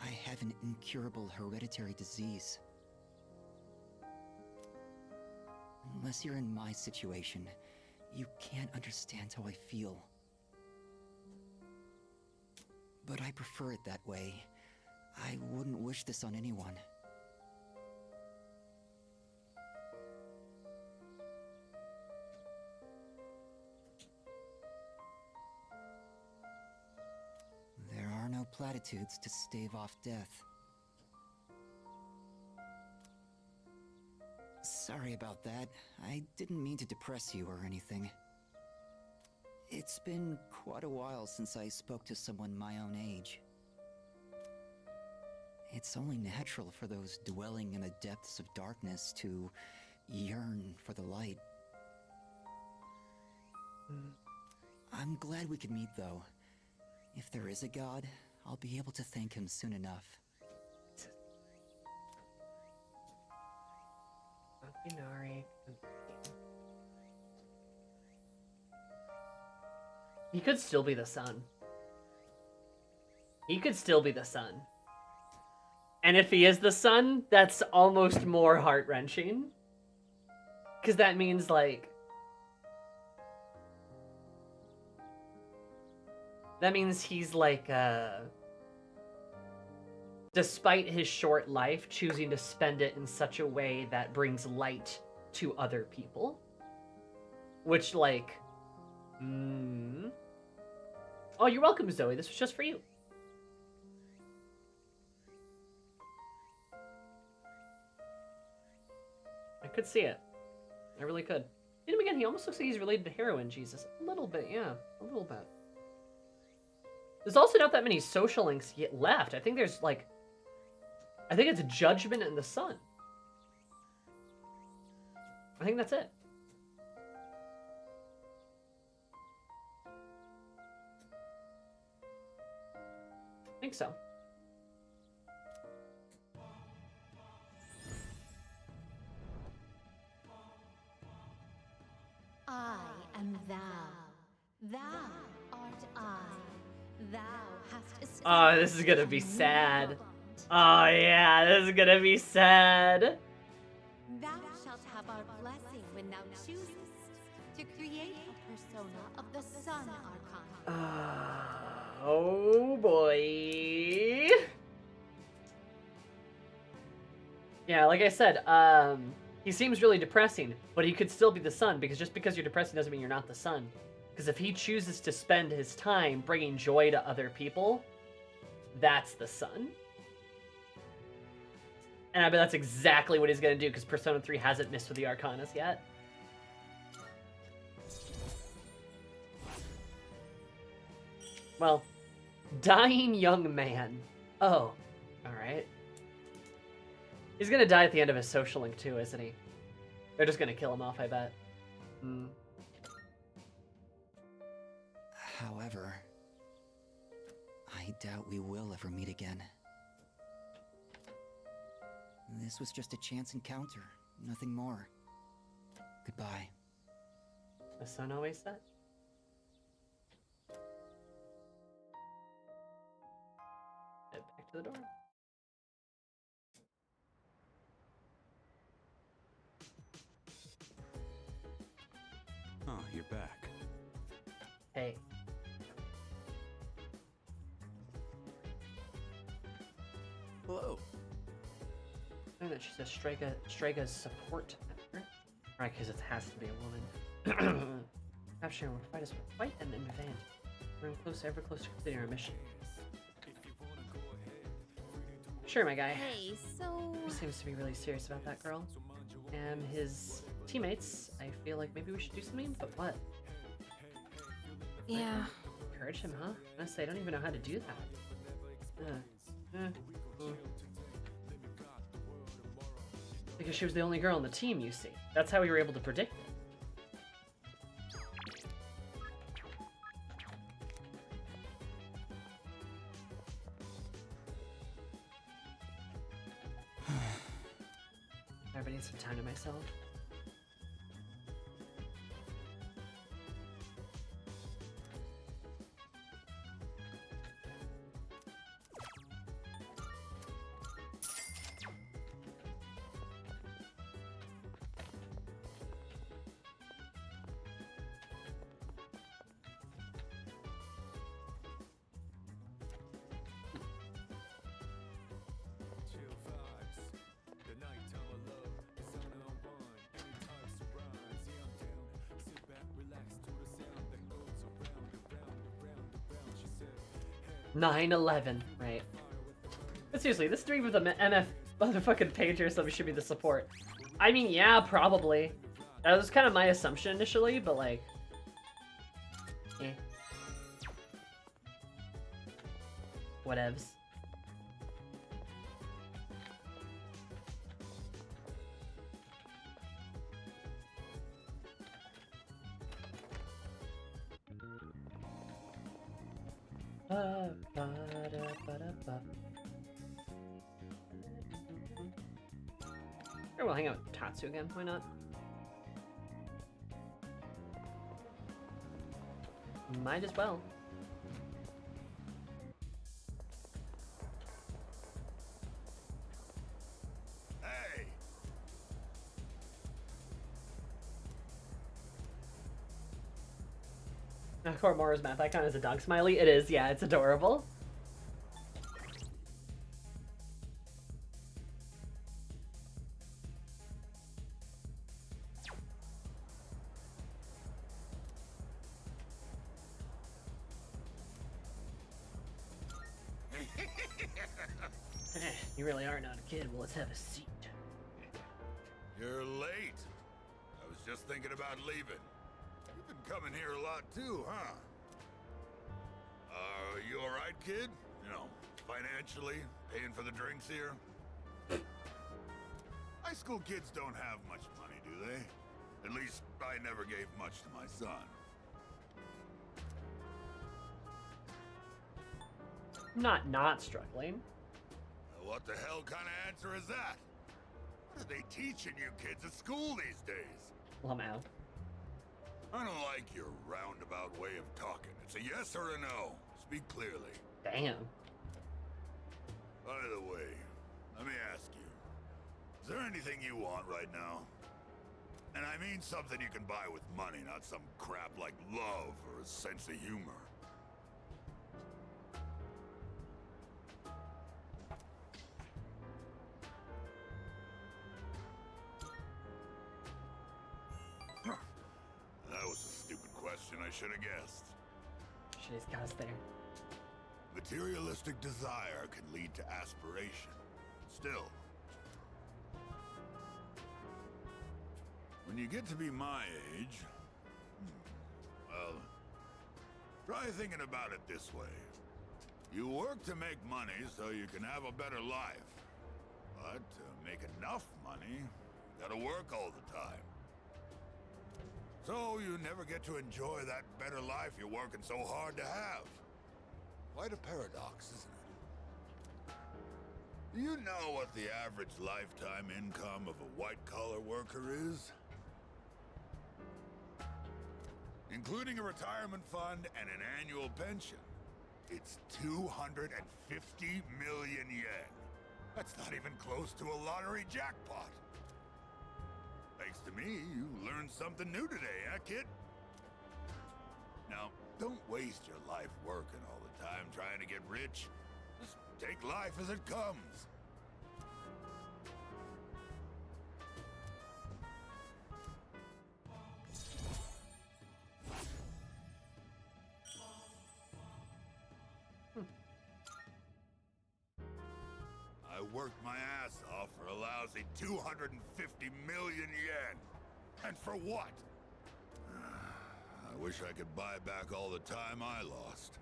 I have an incurable hereditary disease. Unless you're in my situation, you can't understand how I feel. But I prefer it that way. I wouldn't wish this on anyone. There are no platitudes to stave off death. Sorry about that. I didn't mean to depress you or anything. It's been quite a while since I spoke to someone my own age. It's only natural for those dwelling in the depths of darkness to yearn for the light. I'm glad we could meet, though. If there is a god, I'll be able to thank him soon enough. Akinari. He could still be the son. He could still be the son. And if he is the son, that's almost more heart-wrenching. Because that means, like... That means he's, like, despite his short life, choosing to spend it in such a way that brings light to other people. Which, like... Oh, you're welcome, Zoe. This was just for you. I could see it. I really could. See him again, he almost looks like he's related to Heroine Jesus. A little bit, yeah. A little bit. There's also not that many social links yet left. I think there's, like... I think it's Judgment and the Sun. I think that's it. I think so. I am thou. Thou art I. Thou is Oh, this is gonna be sad. Oh yeah, this is gonna be sad. Thou shalt have our blessing when thou choosest to create a persona of the Sun Archon. Oh boy. Yeah, like I said, he seems really depressing, but he could still be the sun, because just because you're depressing doesn't mean you're not the sun. Because if he chooses to spend his time bringing joy to other people, that's the sun. And I bet that's exactly what he's going to do, because Persona 3 hasn't missed with the Arcanas yet. Well, dying young man. Oh, alright. He's going to die at the end of his social link too, isn't he? They're just going to kill him off, I bet. Hmm. However, I doubt we will ever meet again. This was just a chance encounter, nothing more. Goodbye. The sun always set. Head back to the door. Oh, you're back. Hey. Hello. Look at that, she's a Strega's support member. Right, because it has to be a woman. Capturing will provide us with quite an advantage. We're ever closer to completing our mission. Sure, my guy. Hey, so... He seems to be really serious about that girl. And his teammates, I feel like maybe we should do something, but what? Yeah. Encourage him, huh? Honestly, I don't even know how to do that. Because she was the only girl on the team, you see. That's how we were able to predict it. Everybody needs some time to myself. (9/11), right? But seriously, this stream with the MF motherfucking pager or something should be the support. I mean, yeah, probably. That was kind of my assumption initially, but like... eh. Whatevs. Sure, we'll hang out with Tatsu again, why not? Might as well. Hey! Koromoro's math icon is a dog smiley. It is, yeah, it's adorable. You really are not a kid. Well, let's have a seat. You're late. I was just thinking about leaving. You've been coming here a lot too, huh? You alright, kid? You know, financially, paying for the drinks here? High school kids don't have much money, do they? At least, I never gave much to my son. Not struggling. What the hell kind of answer is that? What are they teaching you kids at school these days? Lamau. I don't like your roundabout way of talking. It's a yes or a no. Speak clearly. Damn. By the way, let me ask you, is there anything you want right now? And I mean something you can buy with money, not some crap like love or a sense of humor. That was a stupid question, I should have guessed. She's got us there. Materialistic desire can lead to aspiration. Still, when you get to be my age, well, try thinking about it this way. You work to make money so you can have a better life. But to make enough money, you gotta work all the time. So you never get to enjoy that better life you're working so hard to have. Quite a paradox, isn't it? Do you know what the average lifetime income of a white-collar worker is? Including a retirement fund and an annual pension, it's 250 million yen. That's not even close to a lottery jackpot. Thanks to me, you learned something new today, huh, kid? Now, don't waste your life working all the time trying to get rich. Just take life as it comes. I worked my ass off for a lousy 250 million yen. And for what? I wish I could buy back all the time I lost.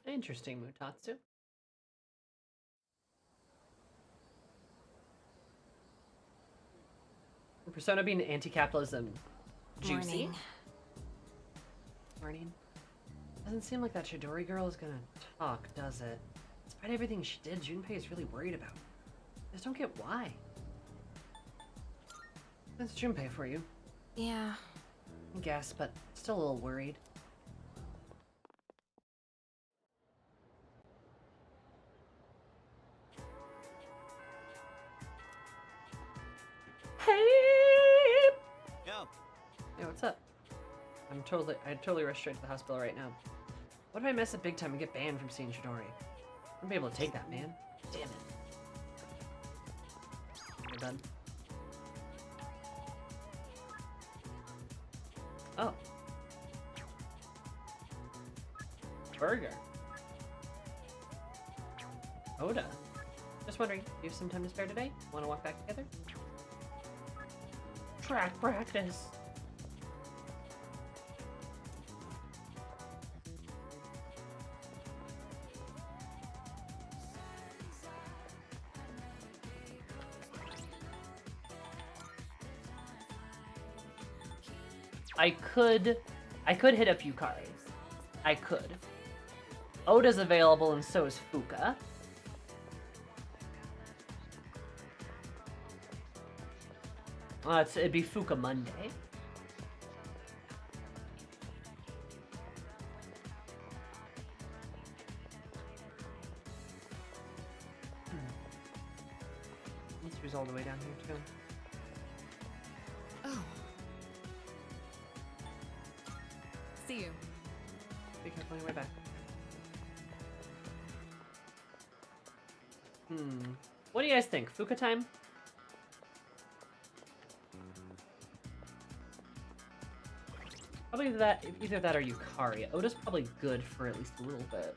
Interesting, Mutatsu. Persona being anti-capitalism. Juicy. Morning. Doesn't seem like that Chidori girl is gonna talk, does it? Despite everything she did, Junpei is really worried about. I just don't get why. That's Junpei for you. Yeah. I guess, but still a little worried. Hey! Yo. Hey, what's up? I'd totally rush straight to the hospital right now. What if I mess up big time and get banned from seeing Chidori? I wouldn't be able to take that, man. Damn it. We're done. Oh. Burger. Oda. Just wondering, do you have some time to spare today? Want to walk back together? Track practice. I could hit up Yukari. I could. Oda's available and so is Fuka. It'd be Fuka Monday. Mystery's all the way down here too. Oh. See you. Be careful on your way back. What do you guys think? Fuka time? Probably that, either that or Yukari. Oda's probably good for at least a little bit.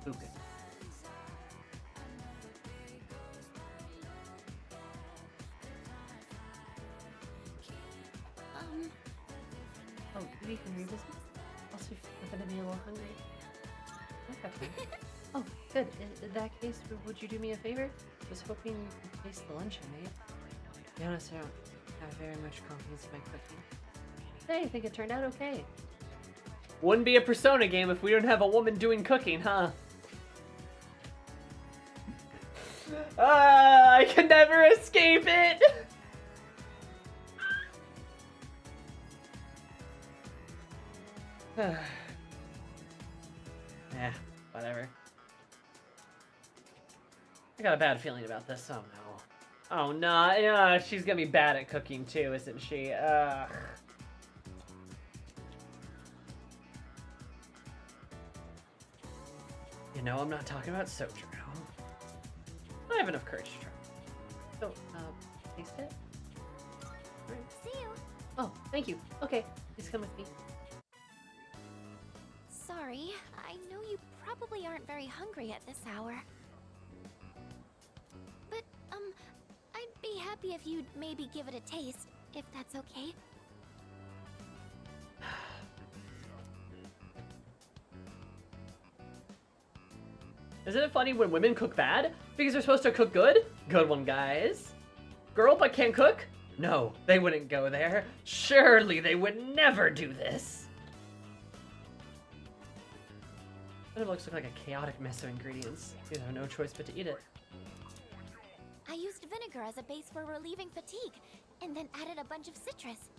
Fuka. Oh, we can revisit. Also, if you happen to be a little hungry. Okay. Oh, good. In that case, would you do me a favor? I was hoping you could taste the lunch I made. To be honest, I don't have very much confidence in my cooking. Hey, I think it turned out okay. Wouldn't be a Persona game if we don't have a woman doing cooking, huh? I can never escape it! Yeah, whatever. I got a bad feeling about this. Oh no. Oh no, yeah, she's gonna be bad at cooking too, isn't she? Ugh. You know, I'm not talking about Sojourn. I have enough courage to try. So, taste it? Right. See you. Oh, thank you. Okay, please come with me. Sorry, I know you probably aren't very hungry at this hour. But, I'd be happy if you'd maybe give it a taste, if that's okay. Isn't it funny when women cook bad? Because they're supposed to cook good? Good one, guys. Girl but can't cook? No, they wouldn't go there. Surely they would never do this. It looks like a chaotic mess of ingredients. You have no choice but to eat it. I used vinegar as a base for relieving fatigue, and then added a bunch of citrus.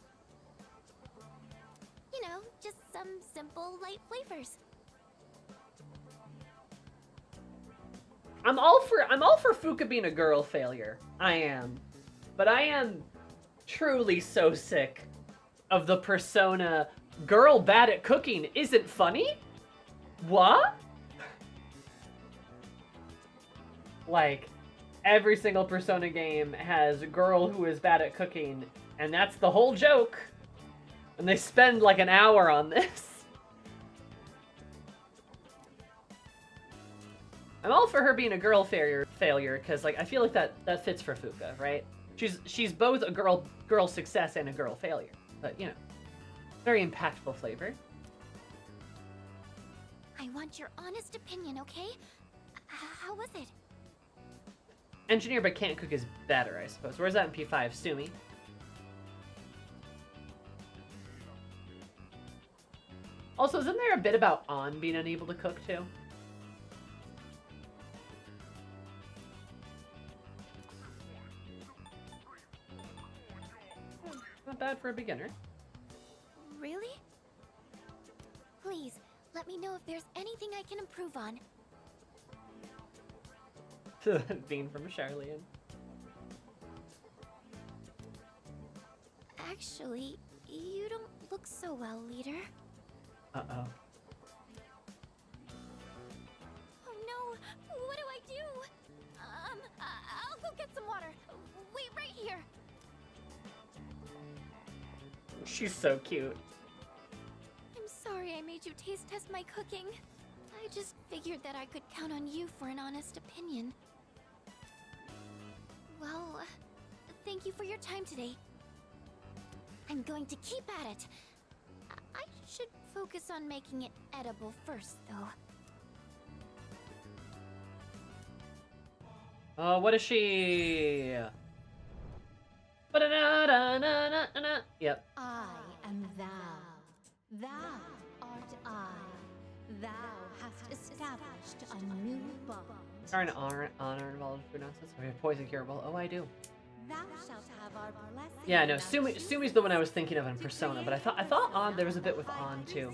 You know, just some simple, light flavors. I'm all for Fuka being a girl failure. I am. But I am truly so sick of the Persona girl bad at cooking isn't funny? What? Like, every single Persona game has a girl who is bad at cooking, and that's the whole joke. And they spend like an hour on this. I'm all for her being a girl failure, because like I feel like that fits for Fuka, right? She's both a girl success and a girl failure, but you know, very impactful flavor. I want your honest opinion, okay? How was it? Engineer but can't cook is better, I suppose. Where's that in P5? Sumi. Also, isn't there a bit about An being unable to cook too? Not bad for a beginner. Really? Please, let me know if there's anything I can improve on. Being from Charlian. Actually, you don't look so well, leader. Uh-oh. Oh no! What do I do? I'll go get some water. Wait right here. She's so cute. I'm sorry I made you taste test my cooking. I just figured that I could count on you for an honest opinion. Well, thank you for your time today. I'm going to keep at it. I should focus on making it edible first, though. What is she? Yep. I am thou. Thou art I. Thou hast established a new bond. Are an honor involved in food nonsense? We have poison curable. Oh, I do. Thou shalt have our blessing. Yeah, no. Sumi's the one I was thinking of in Persona, but I thought An there was a bit with An too.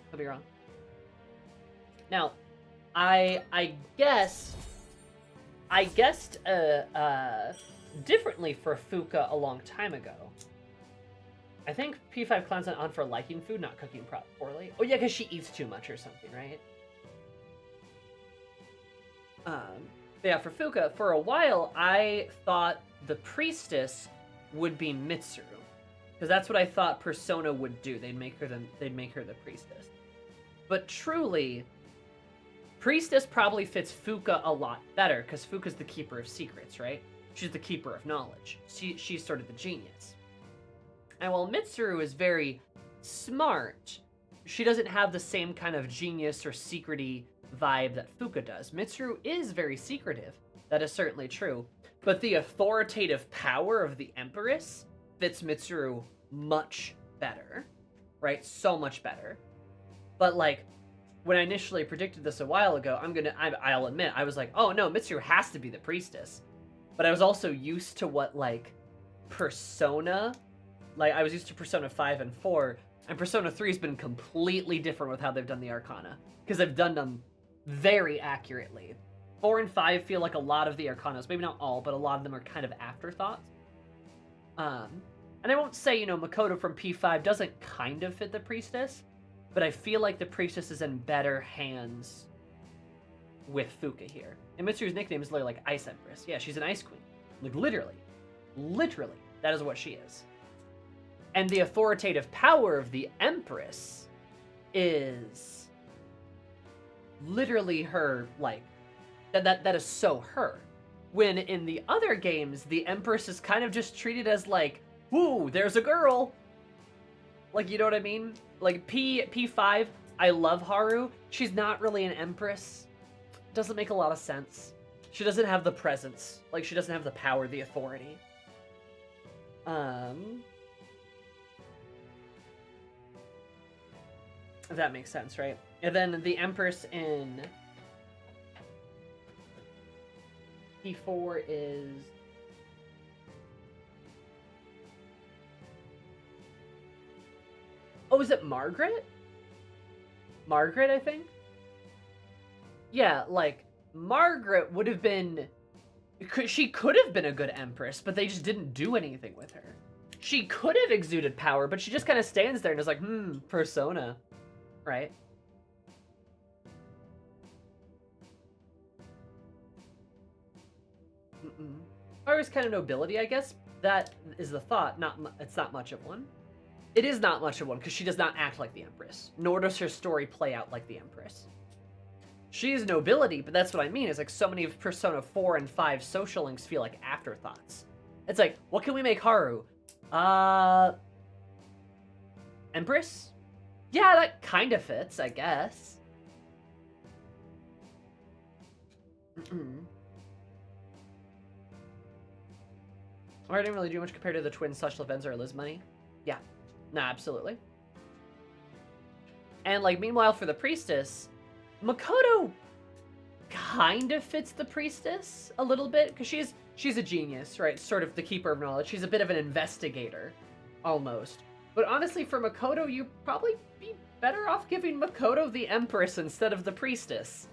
Could be wrong. Now, I guessed differently for Fuka a long time ago. I think P5 clowns on for liking food, not cooking poorly. Oh yeah, because she eats too much or something, right? Yeah, for Fuka, for a while, I thought the priestess would be Mitsuru, because that's what I thought Persona would do. They'd make her the priestess. But truly, priestess probably fits Fuka a lot better, because Fuka's the keeper of secrets, right? She's the keeper of knowledge. She's sort of the genius. And while Mitsuru is very smart, she doesn't have the same kind of genius or secrety vibe that Fuka does. Mitsuru is very secretive. That is certainly true. But the authoritative power of the Empress fits Mitsuru much better, right? So much better. But like, when I initially predicted this a while ago, I'll admit, I was like, oh no, Mitsuru has to be the priestess. But I was also used to what, like, Persona, like, I was used to Persona 5 and 4, and Persona 3 has been completely different with how they've done the Arcana. Because they've done them very accurately. 4 and 5 feel like a lot of the Arcanas, maybe not all, but a lot of them are kind of afterthoughts. And I won't say, you know, Makoto from P5 doesn't kind of fit the priestess, but I feel like the priestess is in better hands with Fuka here. And Mitsuru's nickname is literally like Ice Empress. Yeah, she's an Ice Queen. Like, literally. Literally. That is what she is. And the authoritative power of the Empress is literally her, like, that is so her. When in the other games, the Empress is kind of just treated as like, woo, there's a girl. Like, you know what I mean? Like, P5, I love Haru. She's not really an Empress. Doesn't make a lot of sense. She doesn't have the presence. Like, she doesn't have the power, the authority. If that makes sense, right? And then the Empress in P4 is... Oh, is it Margaret? Margaret, I think? Yeah, like, Margaret would have been... She could have been a good Empress, but they just didn't do anything with her. She could have exuded power, but she just kind of stands there and is like, Persona. Right? Haru's kind of nobility, I guess. That is the thought. It's not much of one. It is not much of one, because she does not act like the Empress. Nor does her story play out like the Empress. She is nobility, but that's what I mean. Is like so many of Persona 4 and 5 social links feel like afterthoughts. It's like, what can we make Haru? Empress? Yeah, that kind of fits, I guess. Or I didn't really do much compared to the twins slash Lavenza or Liz Money. Yeah. Nah, absolutely. And, like, meanwhile, for the priestess, Makoto kind of fits the priestess a little bit, because she's a genius, right? Sort of the keeper of knowledge. She's a bit of an investigator, almost. But honestly, for Makoto, you'd probably be better off giving Makoto the Empress instead of the priestess.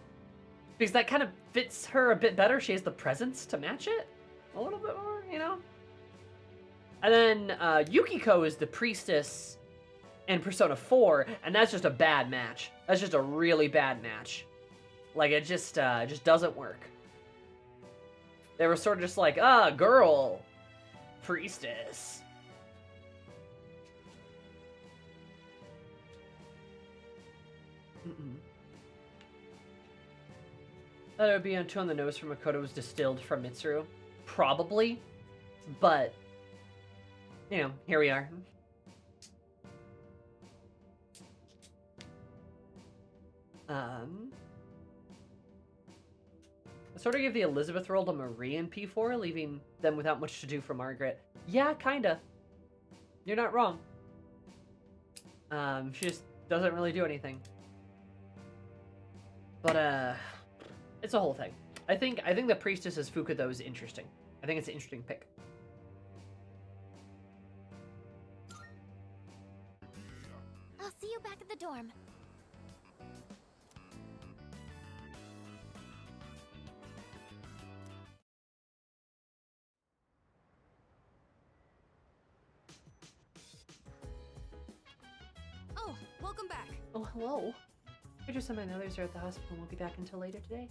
Because that kind of fits her a bit better. She has the presence to match it a little bit more, you know? And then Yukiko is the priestess in Persona 4, and that's just a bad match. That's just a really bad match. Like, it just doesn't work. They were sort of just like, girl, priestess. That would be too on the nose for Makoto was distilled from Mitsuru. Probably. But, you know, here we are. I sort of give the Elizabeth role to Marie in P4, leaving them without much to do for Margaret. Yeah, kinda. You're not wrong. She just doesn't really do anything. But, it's a whole thing. I think the priestess as Fuka, though, is interesting. I think it's an interesting pick. I'll see you back at the dorm. Oh, welcome back. Oh, hello. I just said my others are at the hospital and won't be back until later today.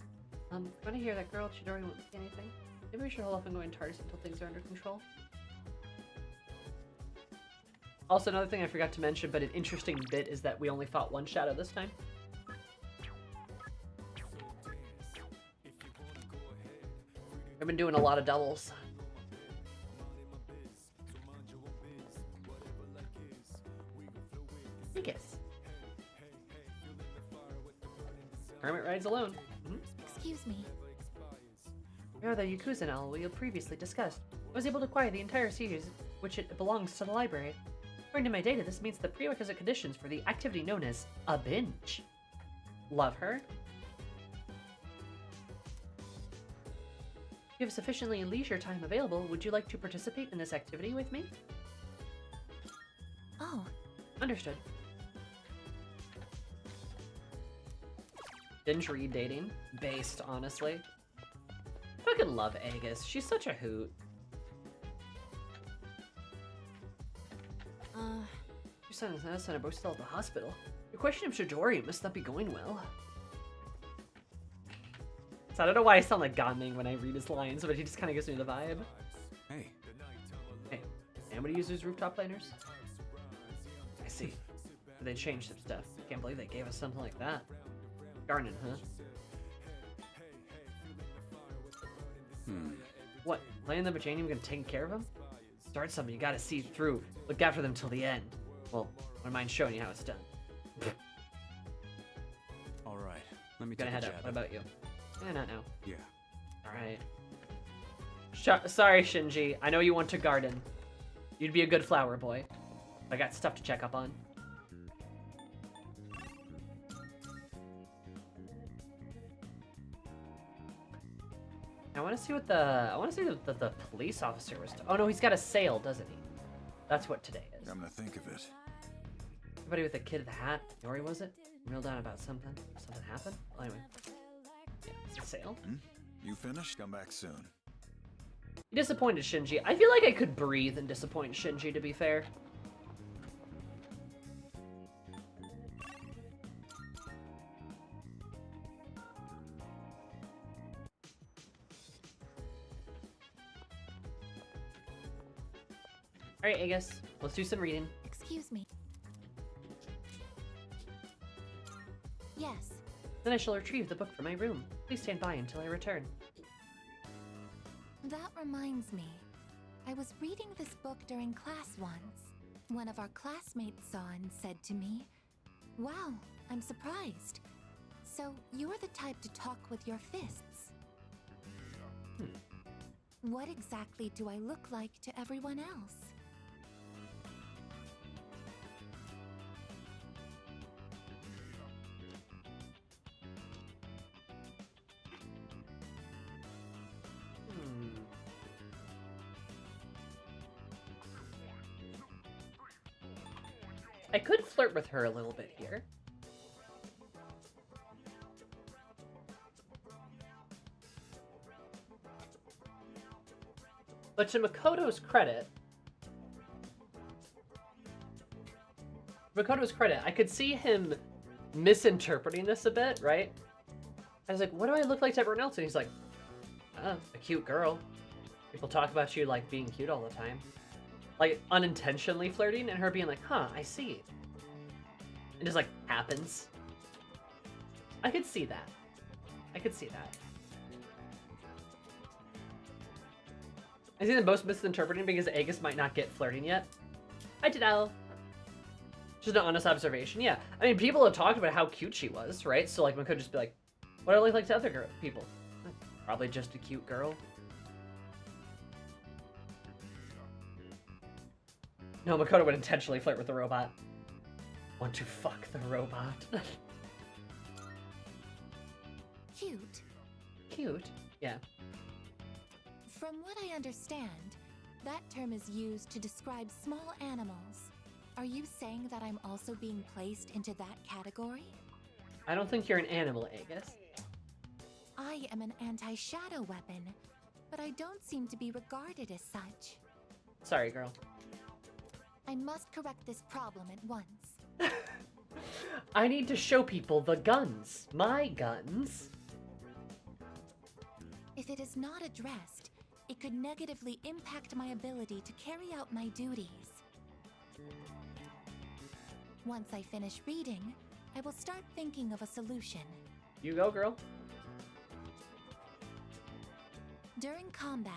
Want to hear that girl Chidori won't say anything? Maybe we should hold off on going TARDIS until things are under control. Also, another thing I forgot to mention, but an interesting bit, is that we only fought one shadow this time. I've been doing a lot of doubles. I guess. Hermit rides alone. Excuse me. We are the Yakuza novel we previously discussed. I was able to acquire the entire series, which it belongs to the library. According to my data, this meets the prerequisite conditions for the activity known as a binge. Love her. If you have sufficiently leisure time available, would you like to participate in this activity with me? Oh. Understood. Binge read dating. Based, honestly. Fucking love Aegis. She's such a hoot. Your son is now son are both still at the hospital. Your question of Chidori must not be going well. So I don't know why I sound like Ganming when I read his lines, but he just kind of gives me the vibe. Hey. Hey, anybody use those rooftop planers? I see. They changed some stuff. Can't believe they gave us something like that. Garden, huh? What? Laying them, but you ain't even gonna take care of them? Start something you gotta see through. Look after them till the end. Well, I don't mind showing you how it's done. Alright, let me Gonna take a head jab. out. What about you? Eh, not now. Yeah. Alright. Sorry, Shinji. I know you want to garden. You'd be a good flower boy. I got stuff to check up on. I want to see what the police officer was. Oh no, he's got a sale, doesn't he? That's what today is. Come to think of it. Everybody with the kid in the hat. Nori, was it? Real down about something. Something happened. Well, anyway. Yeah, it's a sale. You finished? Come back soon. You disappointed Shinji. I feel like I could breathe and disappoint Shinji, to be fair. Alright, I guess. Let's do some reading. Excuse me. Yes. Then I shall retrieve the book from my room. Please stand by until I return. That reminds me. I was reading this book during class once. One of our classmates saw and said to me, "Wow, I'm surprised. So you're the type to talk with your fists." What exactly do I look like to everyone else? I could flirt with her a little bit here. But to Makoto's credit, I could see him misinterpreting this a bit, right? I was like, what do I look like to everyone else? And he's like, a cute girl. People talk about you like being cute all the time. Like unintentionally flirting, and her being like, huh, I see. It just like happens. I could see that. I could see that. I see them both misinterpreting because Aegis might not get flirting yet. I don't know. Just an honest observation. Yeah. I mean, people have talked about how cute she was, right? So like, one could just be like, what do I look like to other people? Probably just a cute girl. No, Makoto would intentionally flirt with the robot. Want to fuck the robot. Cute. Cute? Yeah. From what I understand, that term is used to describe small animals. Are you saying that I'm also being placed into that category? I don't think you're an animal, Aegis. I am an anti-shadow weapon, but I don't seem to be regarded as such. Sorry, girl. I must correct this problem at once. I need to show people the guns. My guns. If it is not addressed, it could negatively impact my ability to carry out my duties. Once I finish reading, I will start thinking of a solution. You go, girl. During combat,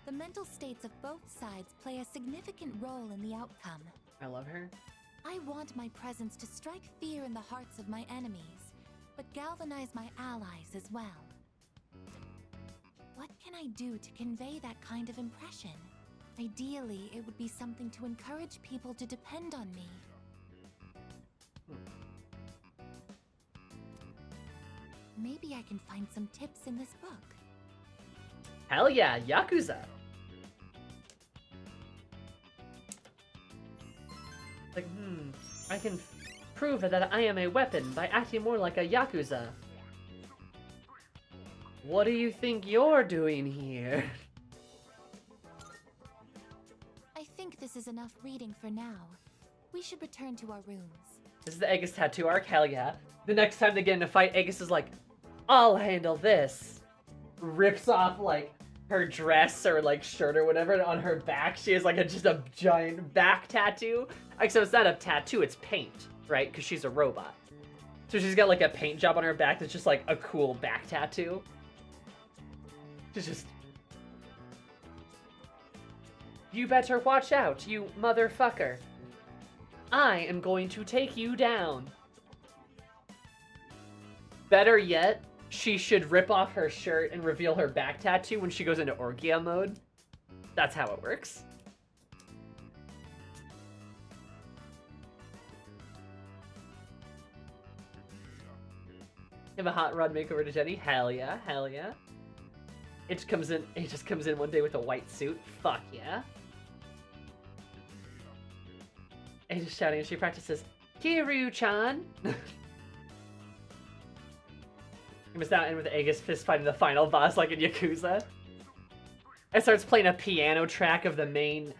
the mental states of both sides play a significant role in the outcome. I love her. I want my presence to strike fear in the hearts of my enemies, but galvanize my allies as well. What can I do to convey that kind of impression? Ideally, it would be something to encourage people to depend on me. Maybe I can find some tips in this book. Hell yeah, Yakuza. Like, I can prove that I am a weapon by acting more like a Yakuza. What do you think you're doing here? I think this is enough reading for now. We should return to our rooms. This is the Aegis tattoo arc, hell yeah. The next time they get in a fight, Aegis is like, I'll handle this. Rips off, like, her dress or, like, shirt or whatever, and on her back she has, like, just a giant back tattoo. Except it's not a tattoo, it's paint, right? Because she's a robot. So she's got, like, a paint job on her back that's just, like, a cool back tattoo. It's just... You better watch out, you motherfucker. I am going to take you down. Better yet, she should rip off her shirt and reveal her back tattoo when she goes into Orgia mode. That's how it works. Give a hot rod makeover to Jenny. Hell yeah, hell yeah. It just comes in one day with a white suit. Fuck yeah. And just shouting as she practices, Kiryu-chan! You must now end with Aegis fist fighting the final boss like in Yakuza. It starts playing a piano track of the main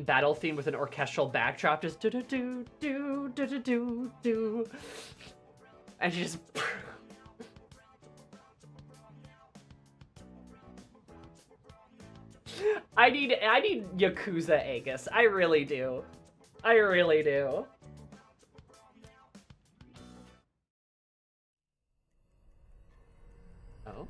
battle theme with an orchestral backdrop, just do do do do do do do do. And she just I need Yakuza Aegis. I really do. I really do. Oh.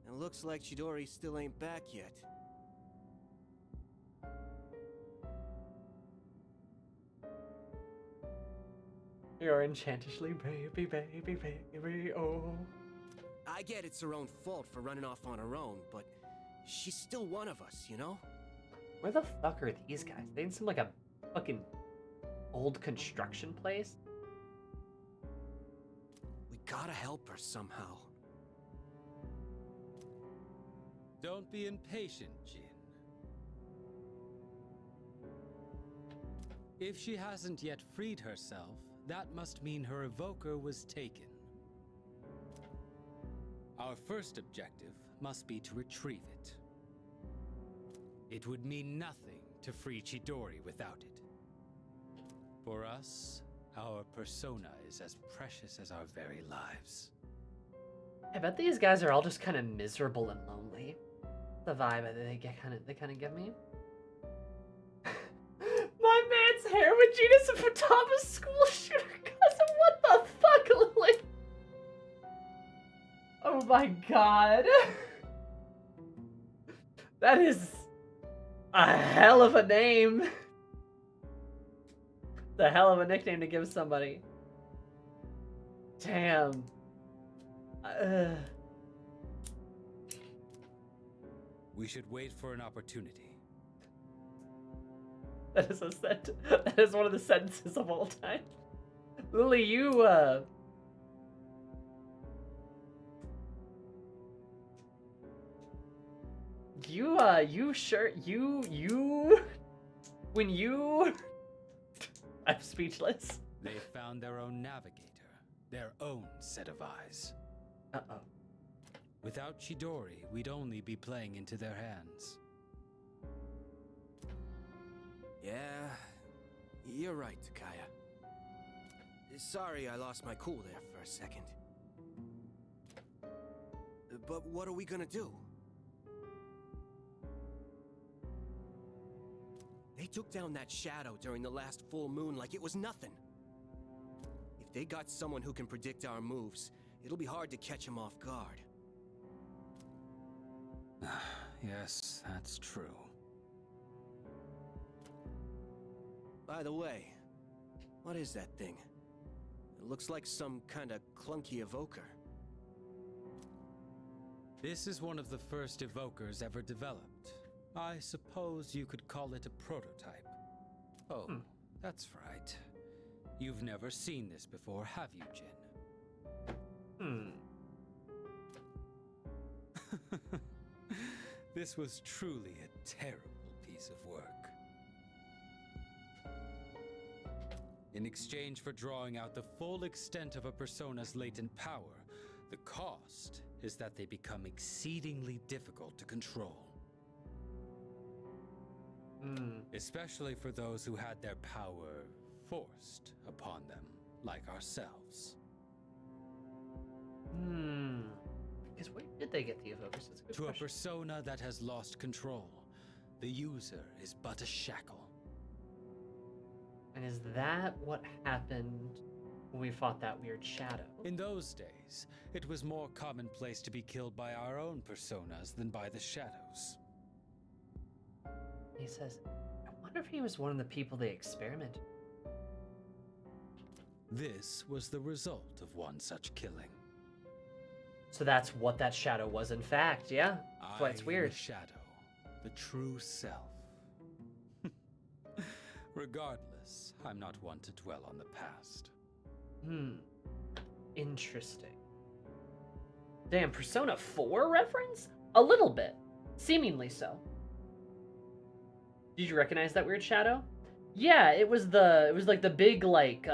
It looks like Chidori still ain't back yet. You're enchantishly baby, baby, baby, oh. I get it's her own fault for running off on her own, but she's still one of us, you know? Where the fuck are these guys? They seem like a fucking old construction place. We gotta help her somehow. Don't be impatient, Jin. If she hasn't yet freed herself, that must mean her evoker was taken. Our first objective must be to retrieve it. It would mean nothing to free Chidori without it. For us, our persona is as precious as our very lives. I bet these guys are all just kind of miserable and lonely. The vibe that they kind of give me. My man's hair with Gina's a Futaba school shooter cousin. What the fuck, Lily? Oh my god. That is a hell of a name. The hell of a nickname to give somebody. Damn. We should wait for an opportunity. That is that is one of the sentences of all time. Lily, you when you I'm speechless. They found their own navigator, their own set of eyes. Uh-oh. Without Chidori, we'd only be playing into their hands. Yeah, you're right, Takaya. Sorry I lost my cool there for a second. But what are we gonna do? They took down that shadow during the last full moon like it was nothing. If they got someone who can predict our moves, it'll be hard to catch them off guard. Yes, that's true. By the way, what is that thing? It looks like some kind of clunky evoker. This is one of the first evokers ever developed. I suppose you could call it a prototype. Oh, that's right. You've never seen this before, have you, Jin? This was truly a terrible piece of work. In exchange for drawing out the full extent of a persona's latent power, the cost is that they become exceedingly difficult to control. Especially for those who had their power forced upon them, like ourselves. Because where did they get the evokers? That's a good To question. a persona that has lost control, the user is but a shackle. And is that what happened when we fought that weird shadow? In those days, it was more commonplace to be killed by our own personas than by the shadows. He says, I wonder if he was one of the people they experimented. This was the result of one such killing. So that's what that shadow was, in fact, yeah? That's why it's weird. The shadow, the true self. Regardless, I'm not one to dwell on the past. Interesting. Damn, Persona 4 reference? A little bit. Seemingly so. Did you recognize that weird shadow? Yeah, it was like the big, like,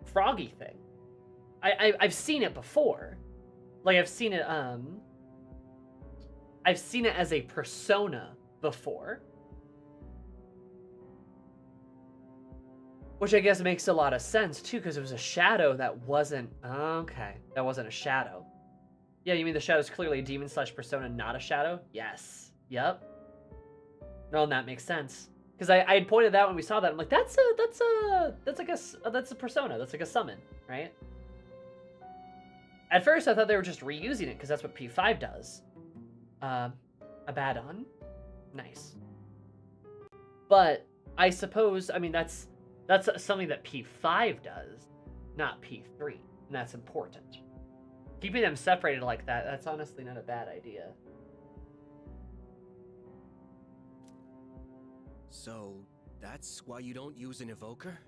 froggy thing. I've seen it before. Like, I've seen it as a persona before. Which I guess makes a lot of sense, too, because it was a shadow that wasn't... Okay, that wasn't a shadow. Yeah, you mean the shadow's clearly a demon/persona, not a shadow? Yes. Yep. No, and that makes sense. Because I had pointed that when we saw that. I'm like, that's a persona. That's like a summon, right? At first, I thought they were just reusing it, because that's what P5 does. Abaddon? Nice. But I suppose, I mean, that's something that P5 does, not P3. And that's important. Keeping them separated like that, that's honestly not a bad idea. So, that's why you don't use an evoker?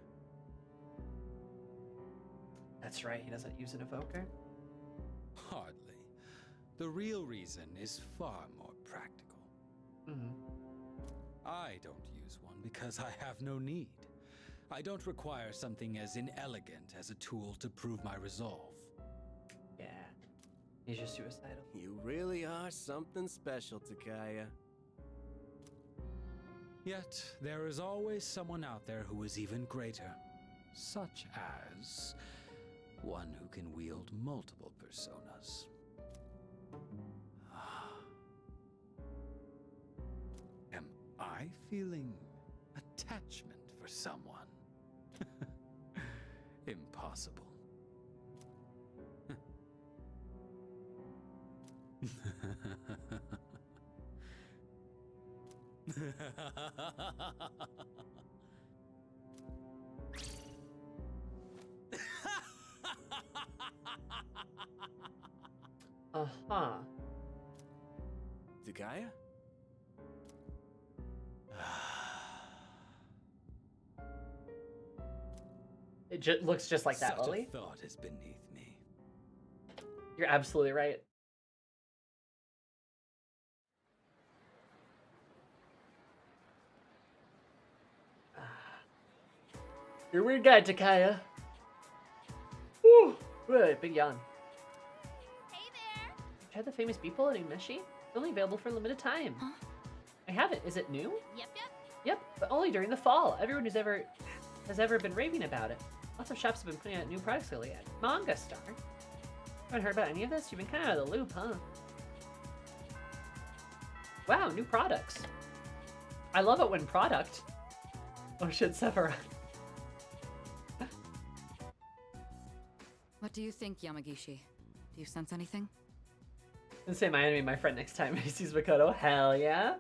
That's right, he doesn't use an evoker. Hardly. The real reason is far more practical. I don't use one because I have no need. I don't require something as inelegant as a tool to prove my resolve. Yeah, he's just suicidal. You really are something special, Takaya. Yet, there is always someone out there who is even greater. Such as one who can wield multiple personas. Am I feeling attachment for someone? Impossible. Takaya? It looks just like that, Lily. Such a thought is beneath me. You're absolutely right. You're a weird guy, Takaya. Woo! Really, big yawn. Hey there! Try the famous beep loading Meshi? It's only available for a limited time. Huh? I haven't. Is it new? Yep. Yep, but only during the fall. Everyone has ever been raving about it. Lots of shops have been putting out new products lately. Manga Star. Haven't heard about any of this? You've been kind of out of the loop, huh? Wow, new products. I love it when product. Oh shit, Sephiroth. What do you think, Yamagishi? Do you sense anything? And say my enemy, my friend next time he sees Makoto. Hell yeah.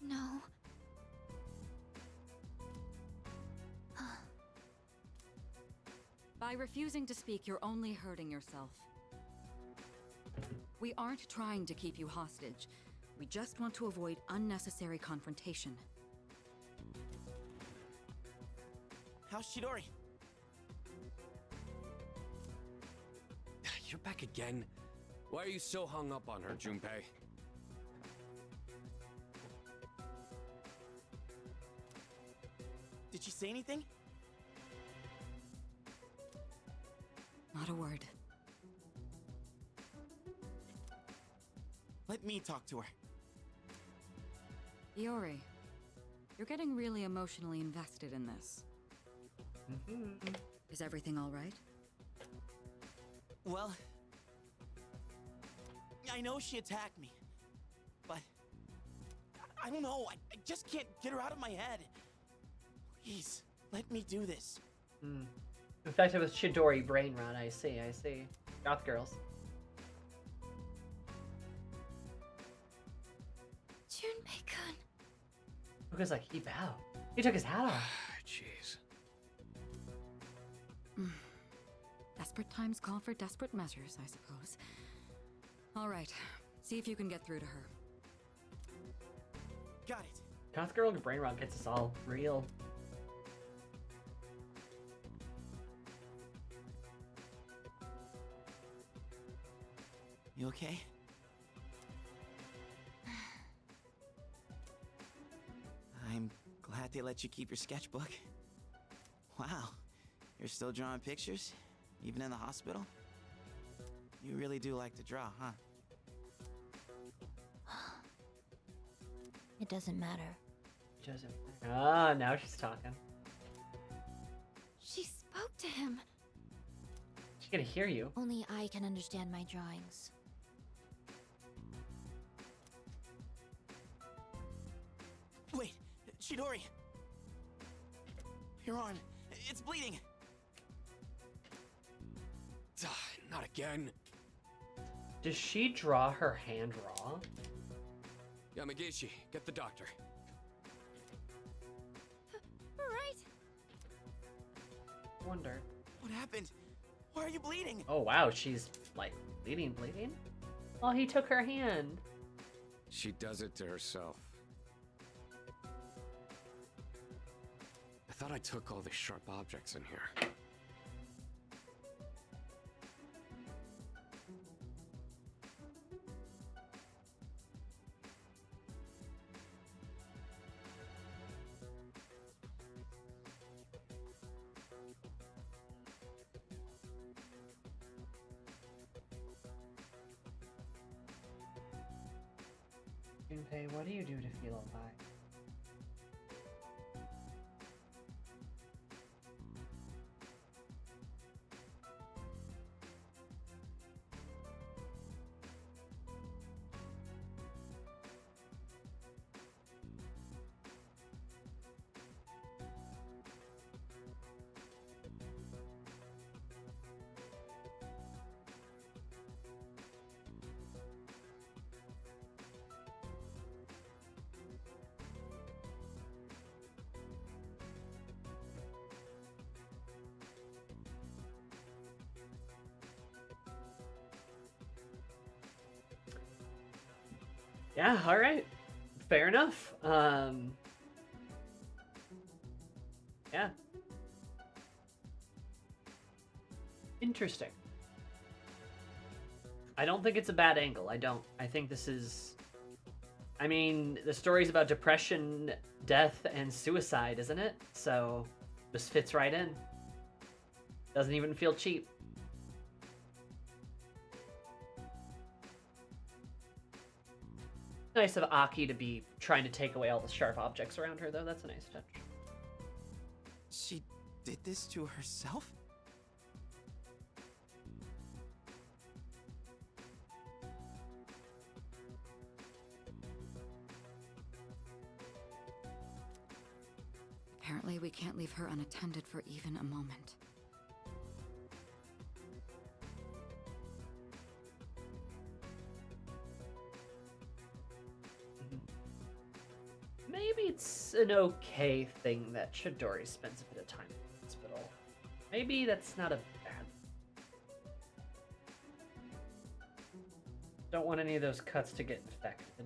No. By refusing to speak, you're only hurting yourself. We aren't trying to keep you hostage. We just want to avoid unnecessary confrontation. How's Chidori? You're back again. Why are you so hung up on her, Junpei? Did she say anything? Not a word. Let me talk to her. Iori, you're getting really emotionally invested in this. Is everything all right? Well, I know she attacked me, but I don't know. I just can't get her out of my head. Please, let me do this. Infected with Chidori brain rot. I see. Goth girls. Junpei-kun. Luca's like, he bowed. He took his hat off. Jeez. Desperate times call for desperate measures, I suppose. All right, see if you can get through to her. Got it. Goth girl and brain rot gets us all real. You okay? I'm glad they let you keep your sketchbook. Wow, you're still drawing pictures? Even in the hospital? You really do like to draw, huh? It doesn't matter. Ah, now she's talking. She spoke to him. She's gonna hear you. Only I can understand my drawings. Wait, Chidori! Your arm, it's bleeding! Not again. Does she draw her hand raw? Yamagishi, get the doctor. Right. Wonder. What happened? Why are you bleeding? Oh wow, she's like bleeding. Oh, he took her hand. She does it to herself. I thought I took all the sharp objects in here. Junpei, what do you do to feel alive? Yeah, all right. Fair enough. Yeah. Interesting. I don't think it's a bad angle. I don't. I think this is... I mean, the story's about depression, death, and suicide, isn't it? So, this fits right in. Doesn't even feel cheap. Nice of Aki to be trying to take away all the sharp objects around her, though. That's a nice touch. She did this to herself? Apparently, we can't leave her unattended for even a moment. Maybe it's an okay thing that Chidori spends a bit of time in the hospital. Maybe that's not a Don't want any of those cuts to get infected.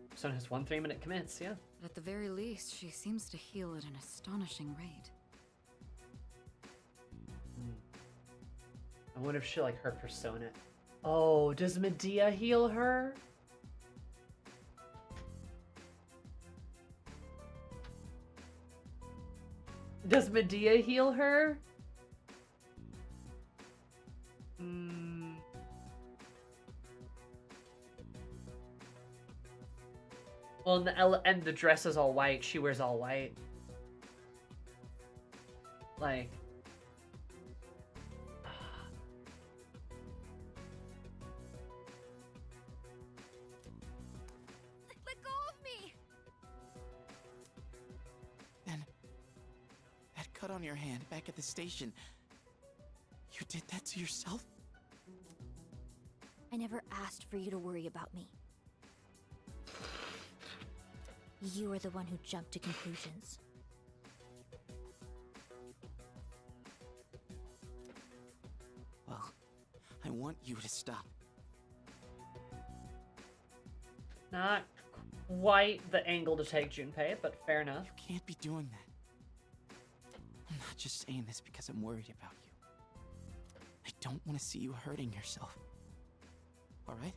Persona has 1 3-minute commits, yeah. But at the very least, she seems to heal at an astonishing rate. I wonder if she like her persona. Oh, does Medea heal her? Does Medea heal her? Well, and the dress is all white. She wears all white. Like... Let go of me! Then, that cut on your hand back at the station, you did that to yourself? I never asked for you to worry about me. You are the one who jumped to conclusions. Well, I want you to stop. Not quite the angle to take Junpei, but fair enough. You can't be doing that. I'm not just saying this because I'm worried about you. I don't want to see you hurting yourself. All right?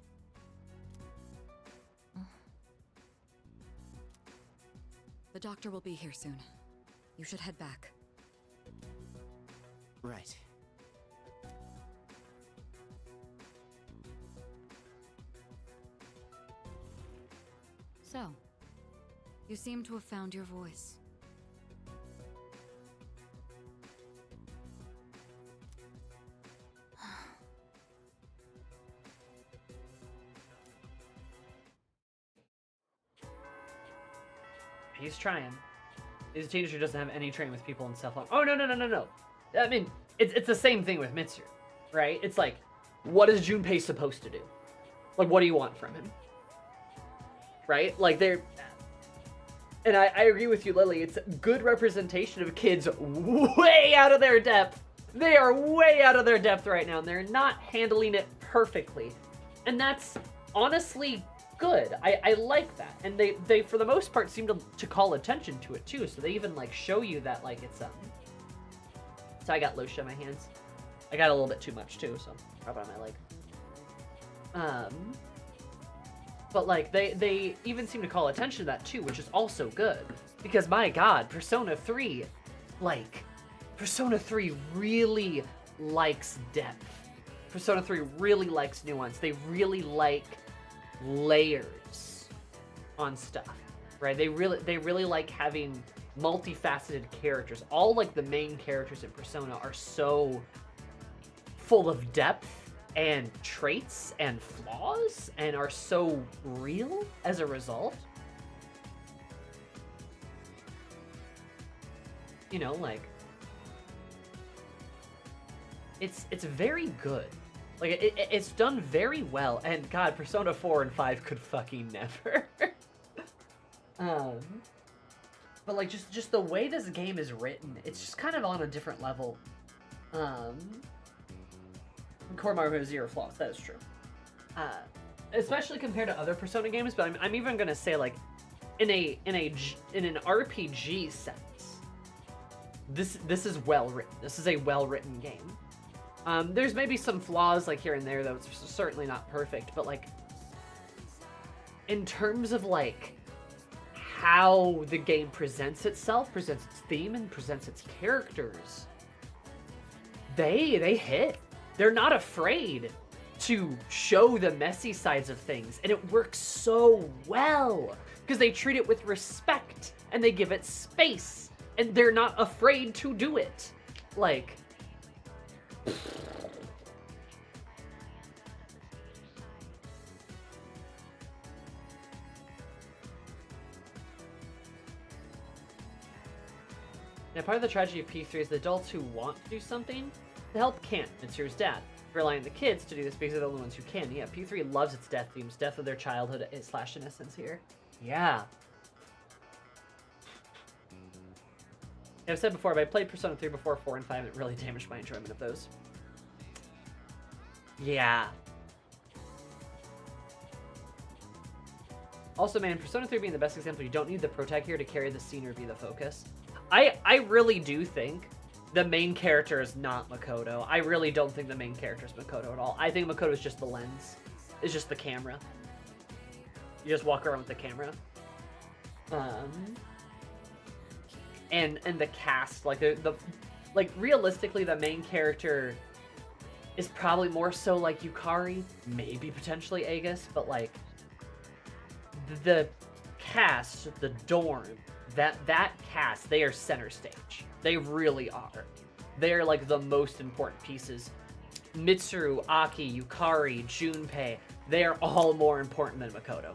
The doctor will be here soon. You should head back. Right. So, you seem to have found your voice. He's trying. He's a teenager who doesn't have any training with people and stuff. Like, oh, no. I mean, it's the same thing with Mitsuru, right? It's like, what is Junpei supposed to do? Like, what do you want from him? Right? Like, they're... And I agree with you, Lily. It's good representation of kids way out of their depth. They are way out of their depth right now, and they're not handling it perfectly. And that's honestly good. I like that. And they for the most part seem to call attention to it too. So they even like show you that like it's So I got lotion on my hands. I got a little bit too much too, so probably on my leg. But like they even seem to call attention to that too, which is also good. Because my god, Persona 3 really likes depth. Persona 3 really likes nuance. They really like layers on stuff, right? They really like having multifaceted characters. All like the main characters in Persona are so full of depth and traits and flaws and are so real as a result. You know, like it's very good. Like, it's done very well, and god, Persona 4 and 5 could fucking never. But like, just the way this game is written, it's just kind of on a different level. Core Mario has 0 flaws, that is true. Especially compared to other Persona games, but I'm even gonna say, like, in an RPG sense, this is well written. This is a well written game. There's maybe some flaws like here and there, though it's certainly not perfect, but like in terms of like how the game presents itself, presents its theme, and presents its characters, they hit. They're not afraid to show the messy sides of things, and it works so well because they treat it with respect and they give it space, and they're not afraid to do it. Like, now, part of the tragedy of P3 is the adults who want to do something, the help can't. Mitsuru's dad. Relying on the kids to do this because they're the only ones who can. Yeah, P3 loves its death themes. Death of their childhood / innocence here. Yeah. I've said before, but I played Persona 3 before 4 and 5, and it really damaged my enjoyment of those. Yeah. Also, man, Persona 3 being the best example, you don't need the protag here to carry the scene or be the focus. I really do think the main character is not Makoto. I really don't think the main character is Makoto at all. I think Makoto is just the lens. It's just the camera. You just walk around with the camera. And the cast, like like realistically, the main character is probably more so like Yukari, maybe potentially Aegis, but like the cast, the dorm, that cast, they are center stage. They really are. They're like the most important pieces. Mitsuru, Aki, Yukari, Junpei, they are all more important than Makoto.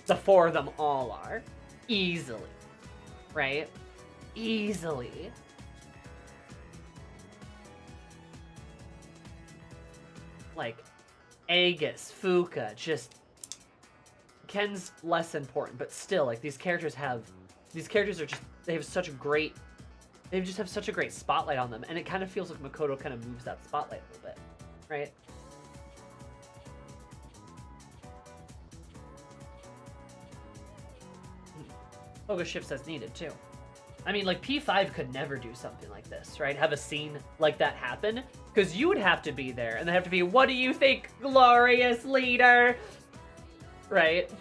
The four of them all are. Easily. Right? Easily. Like, Aegis, Fuka, just... Ken's less important, but still, like, these characters are just, they have such a great, they just have such a great spotlight on them, and it kind of feels like Makoto kind of moves that spotlight a little bit, right? Focus shifts as needed, too. I mean, like, P5 could never do something like this, right? Have a scene like that happen, because you would have to be there, and they have to be, what do you think, glorious leader? Right?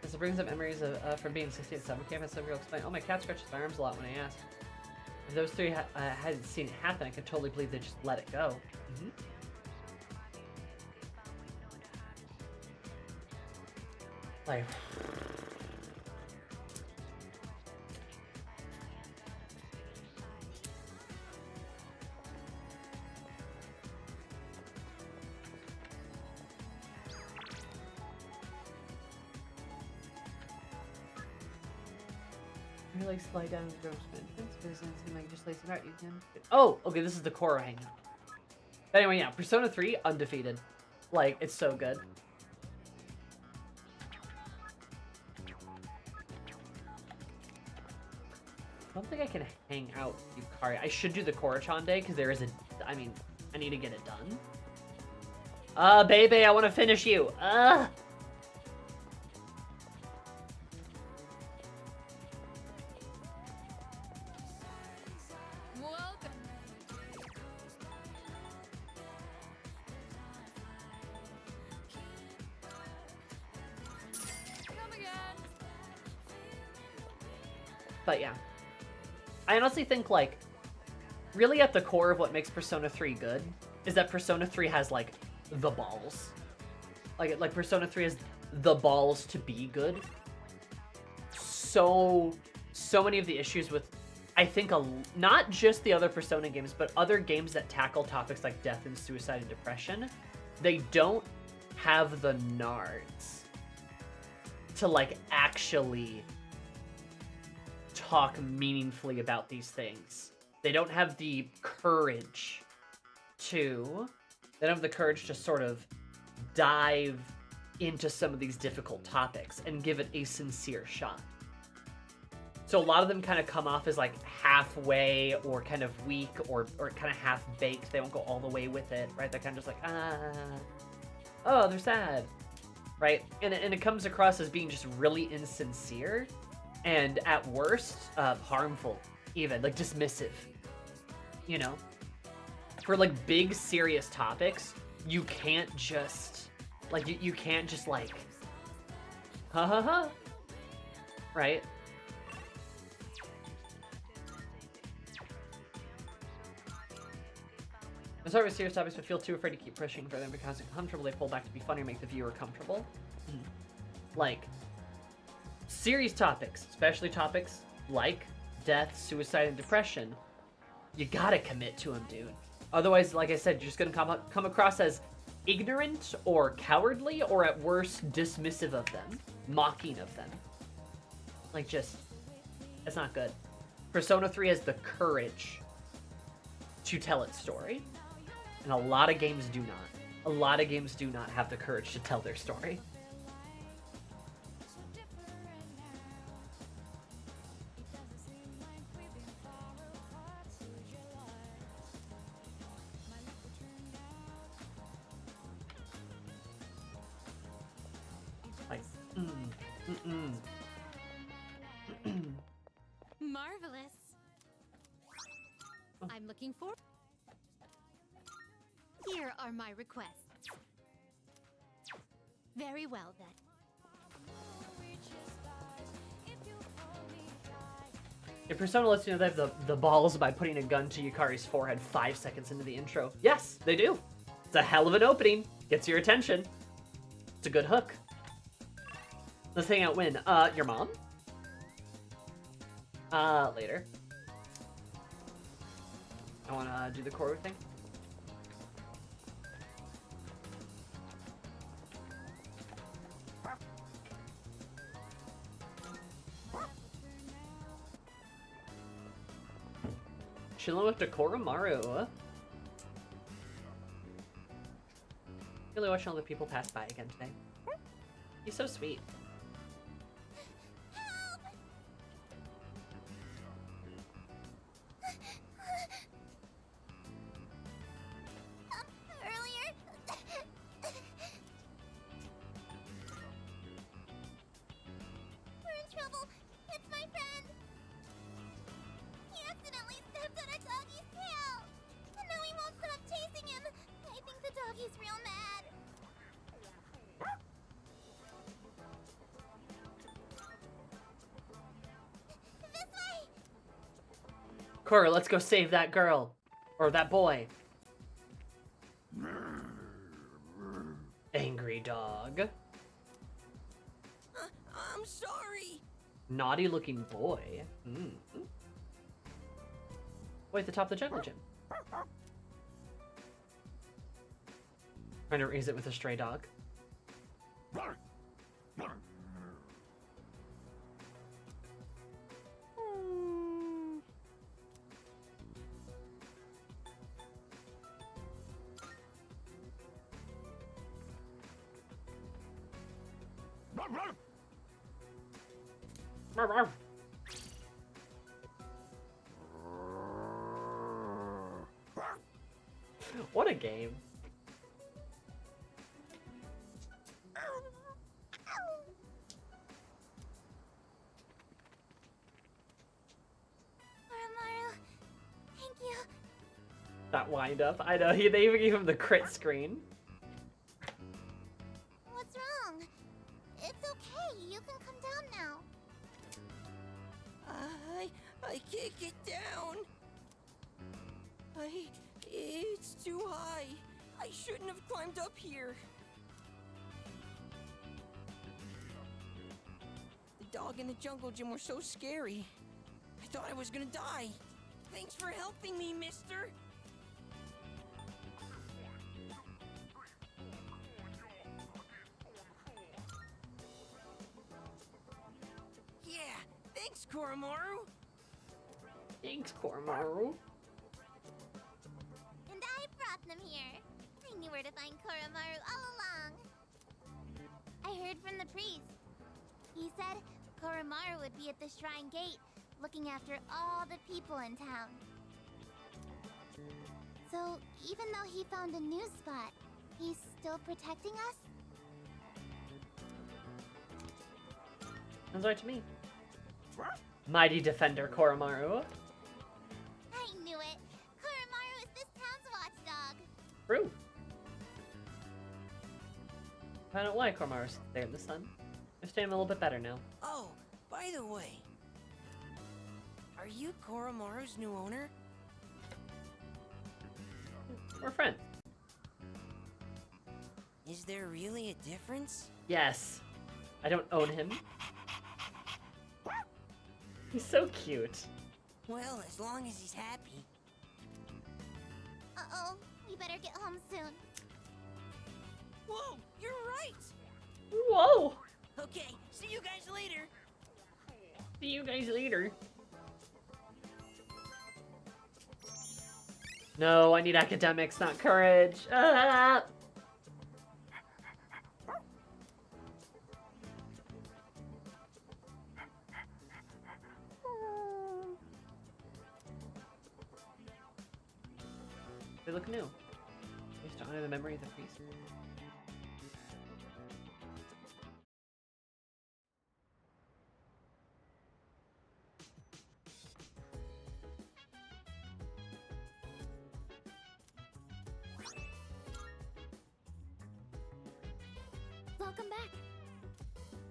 This brings up memories of from being 16 at summer camp, and some girl explained, oh, my cat scratches my arms a lot when I ask. If those three hadn't seen it happen, I could totally believe they just let it go. Mm-hmm. Like... You like slide down the gross entrance, but it doesn't seem like you just lace it out. You can. Oh, okay, this is the Korra hangout. But anyway, yeah, Persona 3 undefeated. Like, it's so good. I don't think I can hang out Yukari. I should do the Korra-chan day because there is a. I mean, I need to get it done. Baby, I want to finish you. But yeah, I honestly think, like, really at the core of what makes Persona 3 good is that Persona 3 has, like, the balls. Like Persona 3 has the balls to be good. So many of the issues with, I think, not just the other Persona games, but other games that tackle topics like death and suicide and depression, they don't have the nards to, like, actually talk meaningfully about these things. They don't have the courage to... They don't have the courage to sort of dive into some of these difficult topics and give it a sincere shot. So a lot of them kind of come off as like halfway or kind of weak or kind of half-baked. They won't go all the way with it, right? They're kind of just like, oh, they're sad, right? And it comes across as being just really insincere and at worst, harmful, even, like dismissive, you know? For like big, serious topics, you can't just, like, you can't just like, ha ha ha, right? I'm sorry with serious topics, but feel too afraid to keep pushing for them because they're comfortable, they pull back to be funny or make the viewer comfortable. Like, serious topics, especially topics like death, suicide, and depression, you gotta commit to them, dude. Otherwise, like I said, you're just gonna come across as ignorant or cowardly or at worst dismissive of them, mocking of them. Like, just, that's not good. Persona 3 has the courage to tell its story, and a lot of games do not. A lot of games do not have the courage to tell their story. Marvelous. I'm looking for. Here are my requests. Very well then. If Persona lets you know they have the balls by putting a gun to Yukari's forehead 5 seconds into the intro. Yes, they do. It's a hell of an opening. Gets your attention. It's a good hook. Let's hang out when? Your mom? Later. I wanna do the Koru thing. Chilling with the Koromaru. Really watching all the people pass by again today. He's so sweet. Earlier. We're in trouble. It's my friend. He accidentally stepped on a doggy's tail. And now he won't stop chasing him. I think the doggy's real mad. This way. Koru, let's go save that girl. Or that boy. Angry dog. I'm sorry. Naughty looking boy. Wait, at the top of the jungle gym. Trying to raise it with a stray dog. What a game. Koromaru, thank you. That wind up. I know, they even gave him the crit screen. What's wrong? It's okay. You can come down now. I can't get down. It's too high. I shouldn't have climbed up here. The dog and the jungle gym were so scary. I thought I was gonna die. Thanks for helping me, mister. Yeah, thanks, Koromaru. Thanks, Koromaru. And I brought them here. I knew where to find Koromaru all along. I heard from the priest. He said Koromaru would be at the shrine gate, looking after all the people in town. So, even though he found a new spot, he's still protecting us? Sounds right to me. Mighty defender Koromaru. I knew it. Koromaru is this town's watchdog. True. I don't know why Koromaru's there in the sun. I understand him a little bit better now. Oh, by the way, are you Koromaru's new owner? We're friends. Is there really a difference? Yes. I don't own him. He's so cute. Well, as long as he's happy. Uh-oh, we better get home soon. Whoa, you're right! Whoa! Okay, see you guys later. See you guys later. No, I need academics, not courage. Ah! They look new. Used to honor the memory of the priest. Welcome back.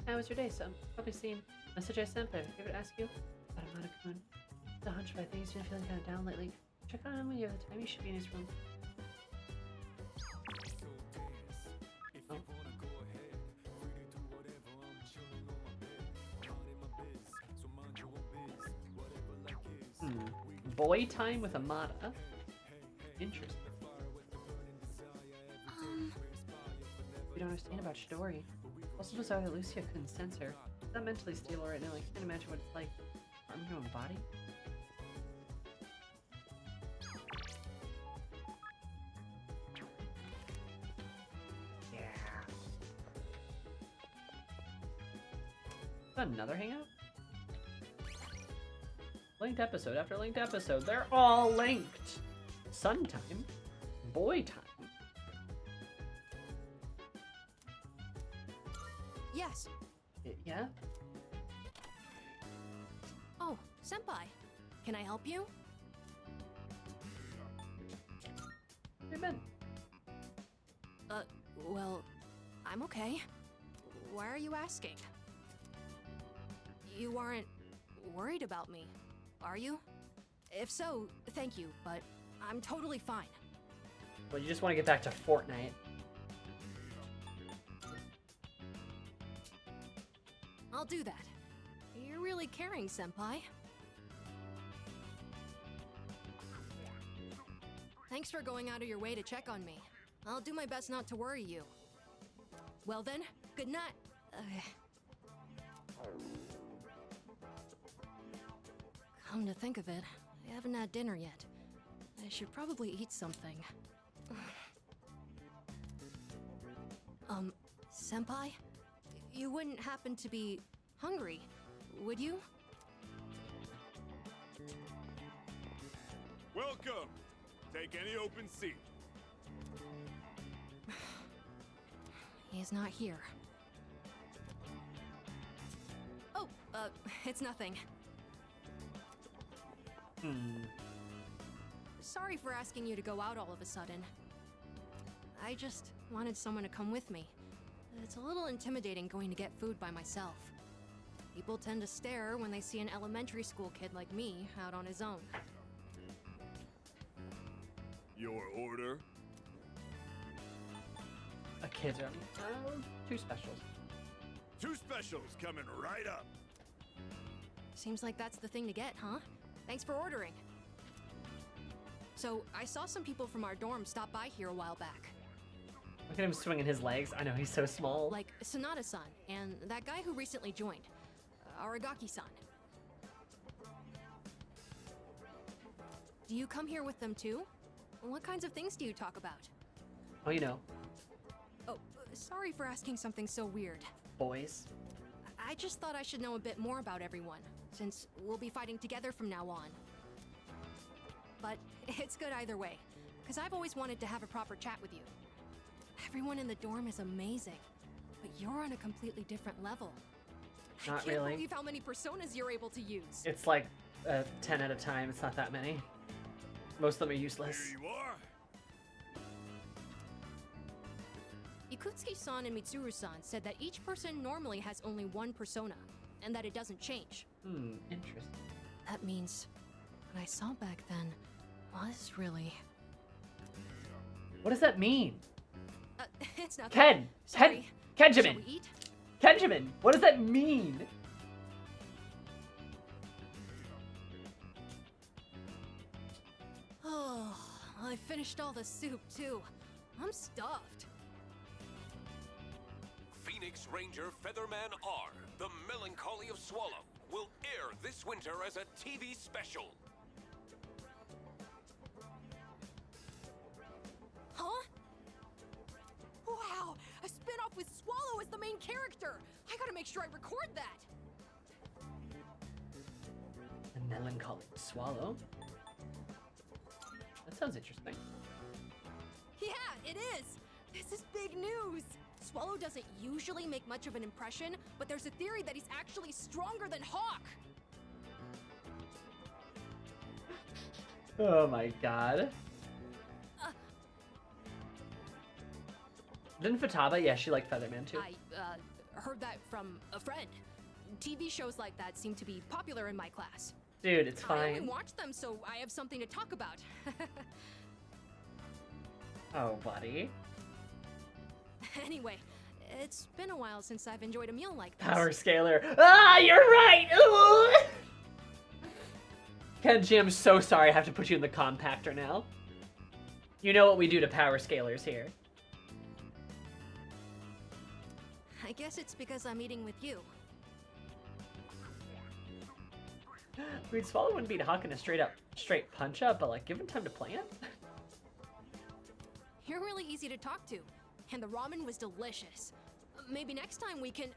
How was your day, son? Probably seen a message I sent, but I figured to ask you about Amada-kun. The hunch, but I think he's been feeling kind of down lately. Check on him when you have the time. You should be in his room. Oh. Boy time with Amada. Interesting. You don't understand about Chidori. Also bizarre that Lucia couldn't sense her. She's not mentally stable right now. I can't imagine what it's like. Harming her own body? Yeah. Another hangout? Linked episode after linked episode. They're all linked. Sun time. Boy time. Yes. Yeah? Oh, Senpai. Can I help you? Hey, Ben. Well, I'm okay. Why are you asking? You aren't worried about me, are you? If so, thank you, but I'm totally fine. Well, you just want to get back to Fortnite. I'll do that. You're really caring, Senpai. Thanks for going out of your way to check on me. I'll do my best not to worry you. Well then, good night. Come to think of it, I haven't had dinner yet. I should probably eat something. Senpai? You wouldn't happen to be hungry, would you? Welcome! Take any open seat. He's not here. Oh, it's nothing. Sorry for asking you to go out all of a sudden. I just wanted someone to come with me. It's a little intimidating going to get food by myself. People tend to stare when they see an elementary school kid like me out on his own. Your order? A kid's only. 2 specials. 2 specials coming right up. Seems like that's the thing to get, huh? Thanks for ordering. So, I saw some people from our dorm stop by here a while back. Look at him swinging his legs. I know he's so small. Like Sonata-san and that guy who recently joined, Aragaki-san. Do you come here with them too? What kinds of things do you talk about? Oh, you know. Oh, sorry for asking something so weird. Boys. I just thought I should know a bit more about everyone, since we'll be fighting together from now on. But it's good either way, because I've always wanted to have a proper chat with you. Everyone in the dorm is amazing, but you're on a completely different level. Not I can't really. believe how many personas you're able to use. It's like 10 at a time. It's not that many. Most of them are useless. Here you are. Ikutsuki-san and Mitsuru-san said that each person normally has only one persona, and that it doesn't change. Interesting. That means what I saw back then was really... What does that mean? It's nothing. Ken! Sorry. Kenjamin! Shall we eat? Kenjamin! What does that mean? Oh, I finished all the soup too. I'm stuffed. Phoenix Ranger Featherman R, The Melancholy of Swallow, will air this winter as a TV special. Huh? Wow, a spin-off with Swallow as the main character. I gotta make sure I record that. The melancholy swallow? That sounds interesting. Yeah, it is. This is big news. Swallow doesn't usually make much of an impression, but there's a theory that he's actually stronger than Hawk. Oh my god. Didn't Futaba? Yeah, she liked Featherman too. I heard that from a friend. TV shows like that seem to be popular in my class. Dude, it's I only fine. watch them, so I have something to talk about. Oh, buddy. Anyway, it's been a while since I've enjoyed a meal like this. Power scaler. Ah, you're right! Ooh! Kenji, I'm so sorry I have to put you in the compactor now. You know what we do to power scalers here. I guess it's because I'm eating with you. We'd Swallow wouldn't beat Hawk in a straight punch up, but like give him time to plan. You're really easy to talk to, and the ramen was delicious. Maybe next time we can...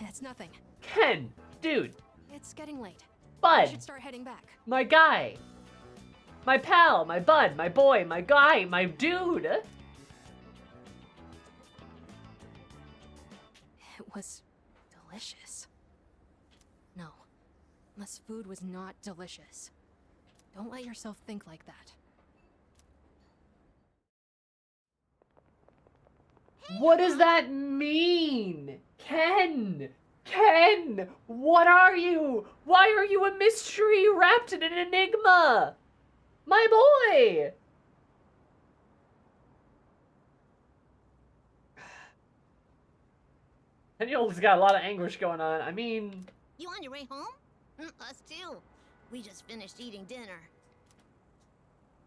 It's nothing. Ken, dude, It's getting late. Bud. I should start heading back. my guy, my pal, my bud, my boy, my guy, my dude. It was delicious. No, this food was not delicious. Don't let yourself think like that. What does that mean? Ken! Ken! What are you? Why are you a mystery wrapped in an enigma? My boy! Daniel's got a lot of anguish going on. I mean... You on your way home? Us too. We just finished eating dinner.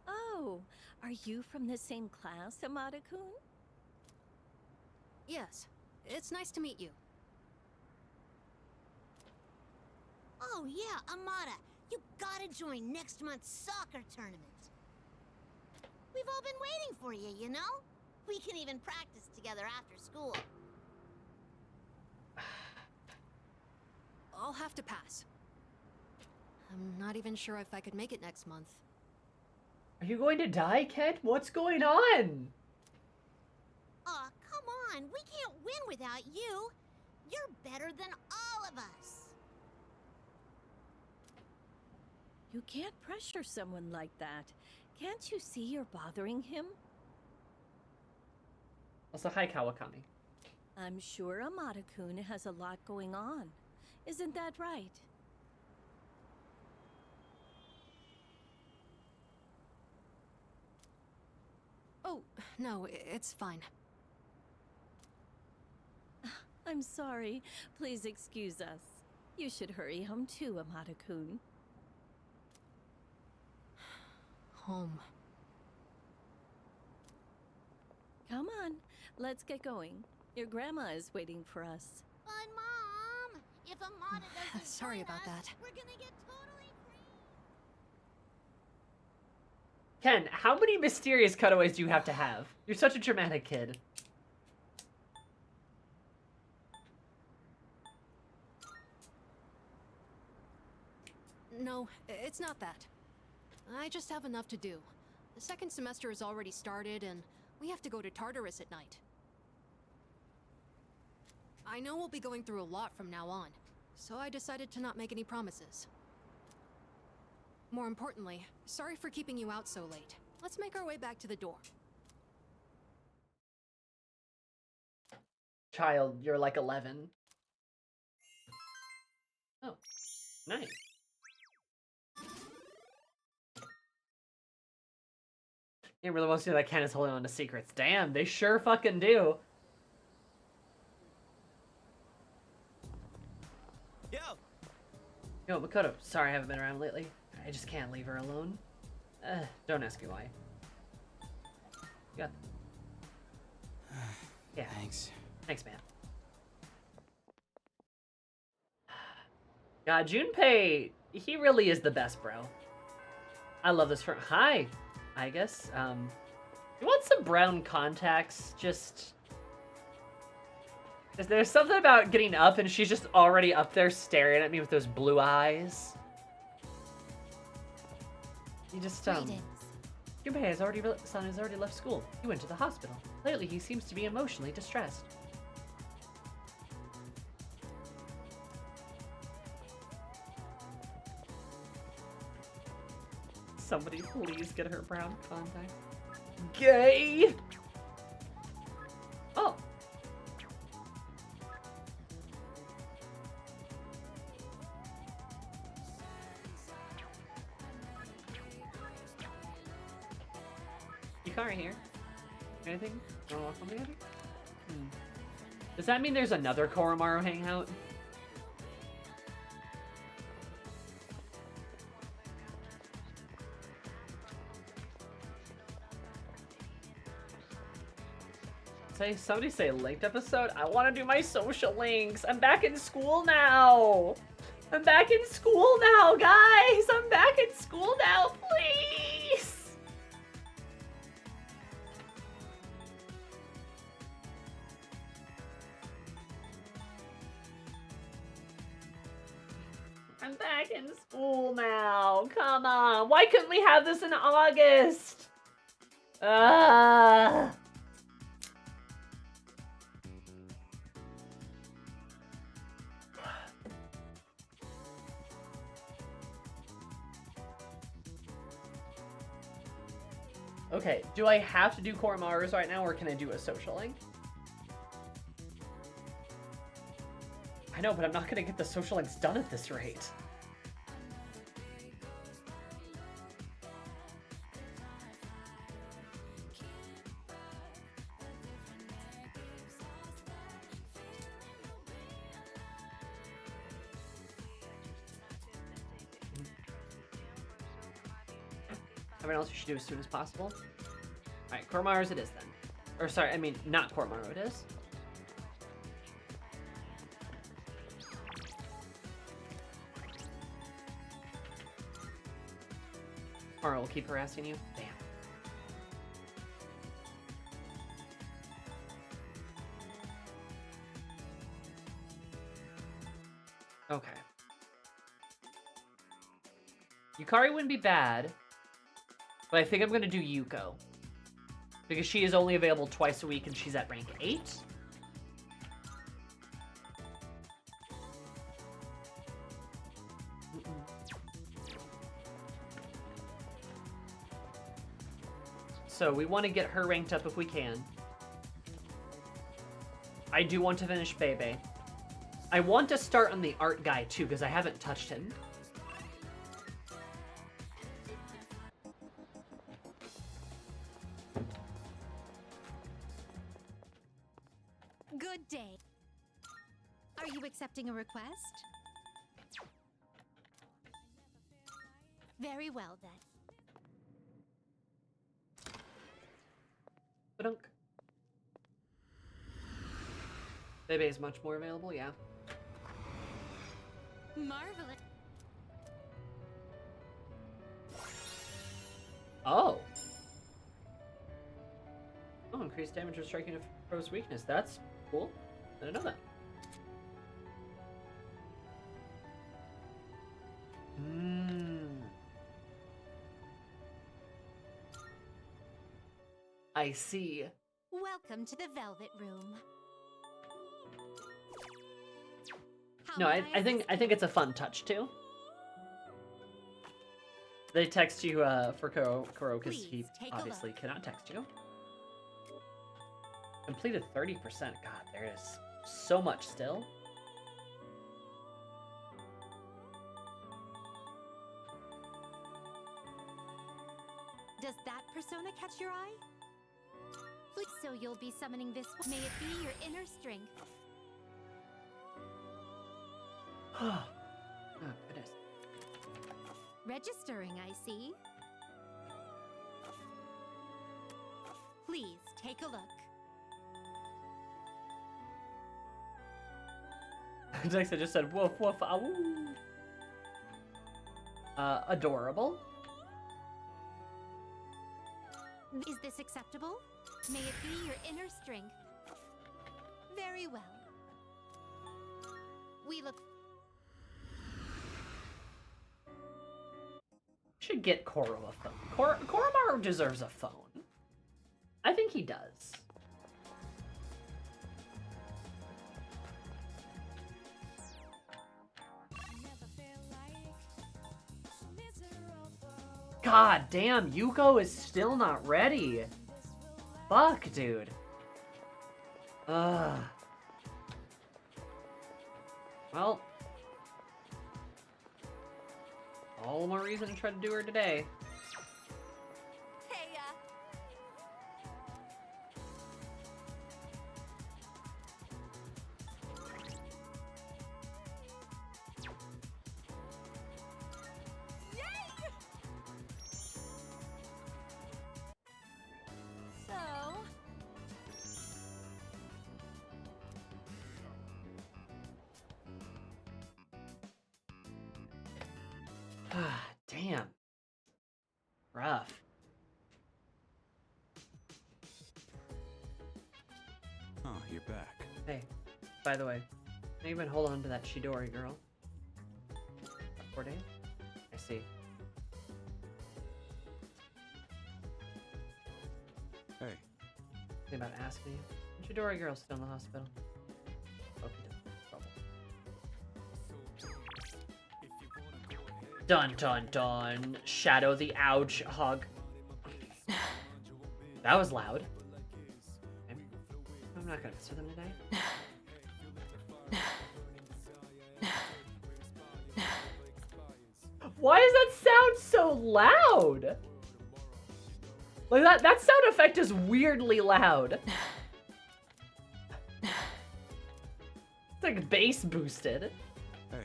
Oh, are you from the same class, Amada-kun? Yes, it's nice to meet you. Oh yeah, Amada, you gotta join next month's soccer tournament. We've all been waiting for you, you know? We can even practice together after school. I'll have to pass. I'm not even sure if I could make it next month. Are you going to die, Ken? What's going on? Aw, come on, we can't win without you. You're better than all of us. You can't pressure someone like that. Can't you see you're bothering him? Also, hi, Kawakami. I'm sure Amada-kun has a lot going on. Isn't that right? Oh, no, it's fine. I'm sorry. Please excuse us. You should hurry home too, Amada-kun. Home. Come on, let's get going. Your grandma is waiting for us. But Mom, if Amada doesn't Sorry join about us, that. we're gonna get totally Ken, how many mysterious cutaways do you have to have? You're such a dramatic kid. No, it's not that. I just have enough to do. The second semester has already started, and we have to go to Tartarus at night. I know we'll be going through a lot from now on, so I decided to not make any promises. More importantly, sorry for keeping you out so late. Let's make our way back to the dorm. Child, you're like 11. Oh, nice. You really wants to know that Ken is holding on to secrets. Damn, they sure fucking do. Yo! Yo, Makoto, sorry I haven't been around lately. I just can't leave her alone. Don't ask me why. Got. Yeah. Thanks. Thanks, man. God, Junpei, he really is the best, bro. I love this for hi, I guess. You want some brown contacts? Just there's something about getting up and she's just already up there staring at me with those blue eyes. You just Junpei son has already left school. He went to the hospital. Lately, he seems to be emotionally distressed. Somebody please get her brown contacts. Gay! Oh. Yukari here. Anything? Wanna walk on together? Does that mean there's another Koromaru hangout? Somebody say linked episode? I want to do my social links. I'm back in school now. I'm back in school now, guys. I'm back in school now, please. I'm back in school now. Come on. Why couldn't we have this in August? Okay, do I have to do Koromaru's right now, or can I do a social link? I know, but I'm not gonna get the social links done at this rate. Everyone else you should do as soon as possible. Alright, Koromaru's it is then. Or sorry, I mean, not Koromaru it is. Or we'll keep harassing you. Damn. Okay. Yukari wouldn't be bad, but I think I'm gonna do Yuko. Because she is only available twice a week and she's at rank 8. So we want to get her ranked up if we can. I do want to finish Bebe. I want to start on the art guy too, because I haven't touched him. Good day. Are you accepting a request? Very well then. Ba-dunk. Bebe is much more available, yeah. Marvelous. Oh. Oh, increased damage or striking a foe's weakness. That's cool. I didn't know that. I see. Welcome to the Velvet Room. No, I think it's a fun touch too. They text you for Koro because he obviously cannot text you. Completed 30%. God, there is so much still. Does that persona catch your eye? So you'll be summoning this one. May it be your inner strength. Oh, goodness. Registering, I see. Please take a look. Dexa just said woof woof awoo. Adorable. Is this acceptable? May it be your inner strength. Very well. We look. Should get Koro a phone. Koromaru deserves a phone. I think he does. God damn, Yuko is still not ready. Fuck, dude. Ugh. Well. All the more reason to try to do her today. Hey, So... Damn. Rough. Oh, you're back. Hey, by the way, can you even hold on to that Chidori girl? 4 days? I see. Hey. Think about asking you. The Chidori girl's still in the hospital. Hope you don't have trouble. Dun dun dun. Shadow the ouch hug. That was loud. I'm not gonna mess with him today. Why does that sound so loud? Like that sound effect is weirdly loud. It's like bass boosted. Hey.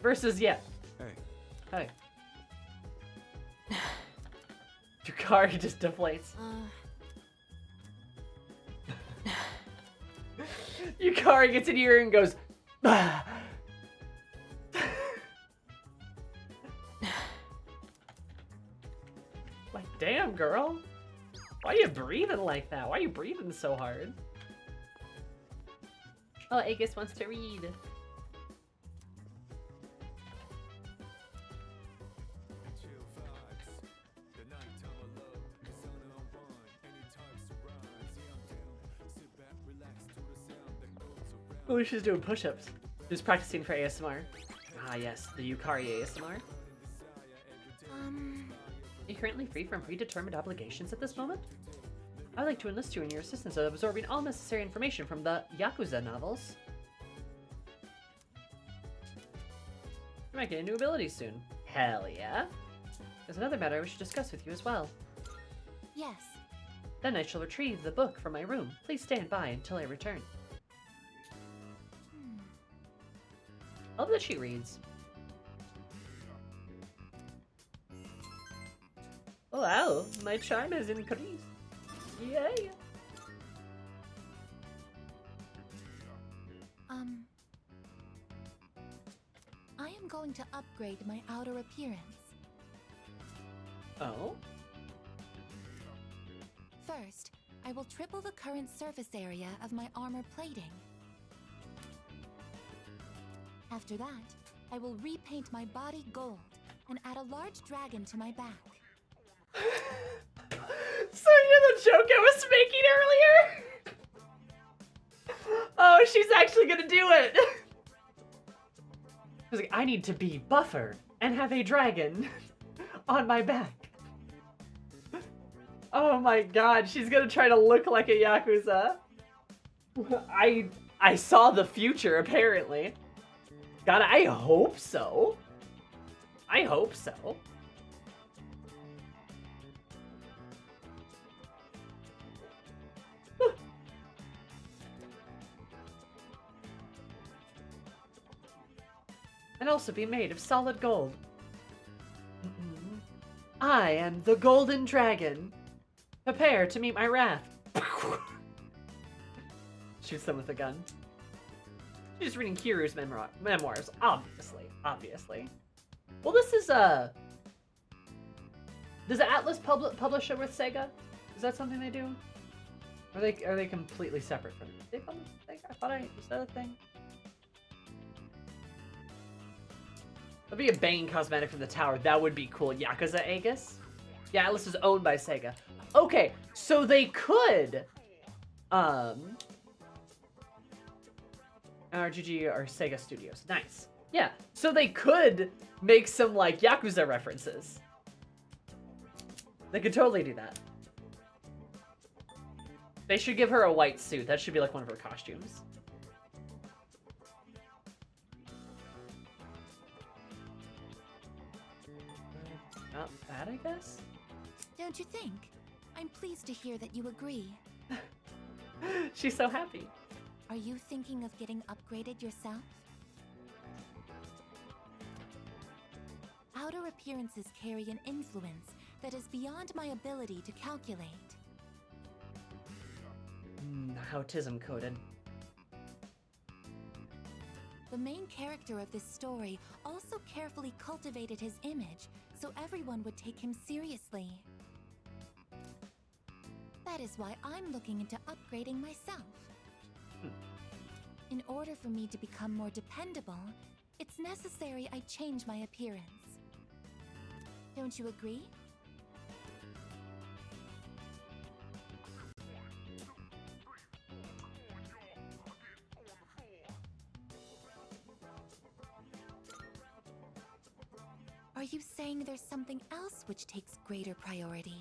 Versus, yeah. Hey. Hey. Your car just deflates. Your car gets in your ear and goes. Like, damn, girl. Why are you breathing like that? Why are you breathing so hard? Oh, Aegis wants to read. Oh, she's doing push-ups. She's practicing for ASMR. Ah, yes, the Yukari ASMR. Are you currently free from predetermined obligations at this moment? I'd like to enlist you in your assistance of absorbing all necessary information from the Yakuza novels. You might get a new ability soon. Hell yeah. There's another matter we should discuss with you as well. Yes. Then I shall retrieve the book from my room. Please stand by until I return. I love that she reads. Wow, my charm has increased. Yay! I am going to upgrade my outer appearance. Oh? First, I will triple the current surface area of my armor plating. After that, I will repaint my body gold and add a large dragon to my back. So you're the joke I was making earlier? Oh, she's actually gonna do it! She's like, I need to be buffer and have a dragon on my back. Oh my god, she's gonna try to look like a Yakuza. I saw the future, apparently. God, I hope so. I hope so. And also be made of solid gold. I am the Golden Dragon. Prepare to meet my wrath. Shoots them with a gun. She's just reading Kiru's memoirs, obviously. Well, this is, does Atlas publish it with Sega? Is that something they do? Are they completely separate from it? They publish Sega? I thought was that a thing? That'd be a Bane cosmetic from the tower. That would be cool. Yakuza Aegis? Yeah, Atlas is owned by Sega. Okay, so they could, RGG or Sega Studios. Nice. Yeah, so they could make some, like, Yakuza references. They could totally do that. They should give her a white suit. That should be like one of her costumes. Not bad, I guess? Don't you think? I'm pleased to hear that you agree. She's so happy. Are you thinking of getting upgraded yourself? Outer appearances carry an influence that is beyond my ability to calculate. Autism coded. The main character of this story also carefully cultivated his image so everyone would take him seriously. That is why I'm looking into upgrading myself. In order for me to become more dependable, it's necessary I change my appearance. Don't you agree? Are you saying there's something else which takes greater priority?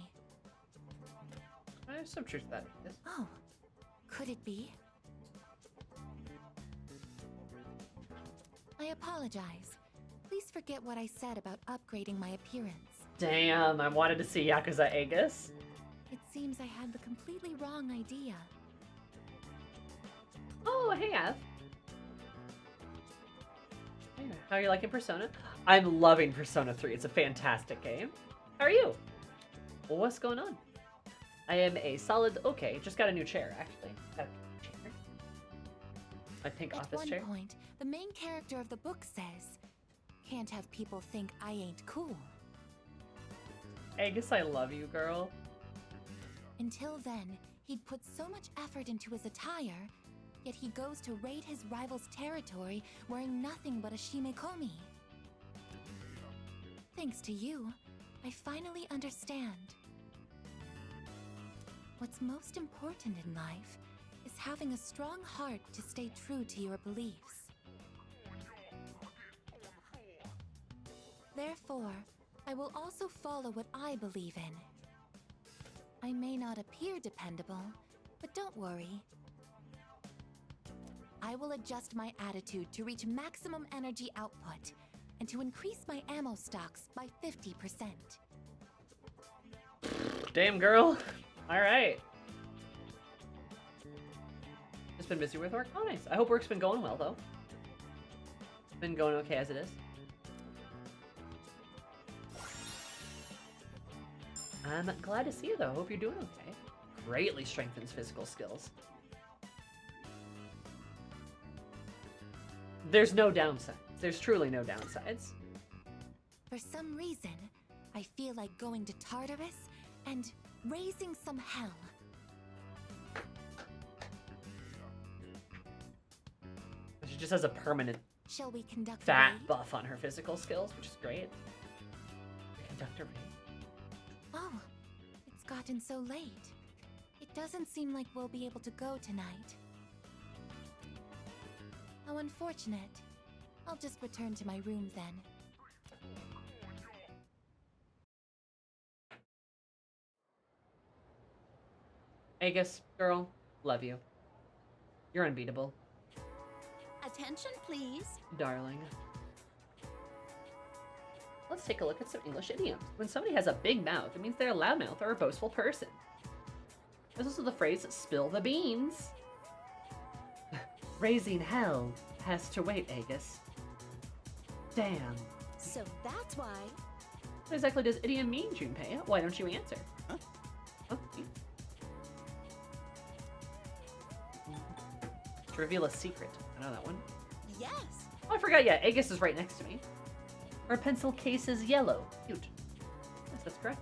There's some truth to that. Yes. Oh, could it be? I apologize. Please forget what I said about upgrading my appearance. Damn, I wanted to see Yakuza Aegis. It seems I had the completely wrong idea. Oh, hey, Av. How are you liking Persona? I'm loving Persona 3. It's a fantastic game. How are you? Well, what's going on? I am a solid okay. Just got a new chair, actually. Got a chair. My pink office chair. At one point, the main character of the book says, "Can't have people think I ain't cool." Aegis, I love you, girl. Until then, he'd put so much effort into his attire, yet he goes to raid his rival's territory wearing nothing but a shimekomi. Thanks to you, I finally understand. What's most important in life is having a strong heart to stay true to your beliefs. Therefore, I will also follow what I believe in. I may not appear dependable, but don't worry. I will adjust my attitude to reach maximum energy output and to increase my ammo stocks by 50%. Damn, girl. All right. Just been busy with work. Oh, nice. I hope work's been going well, though. Been going okay as it is. I'm glad to see you, though. Hope you're doing okay. Greatly strengthens physical skills. There's no downsides. There's truly no downsides. For some reason, I feel like going to Tartarus and raising some hell. She just has a permanent Shall we conduct a fat raid? buff on her physical skills, which is great. Conduct a raid. Oh, it's gotten so late. It doesn't seem like we'll be able to go tonight. How unfortunate. I'll just return to my room then. Aegis, girl, love you. You're unbeatable. Attention, please. Darling. Let's take a look at some English idioms. When somebody has a big mouth, it means they're a loudmouth or a boastful person. There's also the phrase, spill the beans. Raising hell has to wait, Aegis. Damn. So that's why. What exactly does idiom mean, Junpei? Why don't you answer? Huh? Oh, to reveal a secret. I know that one. Yes. Oh, I forgot, yeah, Aegis is right next to me. Our pencil case is yellow. Cute. Yes, that's correct.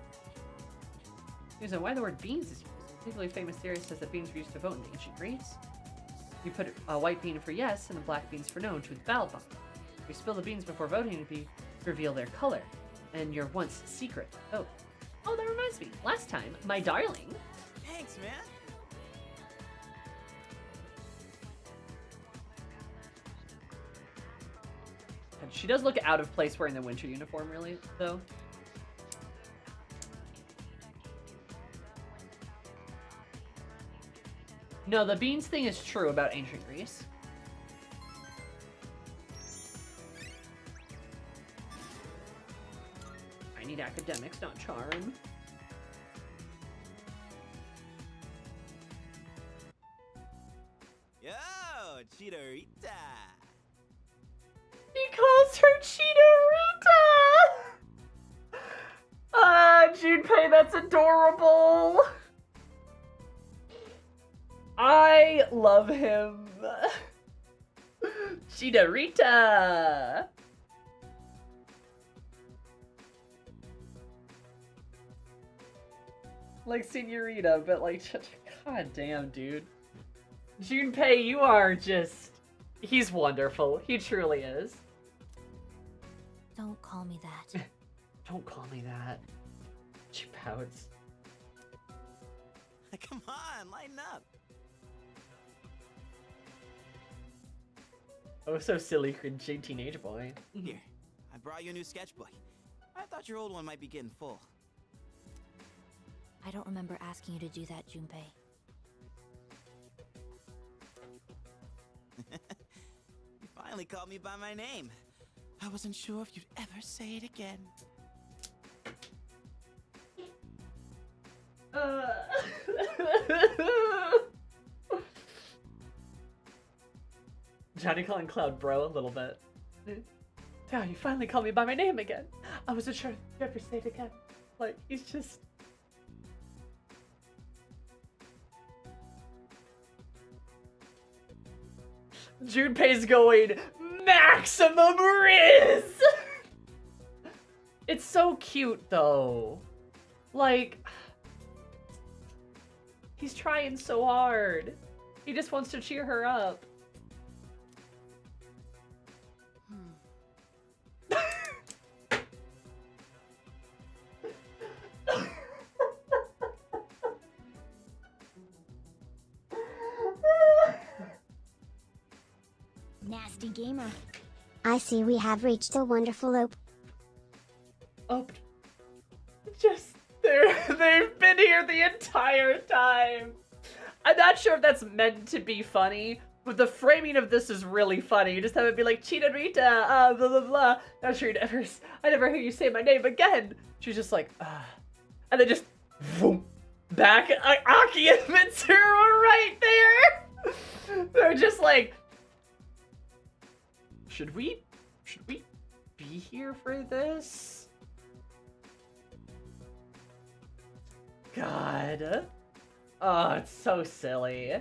Here's why the word beans is used. A particularly famous theorist says that beans were used to vote in ancient Greece. You put a white bean for yes and a black beans for no into the ballot box. If you spill the beans before voting, it'd be to reveal their color and your once secret vote. Oh, that reminds me. Last time, my darling. Thanks, man. And she does look out of place wearing the winter uniform, really, though. No, the beans thing is true about ancient Greece. I need academics, not charm. Yo, Chidorita. He calls her Chidorita! Junpei, that's adorable! I love him. Chidorita! Like Senorita, but like, god damn, dude. Junpei, you are just... He's wonderful. He truly is. Don't call me that. Don't call me that. She pouts. Come on, lighten up. Oh, so silly, cringy teenage boy. Here, I brought you a new sketchbook. I thought your old one might be getting full. I don't remember asking you to do that, Junpei. You finally called me by my name. I wasn't sure if you'd ever say it again. Johnny calling Cloud bro a little bit. Yeah, you finally called me by my name again. I wasn't sure if you'd ever say it again. Like, he's just... Junpei's going maximum Riz! It's so cute, though. Like... He's trying so hard. He just wants to cheer her up. Nasty gamer. I see we have reached a wonderful Just, they've been here the entire time. I'm not sure if that's meant to be funny, but the framing of this is really funny. You just have it be like, Chidorita, blah, blah, blah. Not sure I never hear you say my name again. She's just like, and then just, boom, back. Aki and Mitsuru are right there. They're just like, should we be here for this? God. Oh, it's so silly.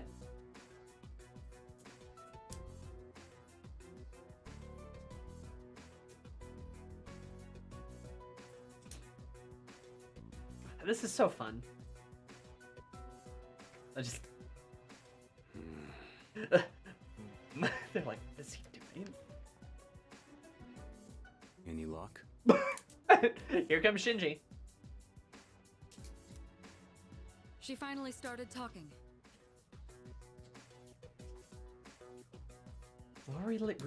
This is so fun. I just... They're like, what is he doing? Any luck? Here comes Shinji. She finally started talking. Were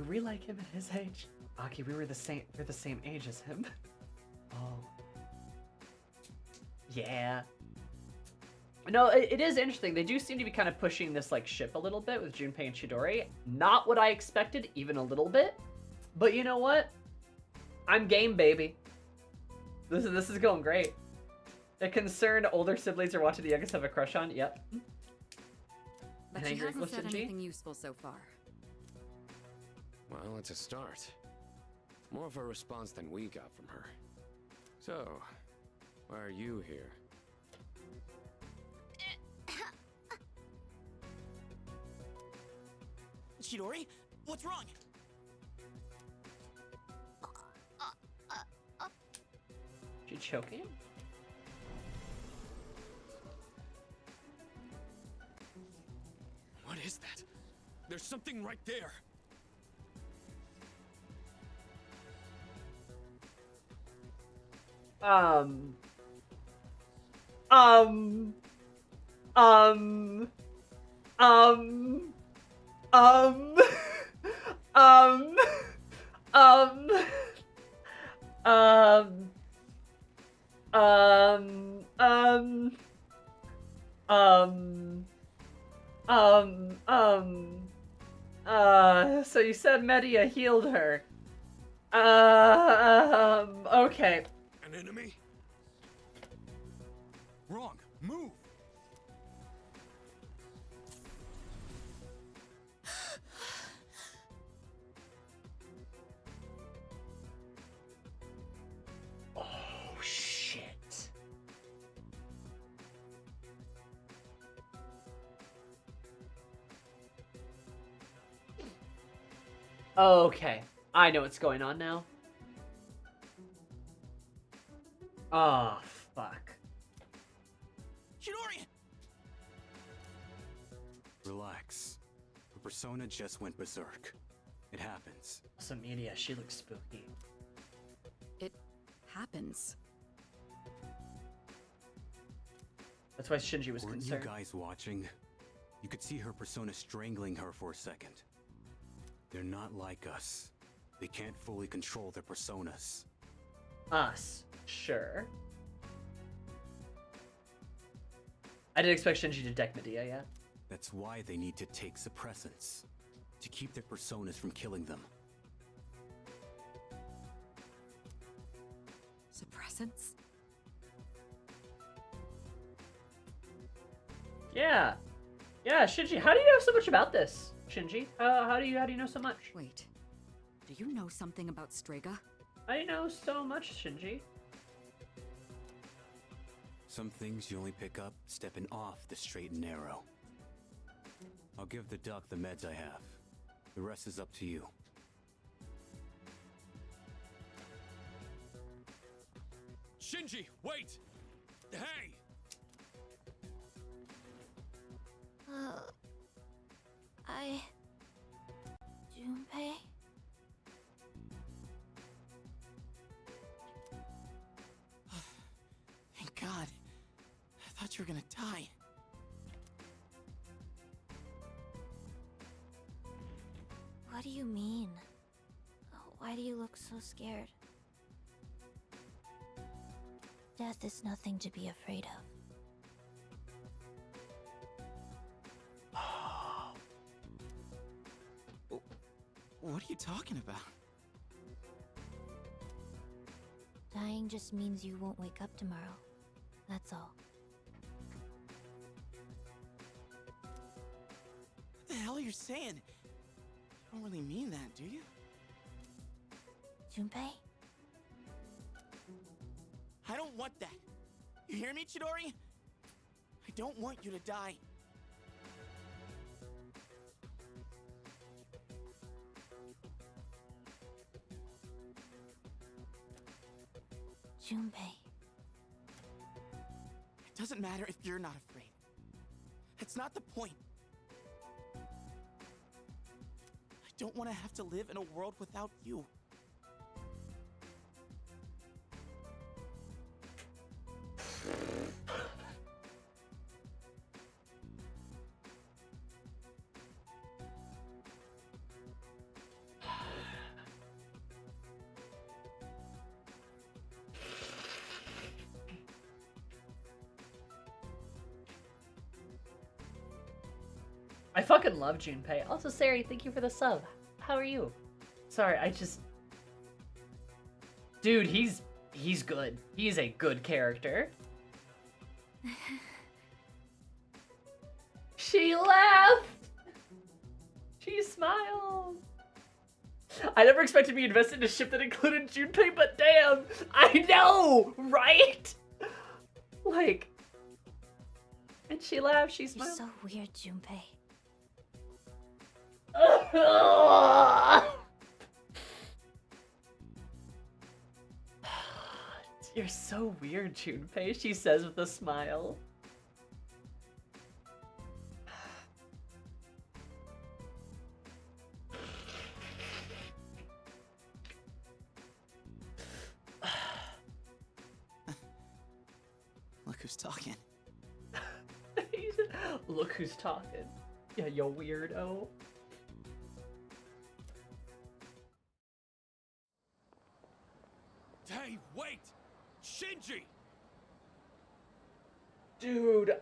we like him at his age? Aki, we're the same age as him. Oh. Yeah. No, it is interesting. They do seem to be kind of pushing this like ship a little bit with Junpei and Chidori. Not what I expected, even a little bit. But you know what? I'm game, baby. This is going great. A concerned older siblings are watching the youngest have a crush on. Yep. But she hasn't said anything useful so far. Well, it's a start. More of a response than we got from her. So, why are you here? Chidori, what's wrong? She choking him? What is that? There's something right there. So you said Media healed her. Okay. An enemy? Wrong. Move. Oh, shit. Okay. I know what's going on now. Oh, fuck. Chidori! Relax. Her persona just went berserk. It happens. So Media, she looks spooky. It happens. That's why Shinji was Weren't concerned. you guys watching? You could see her persona strangling her for a second. They're not like us. They can't fully control their personas. Us. Sure. I didn't expect Shinji to deck Medea yet. That's why they need to take suppressants. To keep their personas from killing them. Suppressants? Yeah. Yeah, Shinji, how do you know so much about this? Shinji, how do you know so much? Wait. Do you know something about Strega? I know so much, Shinji. Some things you only pick up stepping off the straight and narrow. I'll give the duck the meds I have. The rest is up to you. Shinji, wait! Hey! Junpei? Thank God. I thought you were gonna die. What do you mean? Why do you look so scared? Death is nothing to be afraid of. What are you talking about? Dying just means you won't wake up tomorrow. That's all. What the hell are you saying? You don't really mean that, do you? Junpei? I don't want that. You hear me, Chidori? I don't want you to die. Junpei. It doesn't matter if you're not afraid. That's not the point. I don't want to have to live in a world without you. I fucking love Junpei. Also, Sari, thank you for the sub. How are you? Sorry, I just... Dude, he's good. He's a good character. She laughed! She smiled! I never expected to be invested in a ship that included Junpei, but damn! I know! Right? Like... And she laughed, she smiled. You're so weird, Junpei. You're so weird, Junpei, she says with a smile. Look who's talking. Look who's talking. Yeah, you weirdo. Hey, wait! Shinji! Dude,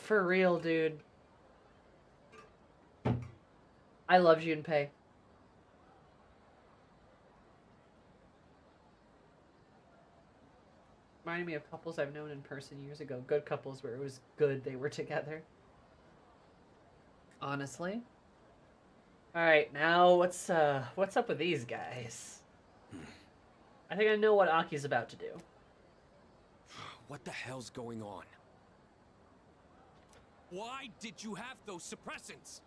for real, dude. I love Junpei. Reminding me of couples I've known in person years ago. Good couples where it was good they were together. Honestly. Alright, now what's up with these guys? I think I know what Aki's about to do. What the hell's going on? Why did you have those suppressants?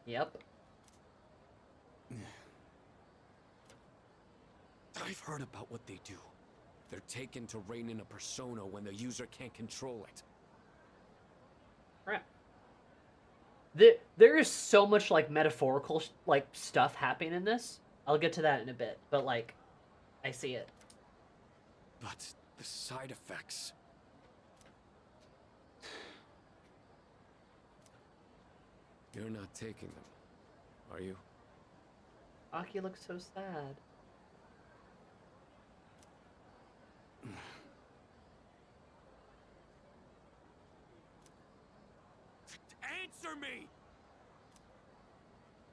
Yep. I've heard about what they do. They're taken to rein in a persona when the user can't control it. Crap. There is so much, like, metaphorical, like, stuff happening in this. I'll get to that in a bit, but, like, I see it. But the side effects... You're not taking them, are you? Aki looks so sad. Answer me!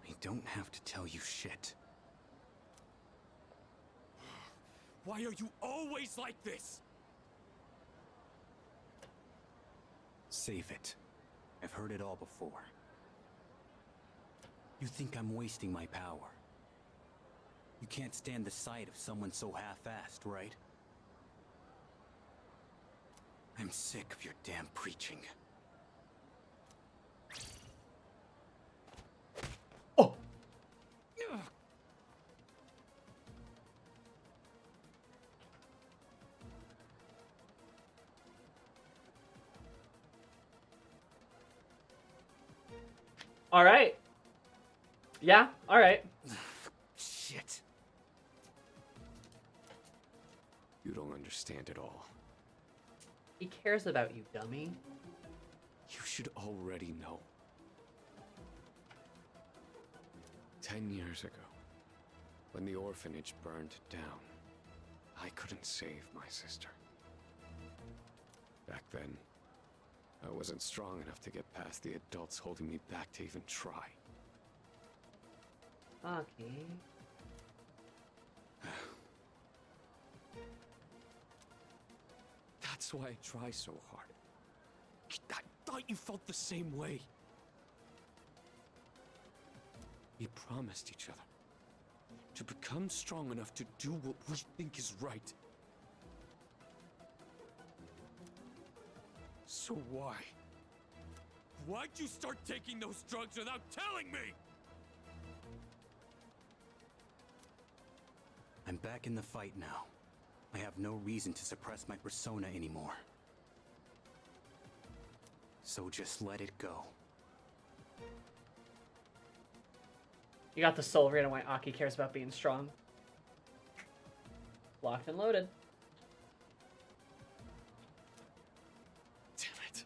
I don't have to tell you shit. Why are you always like this? Save it. I've heard it all before. You think I'm wasting my power. You can't stand the sight of someone so half-assed, right? I'm sick of your damn preaching. Oh! All right. Yeah, all right. Shit. You don't understand at all. He cares about you, dummy. You should already know. 10 years ago, when the orphanage burned down, I couldn't save my sister. Back then, I wasn't strong enough to get past the adults holding me back to even try. Okay. That's why I try so hard. I thought you felt the same way. We promised each other to become strong enough to do what we think is right. So why? Why'd you start taking those drugs without telling me? I'm back in the fight now. I have no reason to suppress my persona anymore. So just let it go. You got the soul read on why Aki cares about being strong. Locked and loaded. Damn it.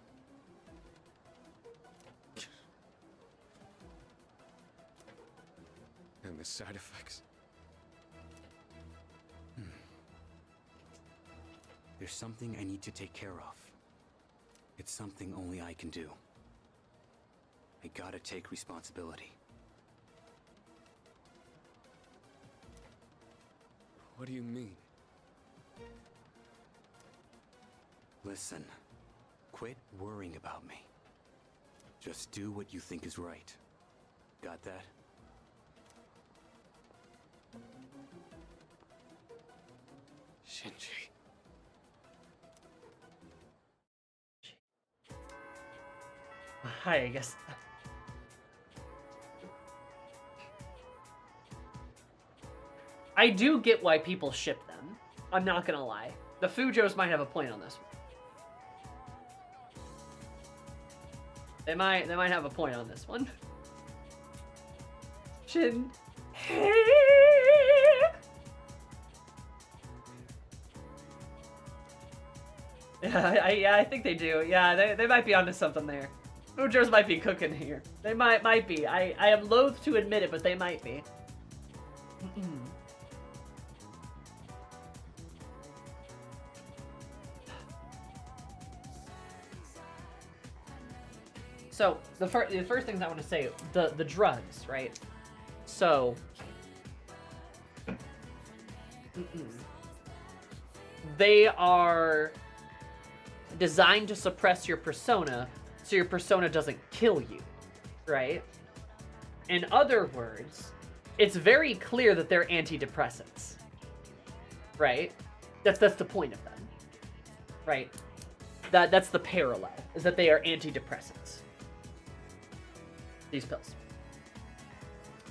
And the side effects? There's something I need to take care of. It's something only I can do. I gotta take responsibility. What do you mean? Listen, quit worrying about me. Just do what you think is right. Got that? Shinji. Hi, I guess. I do get why people ship them. I'm not gonna lie. The Fujos might have a point on this one. They might have a point on this one. Shin. Yeah, I think they do. Yeah, they might be onto something there. Fujos might be cooking here. They might be. I am loath to admit it, but they might be. So the first things I want to say, the drugs, right? So they are designed to suppress your persona so your persona doesn't kill you, right? In other words, it's very clear that they're antidepressants, right? That's the point of them, right? That's the parallel, is that they are antidepressants. These pills.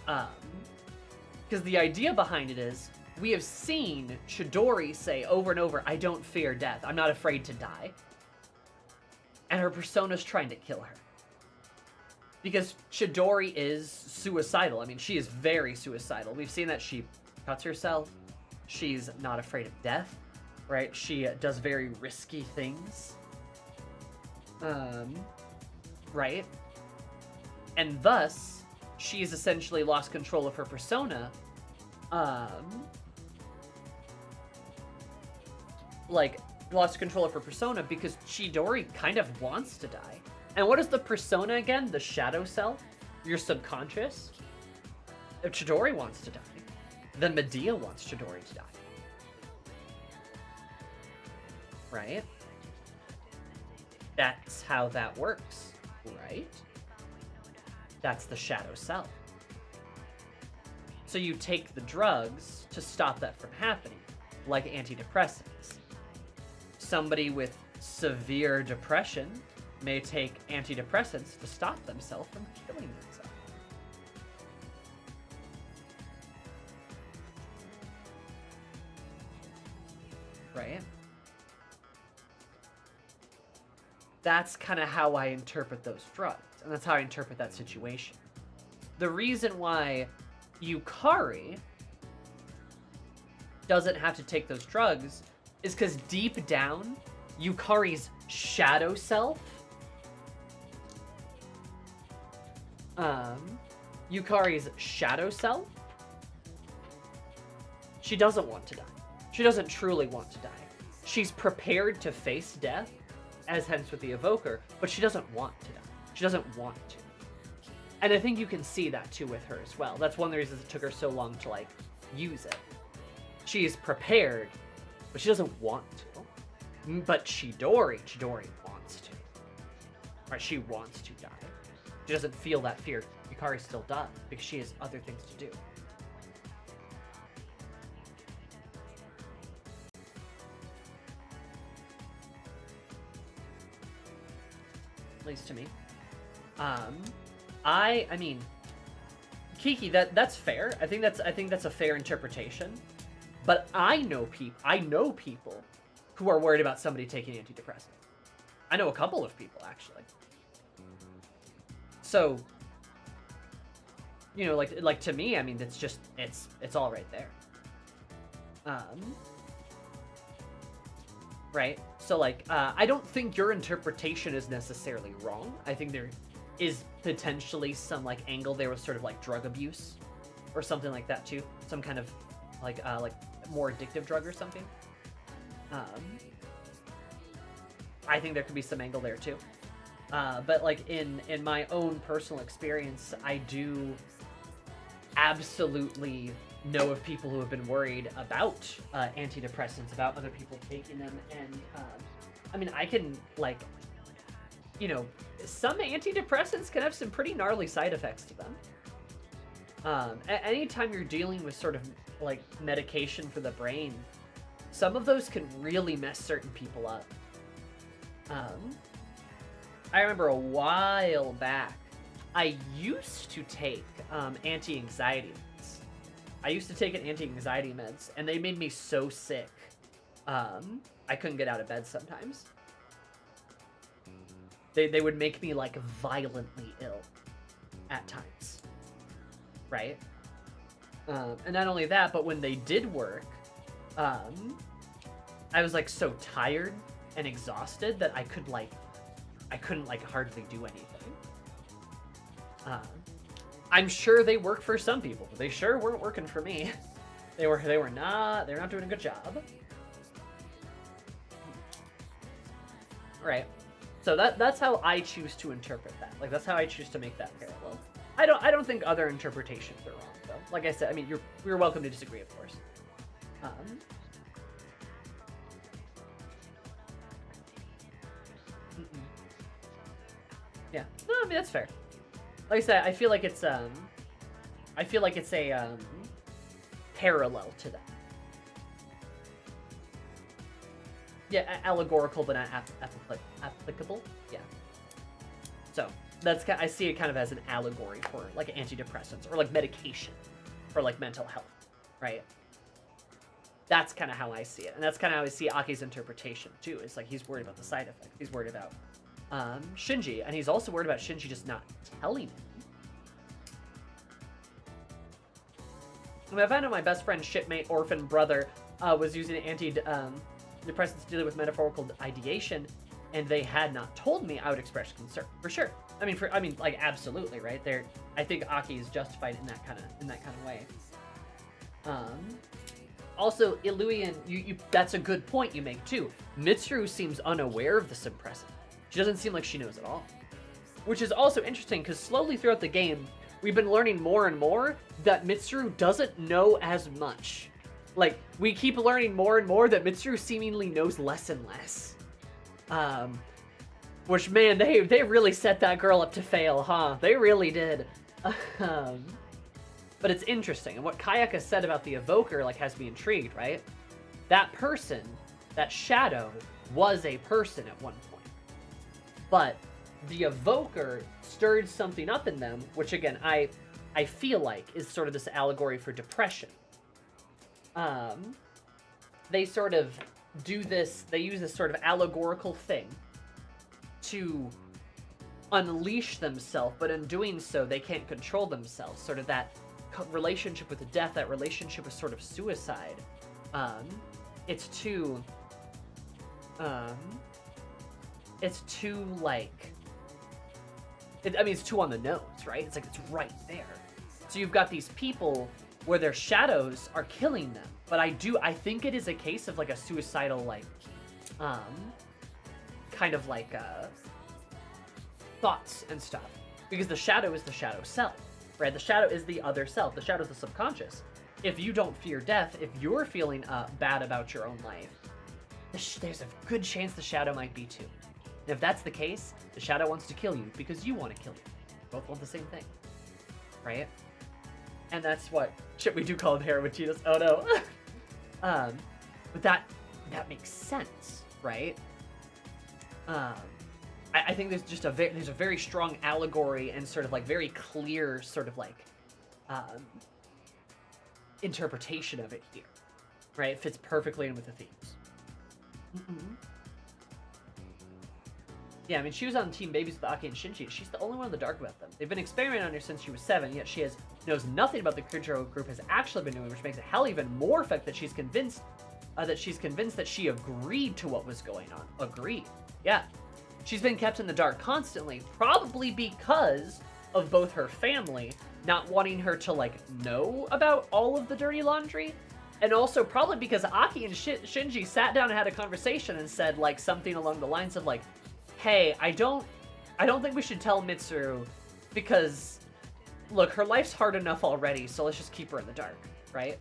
Because the idea behind it is, we have seen Chidori say over and over, I don't fear death, I'm not afraid to die. And her persona's trying to kill her. Because Chidori is suicidal. I mean, she is very suicidal. We've seen that she cuts herself. She's not afraid of death, right? She does very risky things. Right? And thus, she's essentially lost control of her persona. Lost control of her persona because Chidori kind of wants to die. And what is the persona again? The shadow self? Your subconscious? If Chidori wants to die, then Medea wants Chidori to die. Right? That's how that works, right? That's the shadow self. So you take the drugs to stop that from happening, like antidepressants. Somebody with severe depression may take antidepressants to stop themselves from killing themselves. Right? That's kind of how I interpret those drugs, and that's how I interpret that situation. The reason why Yukari doesn't have to take those drugs is because deep down, Yukari's shadow self, she doesn't want to die. She doesn't truly want to die. She's prepared to face death, as hence with the evoker, but she doesn't want to die. She doesn't want to. And I think you can see that too with her as well. That's one of the reasons it took her so long to, like, use it. She's prepared, but she doesn't want to. But Chidori wants to. Right, she wants to die. She doesn't feel that fear. Yukari still does, because she has other things to do. At least to me. I mean, Kiki, that's fair. I think that's a fair interpretation. But I know people who are worried about somebody taking antidepressants. I know a couple of people, actually. So, you know, like to me, I mean, it's just, it's all right there. Right? So, like, I don't think your interpretation is necessarily wrong. I think there is potentially some, like, angle there with sort of, like, drug abuse or something like that, too. Some kind of, like more addictive drug or something. I think there could be some angle there, too. But, like, in my own personal experience, I do absolutely know of people who have been worried about antidepressants, about other people taking them, and I mean, I can, like, you know, some antidepressants can have some pretty gnarly side effects to them. Anytime you're dealing with sort of, like, medication for the brain, some of those can really mess certain people up. I remember a while back, I used to take anti-anxiety meds. I used to take an anti-anxiety meds, and they made me so sick. I couldn't get out of bed sometimes. They would make me, like, violently ill at times. Right? And not only that, but when they did work, I was, like, so tired and exhausted that I couldn't, like, hardly do anything. I'm sure they work for some people, but they sure weren't working for me. They're not doing a good job. Right. So that's how I choose to interpret that. Like, that's how I choose to make that parallel. I don't think other interpretations are wrong, though. Like I said, I mean, you're welcome to disagree, of course. Yeah, no, I mean, that's fair. Like I said, I feel like it's a parallel to that. Yeah, allegorical, but not applicable. Yeah. So that's I see it kind of as an allegory for like antidepressants or like medication for like mental health, right? That's kind of how I see it, and that's kind of how I see Aki's interpretation too. It's like he's worried about the side effects. He's worried about Shinji, and he's also worried about Shinji just not telling him. I mean, I found out my best friend's shipmate, orphan brother, was using antidepressants dealing with metaphorical ideation, and they had not told me, I would express concern for sure. I mean, like absolutely, right there. I think Aki is justified in that kind of way. Also, Illuian, that's a good point you make too. Mitsuru seems unaware of the suppressant. She doesn't seem like she knows at all, which is also interesting because slowly throughout the game, we've been learning more and more that Mitsuru doesn't know as much. Like, we keep learning more and more that Mitsuru seemingly knows less and less. Which, man, they really set that girl up to fail, huh? They really did. But it's interesting. And what Kayaka said about the Evoker, like, has me intrigued, right? That person, that shadow, was a person at one point. But the Evoker stirred something up in them, which, again, I feel like is sort of this allegory for depression. They sort of do this, they use this sort of allegorical thing to unleash themselves, but in doing so, they can't control themselves. Sort of that relationship with death, that relationship with sort of suicide. It's too, like, it's too on the nose, right? It's like, it's right there. So you've got these people where their shadows are killing them. But I think it is a case of like a suicidal, like, kind of like, thoughts and stuff. Because the shadow is the shadow self, right? The shadow is the other self. The shadow is the subconscious. If you don't fear death, if you're feeling bad about your own life, there's a good chance the shadow might be too. And if that's the case, the shadow wants to kill you because you want to kill you. Both want the same thing, right? And that's what shit we do call him heroin Cheetos. Oh no. But that makes sense, right? I think there's just there's a very strong allegory and sort of like very clear sort of like interpretation of it here, right? It fits perfectly in with the themes. Yeah, I mean, she was on Team Babies with Aki and Shinji. She's the only one in the dark about them. They've been experimenting on her since she was 7, yet she knows nothing about the Kujiro group has actually been doing, which makes it hell even more effect that she's convinced that she agreed to what was going on. Agreed. Yeah. She's been kept in the dark constantly, probably because of both her family not wanting her to, like, know about all of the dirty laundry, and also probably because Aki and Shinji sat down and had a conversation and said, like, something along the lines of, like, hey, I don't think we should tell Mitsuru because, look, her life's hard enough already, so let's just keep her in the dark, right?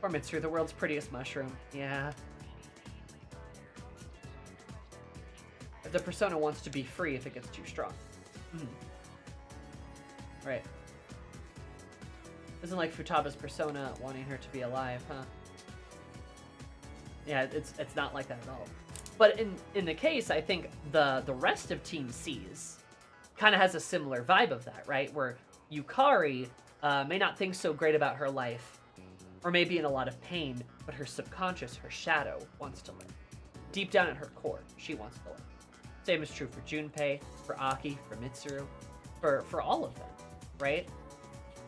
Or Mitsuru, the world's prettiest mushroom. Yeah. If the persona wants to be free if it gets too strong. Right. Isn't like Futaba's persona wanting her to be alive, huh? Yeah, it's not like that at all. But in the case, I think the rest of Team C's kind of has a similar vibe of that, right? Where Yukari may not think so great about her life, or may be in a lot of pain, but her subconscious, her shadow, wants to live. Deep down at her core, she wants to live. Same is true for Junpei, for Aki, for Mitsuru, for all of them, right?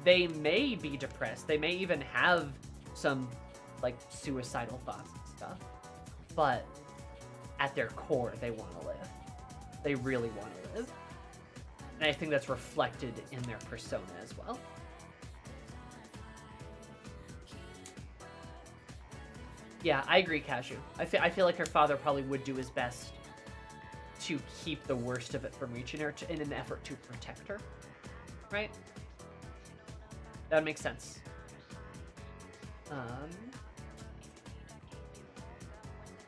They may be depressed. They may even have some, like, suicidal thoughts and stuff, but at their core, they want to live. They really want to live. And I think that's reflected in their persona as well. Yeah, I agree, Cashew. I feel like her father probably would do his best to keep the worst of it from reaching her in an effort to protect her. Right? That would make sense.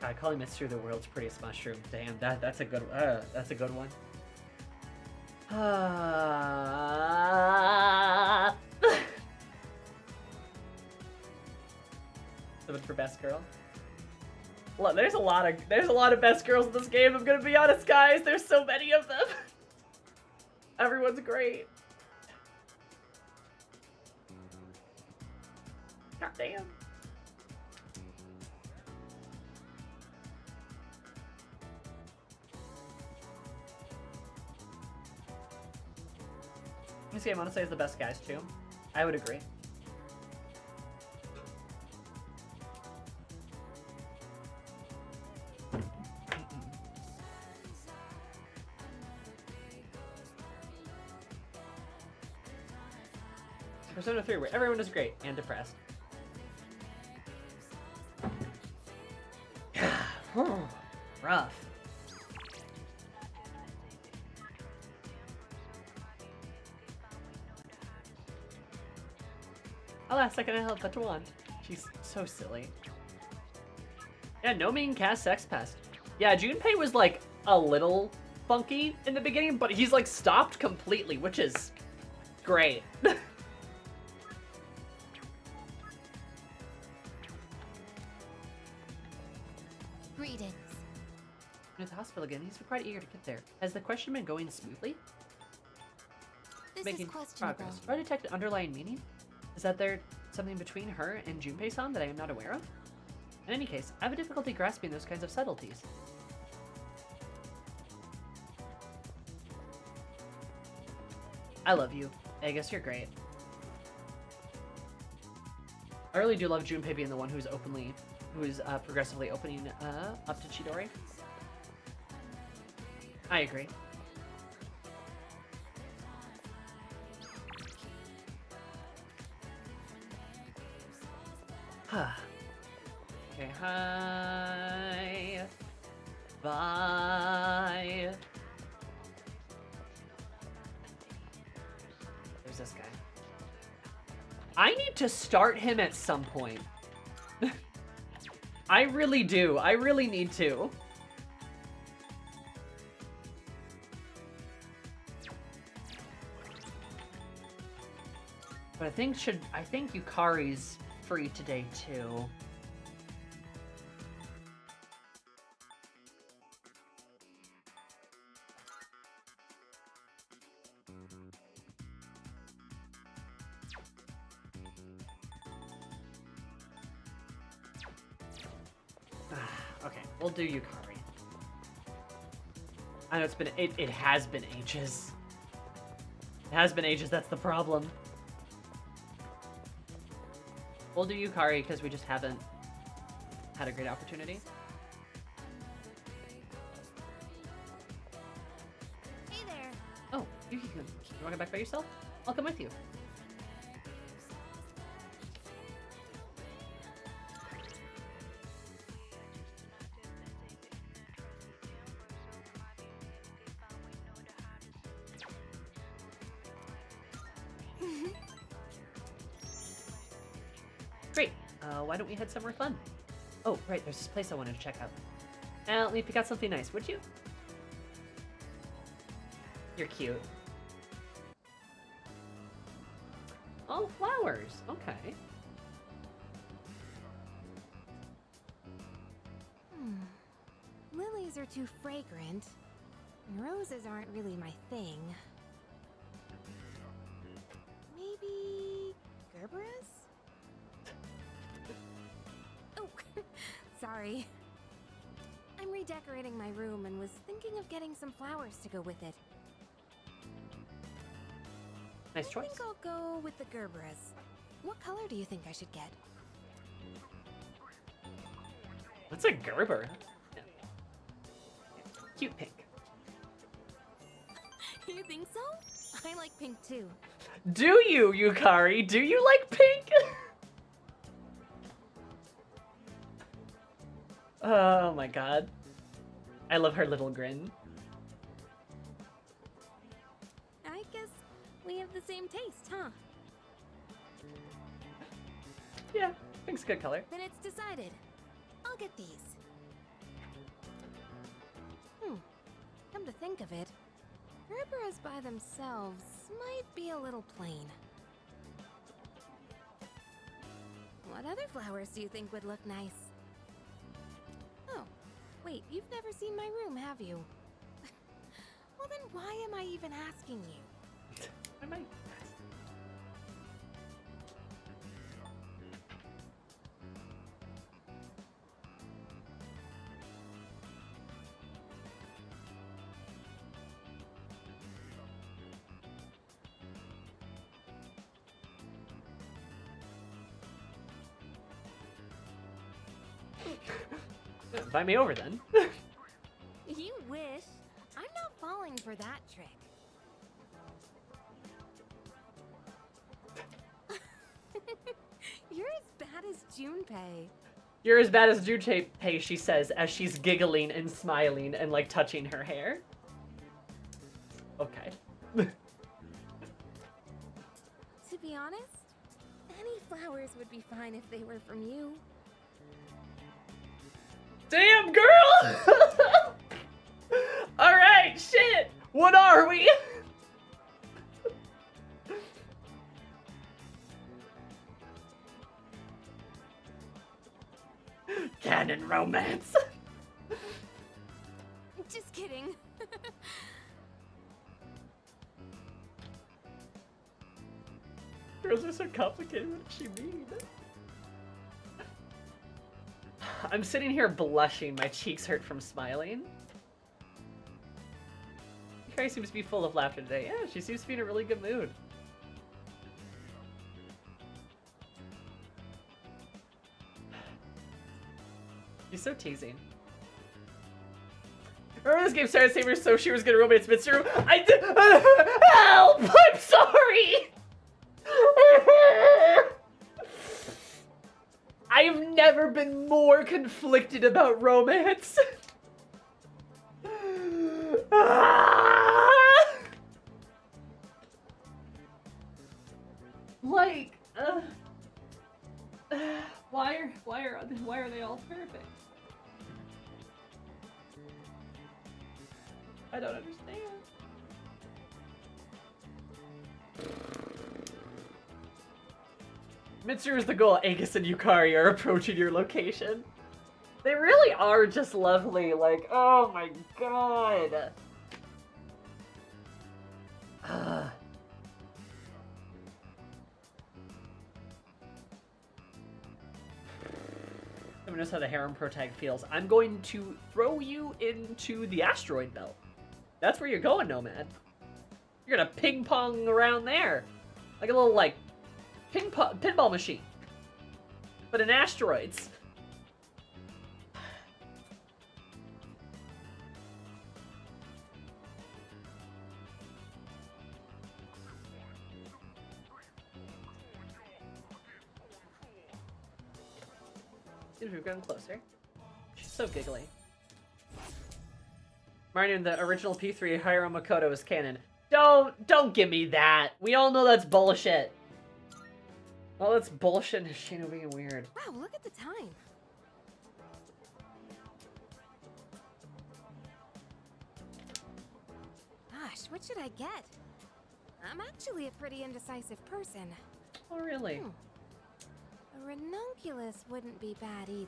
God, calling this through the world's prettiest mushroom. Damn, that's a good one. Something for best girl. Look, there's a lot of best girls in this game. I'm gonna be honest, guys. There's so many of them. Everyone's great. God damn. This game, honestly, is the best guys too. I would agree. Persona 3, where everyone is great and depressed. Rough. Alas, I can help but one. She's so silly. Yeah, no mean cast sex pest. Yeah, Junpei was like a little funky in the beginning, but he's like stopped completely, which is great. Greetings. I'm at the hospital again. He's quite eager to get there. Has the question been going smoothly? This Making is questionable. progress. Do I detect an underlying meaning? Is that there something between her and Junpei-san that I am not aware of? In any case, I have a difficulty grasping those kinds of subtleties. I love you. I guess you're great. I really do love Junpei being the one who's progressively opening up to Chidori. I agree. Okay, hi. Bye. There's this guy. I need to start him at some point. I really do. I really need to. But I think Yukari's free today too. Okay, we'll do Yukari. I know it has been ages. It has been ages, that's the problem. We'll do Yukari because we just haven't had a great opportunity. Hey there. Oh, Yuki-kun. You want to go back by yourself? I'll come with you. Great. Why don't we head somewhere fun? Oh, right, there's this place I wanted to check out. Let me pick out something nice, would you? You're cute. Oh, flowers. Okay. Lilies are too fragrant. And roses aren't really my thing. Maybe Gerberas? Oh, sorry. I'm redecorating my room and was thinking of getting some flowers to go with it. Nice choice. I think I'll go with the Gerberas. What color do you think I should get? What's a Gerber? Yeah. Cute pink. You think so? I like pink too. Do you, Yukari? Do you like pink? Oh my god. I love her little grin. have the same taste, huh? Yeah, pink's a good color. Then it's decided. I'll get these. Come to think of it, Herberas by themselves might be a little plain. What other flowers do you think would look nice? Oh, wait, you've never seen my room, have you? Well then why am I even asking you? I might. Invite me over then. You wish. I'm not falling for that trick. You're as bad as Junpei. You're as bad as Junpei, she says, as she's giggling and smiling and like touching her hair. Okay. To be honest, any flowers would be fine if they were from you. Damn, girl! Alright, shit! What are we? Canon romance. Just kidding. Girls are so complicated. What does she mean? I'm sitting here blushing. My cheeks hurt from smiling. Carrie seems to be full of laughter today. Yeah, she seems to be in a really good mood. She's so teasing. Remember this game started saying so she was gonna romance Mitsuru? I did. Help! I'm sorry! I've never been more conflicted about romance. Like, why are they all perfect? I don't understand. Mitsuru's the goal. Aegis and Yukari are approaching your location. They really are just lovely. Like, oh my god. Someone knows how the harem protag feels. I'm going to throw you into the asteroid belt. That's where you're going, Nomad. You're gonna ping pong around there. Like a little, like, pinball machine. But in asteroids. Seems we've gotten closer. She's so giggly. Martin, the original P3 Hiro Makoto is canon. Don't give me that. We all know that's bullshit. Well, that's bullshit and Shino being weird. Wow, look at the time. Gosh, what should I get? I'm actually a pretty indecisive person. Oh, really? A ranunculus wouldn't be bad either.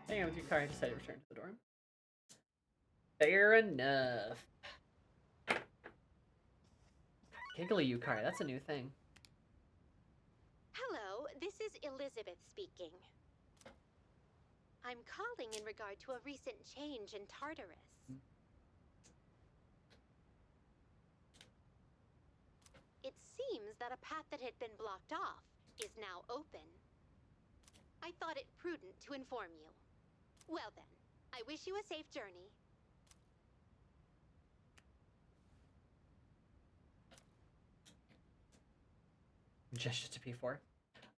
Hang on with Yukari, decided to return to the dorm. Fair enough. Giggly Yukari, that's a new thing. Hello, this is Elizabeth speaking. I'm calling in regard to a recent change in Tartarus. It seems that a path that had been blocked off is now open. I thought it prudent to inform you. Well then, I wish you a safe journey. Gesture to P4.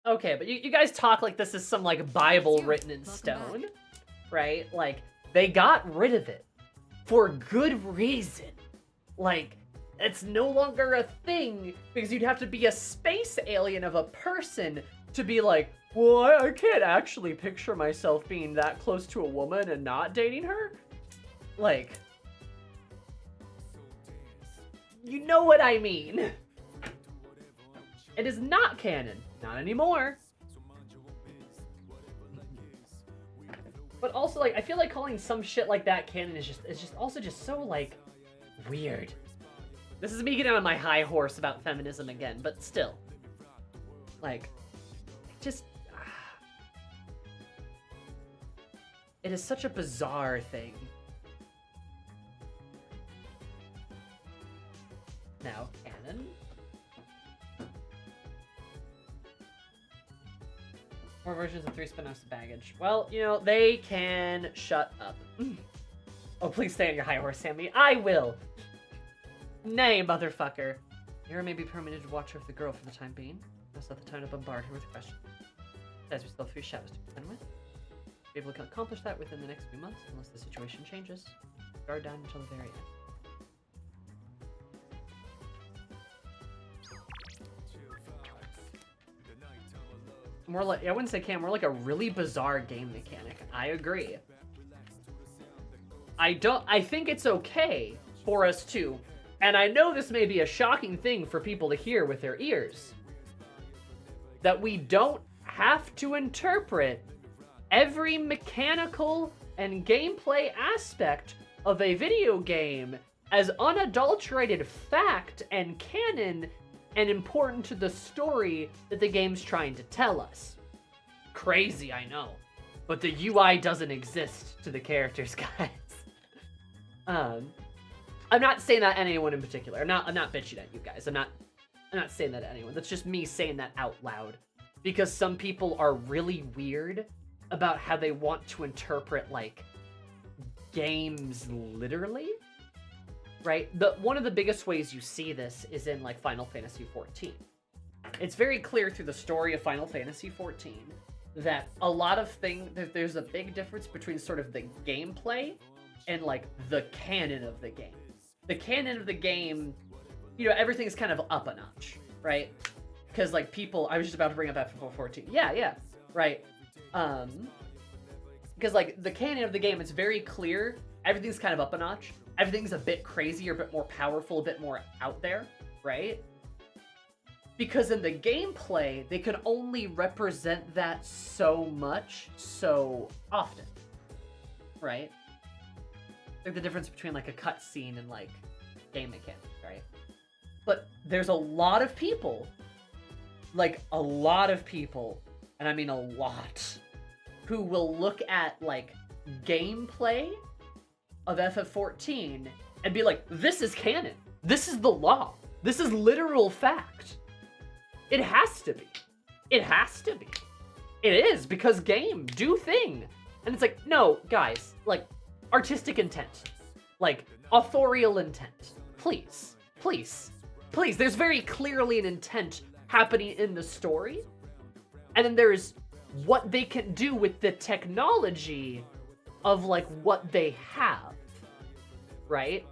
Okay, but you guys talk like this is some like Bible written in stone, right? Like they got rid of it for good reason. Like, it's no longer a thing because you'd have to be a space alien of a person to be like, well, I can't actually picture myself being that close to a woman and not dating her. Like, you know what I mean. It is not canon. Not anymore. But also, like, I feel like calling some shit like that canon is just also so, like, weird. This is me getting on my high horse about feminism again, but still. Like, just... It is such a bizarre thing. Now, canon? More versions of 3 spin-offs of baggage. Well, you know, they can shut up. Oh, please stay on your high horse, Sammy. I will! Nay, motherfucker. Mira may be permitted watcher of the girl for the time being. That's not the time to bombard her with questions. As we still have 3 shadows to contend with. Be able to accomplish that within the next few months, unless the situation changes. Guard down until the very end. More like, I wouldn't say more like a really bizarre game mechanic. I agree. I think it's okay for us to, and I know this may be a shocking thing for people to hear with their ears, that we don't have to interpret every mechanical and gameplay aspect of a video game as unadulterated fact and canon and important to the story that the game's trying to tell us. Crazy, I know. But the UI doesn't exist to the characters, guys. I'm not saying that at anyone in particular. I'm not bitching at you guys. I'm not saying that at anyone. That's just me saying that out loud. Because some people are really weird about how they want to interpret, like, games literally. Right? One of the biggest ways you see this is in, like, Final Fantasy XIV. It's very clear through the story of Final Fantasy XIV that a lot of things, there's a big difference between sort of the gameplay and, like, the canon of the game. The canon of the game, you know, everything's kind of up a notch, right? Because, like, people, I was just about to bring up FF14. Yeah, right. Because, like, the canon of the game, it's very clear. Everything's kind of up a notch. Everything's a bit crazier, a bit more powerful, a bit more out there, right? Because in the gameplay, they can only represent that so much, so often, right? Like the difference between, like, a cutscene and, like, game mechanics, right? But there's a lot of people, like, a lot of people, and I mean a lot, who will look at, like, gameplay of FF14 and be like, this is canon. This is the law. This is literal fact. It has to be. It has to be. It is, because game, do thing. And it's like, no, guys, like, artistic intent. Like, authorial intent. Please. Please. Please. There's very clearly an intent happening in the story. And then there's what they can do with the technology of, like, what they have, right?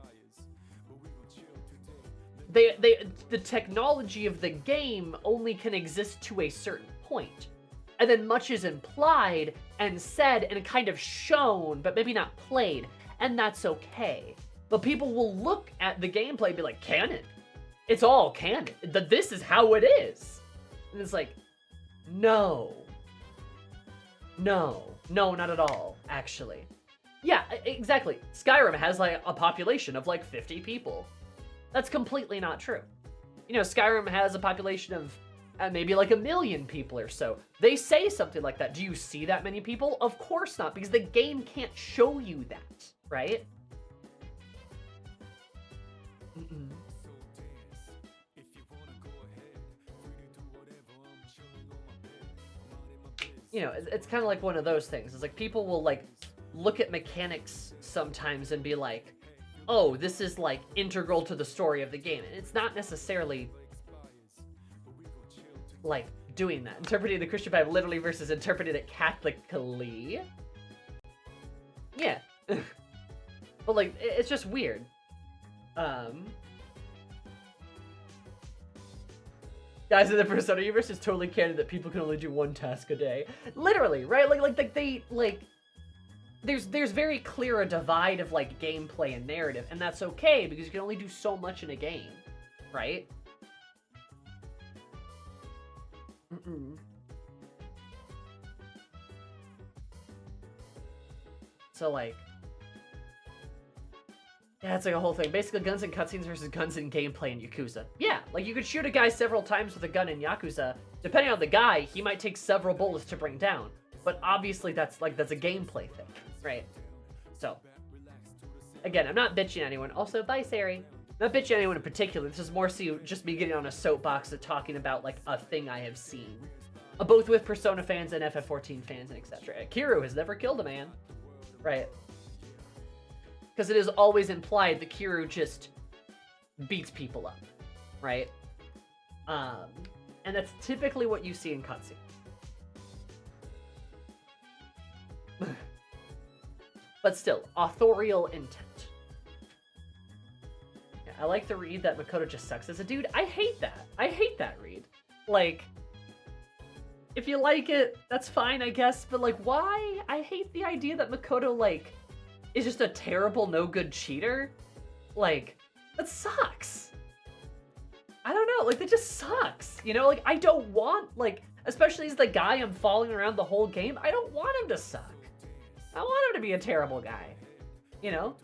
The technology of the game only can exist to a certain point. And then much is implied and said and kind of shown, but maybe not played. And that's okay. But people will look at the gameplay and be like, canon. It's all canon. This is how it is. And it's like, no. No, not at all, actually. Yeah, exactly. Skyrim has, like, a population of, like, 50 people. That's completely not true. You know, Skyrim has a population of maybe, like, 1 million people or so. They say something like that. Do you see that many people? Of course not, because the game can't show you that, right? You know, it's kind of like one of those things. It's like people will, like, look at mechanics sometimes and be like, oh, this is, like, integral to the story of the game. And it's not necessarily, like, doing that. Interpreting the Christian Bible literally versus interpreting it Catholically. Yeah. But, like, it's just weird. Guys in the Persona universe is totally canon that people can only do one task a day. Literally, right? There's very clear a divide of like gameplay and narrative, and that's okay because you can only do so much in a game, right? So like, yeah, it's like a whole thing. Basically, guns in cutscenes versus guns in gameplay in Yakuza. Yeah, like you could shoot a guy several times with a gun in Yakuza. Depending on the guy, he might take several bullets to bring down. But obviously, that's a gameplay thing, right? So, again, I'm not bitching at anyone. Also, bye, Sari. Not bitching at anyone in particular. This is more so just me getting on a soapbox of talking about like a thing I have seen, both with Persona fans and FF14 fans and etc. Kiru has never killed a man, right? Because it is always implied that Kiru just beats people up, right? And that's typically what you see in cutscenes. But still, authorial intent. Yeah, I like the read that Makoto just sucks as a dude. I hate that. I hate that read. Like, if you like it, that's fine, I guess. But like, why? I hate the idea that Makoto, like, is just a terrible, no good cheater. Like, that sucks. I don't know, like, that just sucks. You know, like, I don't want, like, especially as the guy I'm following around the whole game, I don't want him to suck. I want him to be a terrible guy. You know?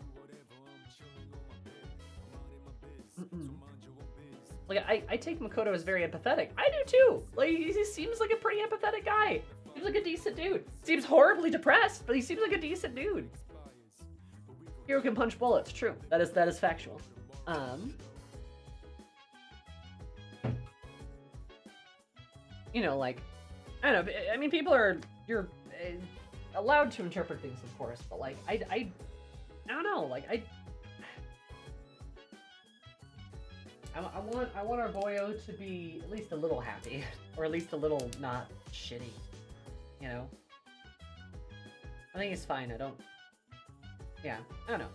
Like, I take Makoto as very empathetic. I do too. Like, he seems like a pretty empathetic guy. Seems like a decent dude. Seems horribly depressed, but he seems like a decent dude. Hero can punch bullets. True. That is factual. You know, like, I don't know. I mean, you're allowed to interpret things, of course, but like, I don't know. Like, I want our boyo to be at least a little happy, or at least a little not shitty. You know. I think it's fine. Yeah, I don't know.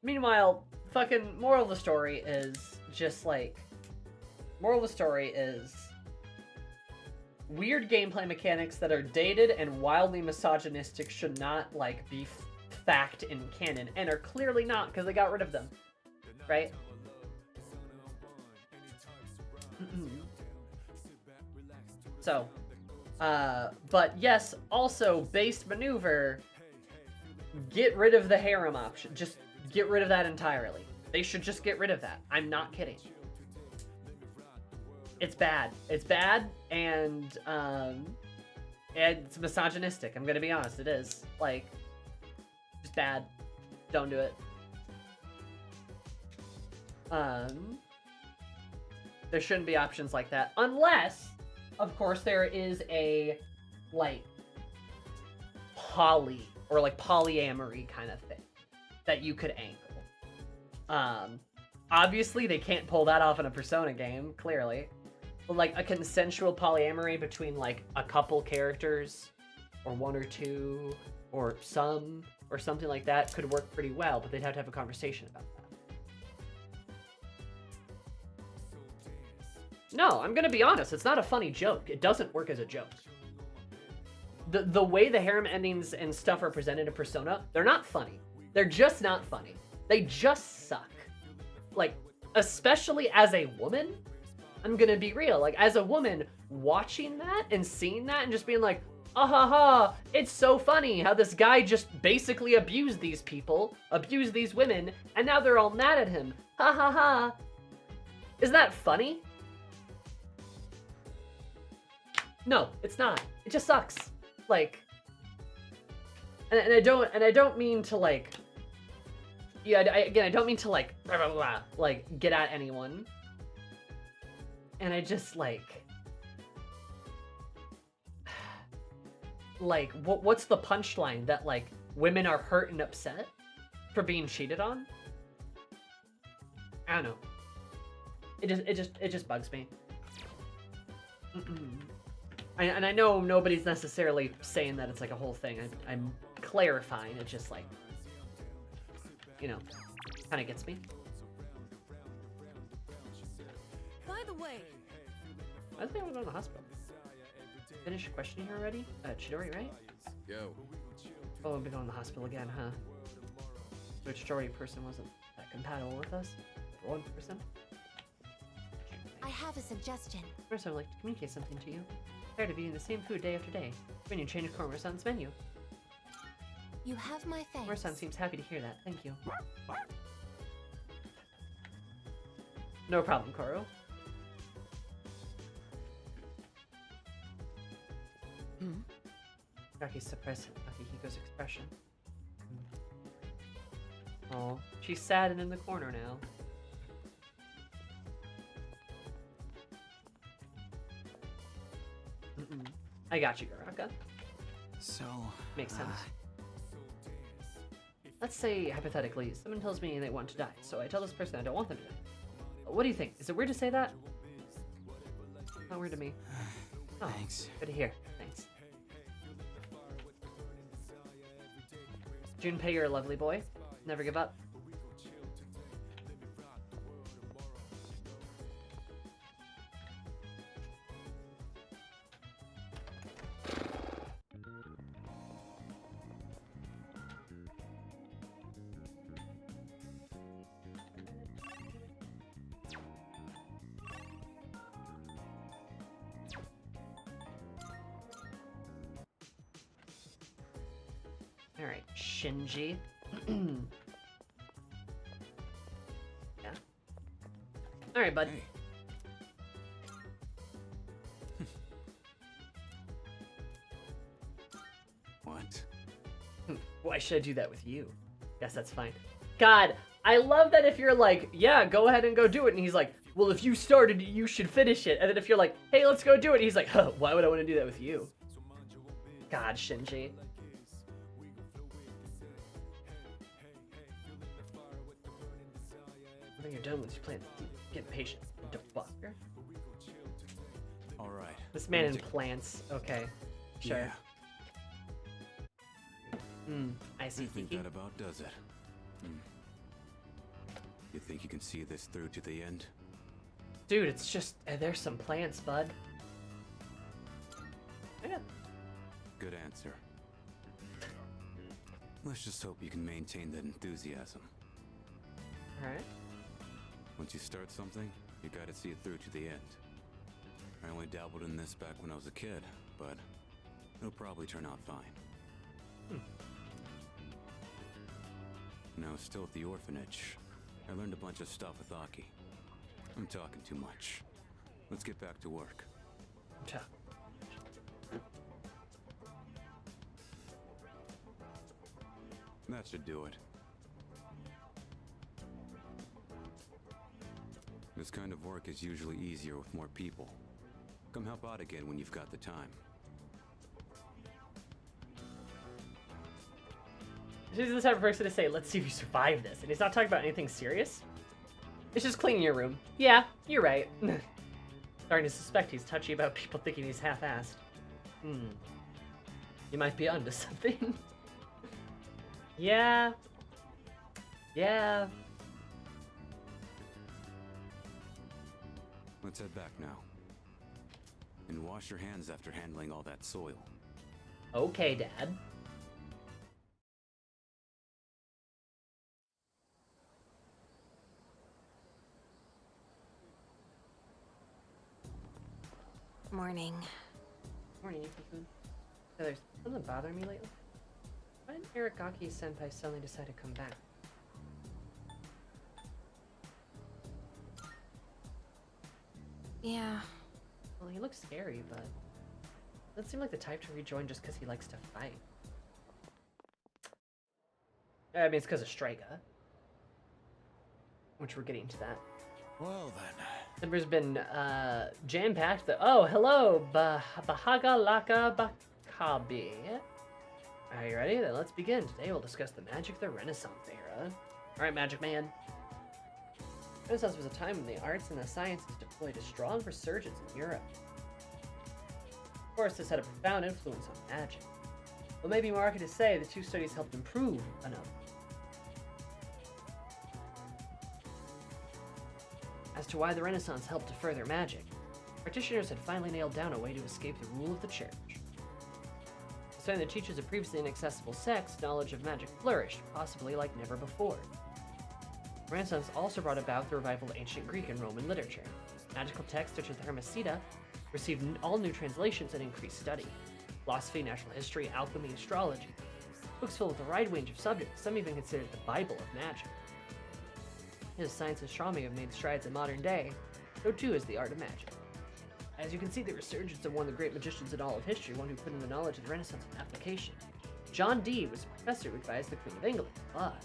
Meanwhile, fucking moral of the story is just like, weird gameplay mechanics that are dated and wildly misogynistic should not like be fact in canon, and are clearly not because they got rid of them, right? So, but yes, also based maneuver. Get rid of the harem option. Just get rid of that entirely. They should just get rid of that. I'm not kidding. It's bad. It's bad, and it's misogynistic. I'm gonna be honest. It is. Like, just bad. Don't do it. There shouldn't be options like that. Unless, of course, there is a, like, poly or like polyamory kind of thing that you could angle. Obviously they can't pull that off in a Persona game, clearly. But like a consensual polyamory between like a couple characters, or one or two, or some, or something like that could work pretty well, but they'd have to have a conversation about that. No, I'm gonna be honest, it's not a funny joke. It doesn't work as a joke. The way the harem endings and stuff are presented in Persona, they're not funny. They're just not funny. They just suck. Like, especially as a woman, I'm gonna be real. Like, as a woman, watching that and seeing that and just being like, ah ha ha, it's so funny how this guy just basically abused these people, abused these women, and now they're all mad at him. Ha ha ha. Isn't that funny? No, it's not. It just sucks. Like, and I don't mean to like, yeah, I don't mean to like, blah, blah, blah, like get at anyone. And I just like what's the punchline that like women are hurt and upset for being cheated on? I don't know. It just bugs me. And I know nobody's necessarily saying that it's like a whole thing. I'm clarifying. It's just like, you know, kind of gets me. way. I think we're going to the hospital. Finish questioning her already? Chidori, right? Yo. Oh, we've been going to the hospital again, huh? Which Chidori person wasn't that compatible with us? For one person? I have a suggestion. First, I would like to communicate something to you. Tired of eating the same food day after day. When you change Cormorant's menu. You have my thanks. Cormorant seems happy to hear that. Thank you. No problem, Koro. Raki's suppressing Akihiko's expression. Oh, she's sad and in the corner now. I got you, Garaka. So... Makes sense. Let's say, hypothetically, someone tells me they want to die, so I tell this person I don't want them to die. What do you think? Is it weird to say that? Not weird to me. Oh, Thanks. Good to hear. Thanks. Junpei, you're a lovely boy. Never give up. Alright, Shinji. Yeah. Alright, bud. Hey. What? Why should I do that with you? Guess that's fine. God, I love that if you're like, yeah, go ahead and go do it, and he's like, well, if you started, you should finish it. And then if you're like, hey, let's go do it, he's like, huh, why would I want to do that with you? God, Shinji. When you're done with your plan, get impatient. Defucker. All right. This man implants. Okay. Sure. Yeah. I see. I think that about does it. You think you can see this through to the end? Dude, it's just there's some plants, bud. Yeah. Good answer. Let's just hope you can maintain that enthusiasm. Alright. Once you start something, you gotta see it through to the end. I only dabbled in this back when I was a kid, but it'll probably turn out fine. When I was still at the orphanage, I learned a bunch of stuff with Aki. I'm talking too much. Let's get back to work. That should do it. This kind of work is usually easier with more people. Come help out again when you've got the time. She's the type of person to say, let's see if you survive this. And he's not talking about anything serious. It's just cleaning your room. Yeah, you're right. Starting to suspect he's touchy about people thinking he's half-assed. You might be onto something. Yeah. Yeah. Let's head back now. And wash your hands after handling all that soil. Okay, Dad. Morning. Morning, Yuki-kun. So there's something bothering me lately. Why did Aragaki-senpai suddenly decide to come back? Yeah. Well, he looks scary, but doesn't seem like the type to rejoin just because he likes to fight. I mean, it's because of Striga. Which we're getting to that. Well then. December's been jam-packed. Oh, hello, Bahaga Laka Bakabi. Are you ready? Then let's begin. Today we'll discuss the magic of the Renaissance era. Alright, Magic Man. Renaissance was a time when the arts and the sciences deployed a strong resurgence in Europe. Of course, this had a profound influence on magic. But maybe more accurate to say the two studies helped improve another. as to why the Renaissance helped to further magic. Practitioners had finally nailed down a way to escape the rule of the church. Despite the teachers of previously inaccessible sects, knowledge of magic flourished, possibly like never before. The Renaissance also brought about the revival of ancient Greek and Roman literature. Magical texts such as the Hermesida received all new translations and increased study. Philosophy, natural history, alchemy, astrology. Books filled with a wide range of subjects, some even considered the Bible of magic. As science and astronomy have made strides in modern day, so too is the art of magic. As you can see, the resurgence of one of the great magicians in all of history, one who put in the knowledge of the Renaissance in application. John Dee was a professor who advised the Queen of England, but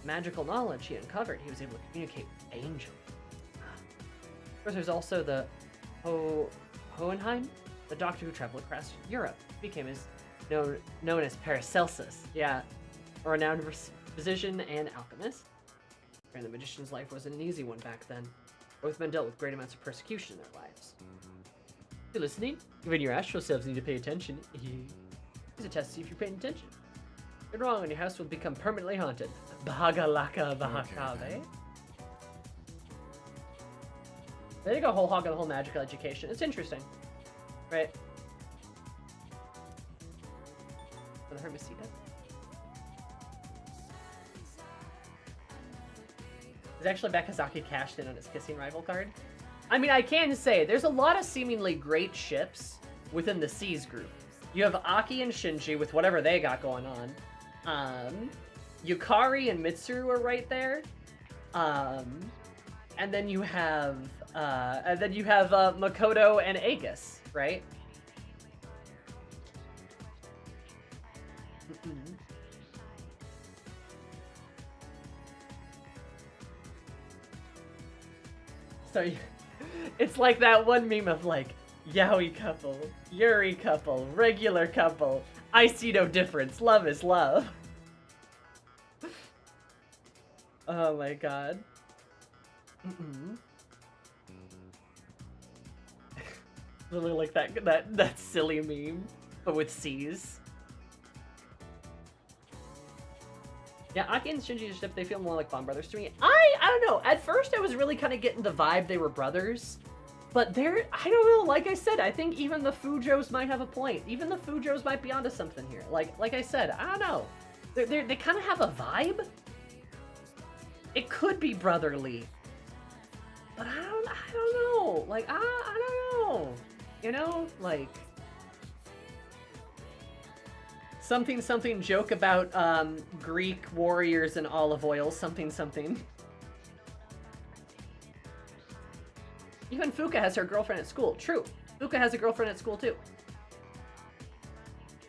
magical knowledge he uncovered, he was able to communicate with angels. Of course, there's also the Hohenheim, the doctor who traveled across Europe, became known as Paracelsus, yeah, a renowned physician and alchemist. And the magician's life wasn't an easy one back then. Both men dealt with great amounts of persecution in their lives. You listening? Even your astral selves need to pay attention. Here's a test to see if you're paying attention. If you're wrong, and your house will become permanently haunted. Bahagalaka Bahakave. They go whole hog on the whole magical education. It's interesting. Right? For the Hermesida. Is actually Bekazaki cashed in on his kissing rival card? I mean, I can say, there's a lot of seemingly great ships within the Seas group. You have Aki and Shinji with whatever they got going on. Yukari and Mitsuru are right there. And then you have Makoto and Aegis, right? So it's like that one meme of like, yaoi couple, yuri couple, regular couple, I see no difference, love is love. Oh my god. Really like that silly meme, but with C's. Yeah, Aki and Shinji's ship, they feel more like Bond brothers to me. I don't know. At first, I was really kind of getting the vibe they were brothers. But they're, I don't know, like I said, I think even the Fujos might have a point. Even the Fujos might be onto something here. Like I said, I don't know. They kind of have a vibe. It could be brotherly. But I don't know. Like, I don't know. You know, like... Something joke about Greek warriors and olive oil, something. Even Fuka has her girlfriend at school. True. Fuka has a girlfriend at school too.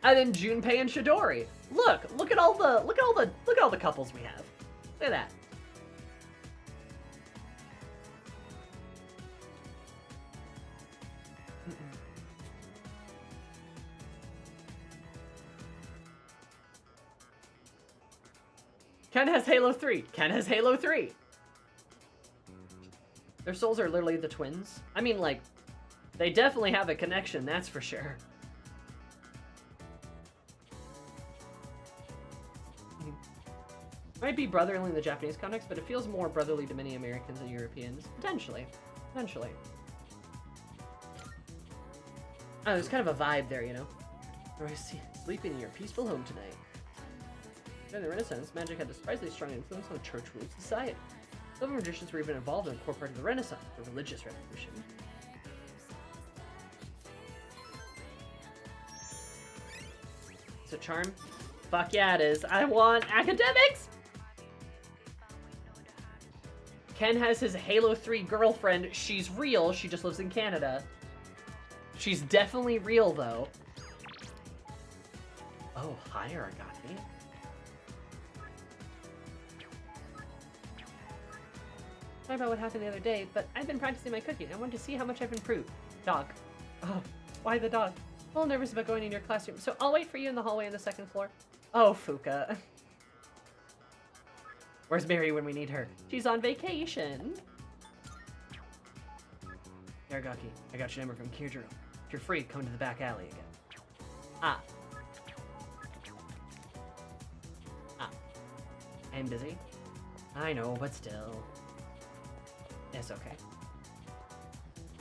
And then Junpei and Chidori. Look at all the couples we have. Look at that. Ken has Halo 3. Ken has Halo 3. Their souls are literally the twins. I mean, like, they definitely have a connection, that's for sure. Might be brotherly in the Japanese context, but it feels more brotherly to many Americans and Europeans. Potentially. Oh, there's kind of a vibe there, you know? Or I see sleeping in your peaceful home tonight. During the Renaissance, magic had a surprisingly strong influence on church-ruled society. Some magicians were even involved in a core part of the Renaissance, the religious revolution. Is it charm? Fuck yeah, it is. I want academics! Ken has his Halo 3 girlfriend. She's real. She just lives in Canada. She's definitely real, though. Oh, hi, Aragaki. Sorry about what happened the other day, but I've been practicing my cooking. I wanted to see how much I've improved. Dog. Oh, why the dog? I'm a little nervous about going in your classroom, so I'll wait for you in the hallway on the second floor. Oh, Fuka. Where's Mary when we need her? She's on vacation. Aragaki, I got your number from Kyojuro. If you're free, come to the back alley again. Ah. I'm busy. I know, but still. It's okay.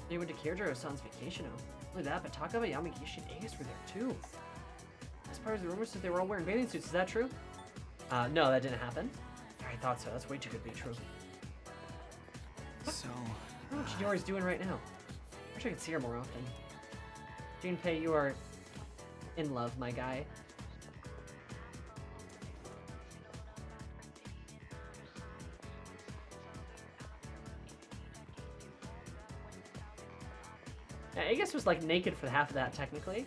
They went to Kyoto-san's vacation home. Only that, but Takaba, Yamagishi, and Aegis were there too. As far as the rumors that they were all wearing bathing suits, is that true? No, that didn't happen. I thought so. That's way too good to be true. So, I don't know what Chidori's doing right now. I wish I could see her more often. Junpei, you are in love, my guy. Yeah, Aegis was like naked for half of that, technically.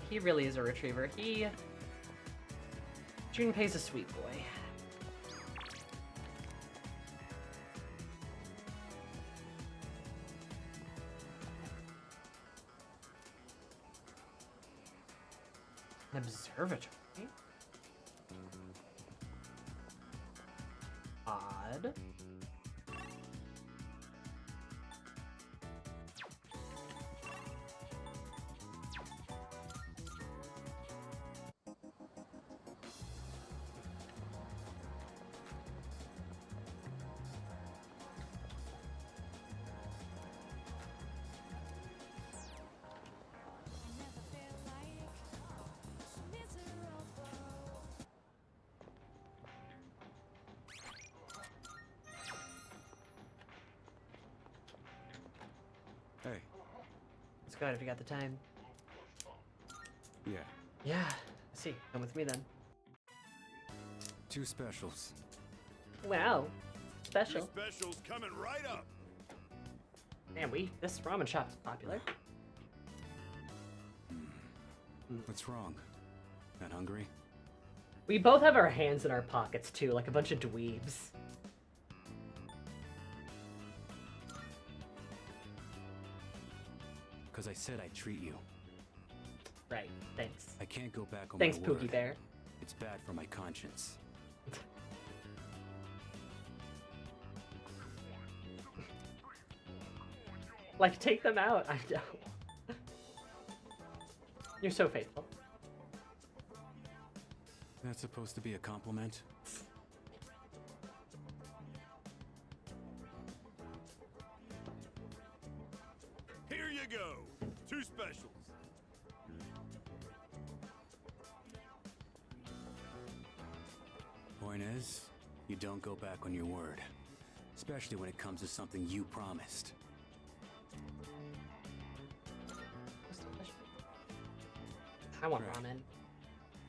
He really is a retriever. Junpei's a sweet boy. An observatory? Odd. Hey. Let's go ahead if you got the time. Yeah. Yeah, I see. Come with me then. 2 specials. Wow. Special. Two specials coming right up. Man, this ramen shop is popular. What's wrong? Not hungry? We both have our hands in our pockets too, like a bunch of dweebs. Because I said I'd treat you. Right, thanks. I can't go back on Thanks, my word. Pookie Bear. It's bad for my conscience. Like, take them out. I know. You're so faithful. That's supposed to be a compliment? Here you go. 2 specials. Point is, you don't go back on your word. Especially when it comes to something you promised. I want Right. ramen.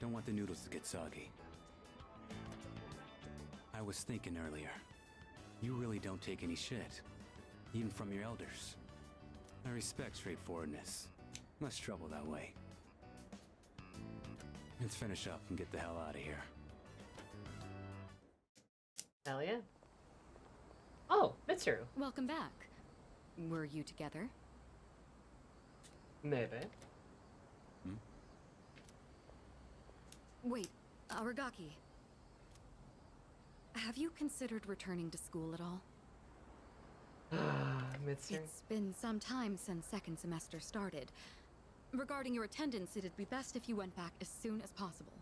Don't want the noodles to get soggy. I was thinking earlier, you really don't take any shit. Even from your elders. I respect straightforwardness. Less trouble that way. Let's finish up and get the hell out of here. Hell yeah. Oh, Mitsuru. Welcome back. Were you together? Maybe. Wait, Aragaki. Have you considered returning to school at all? Mitsuru. It's been some time since second semester started. Regarding your attendance, it'd be best if you went back as soon as possible.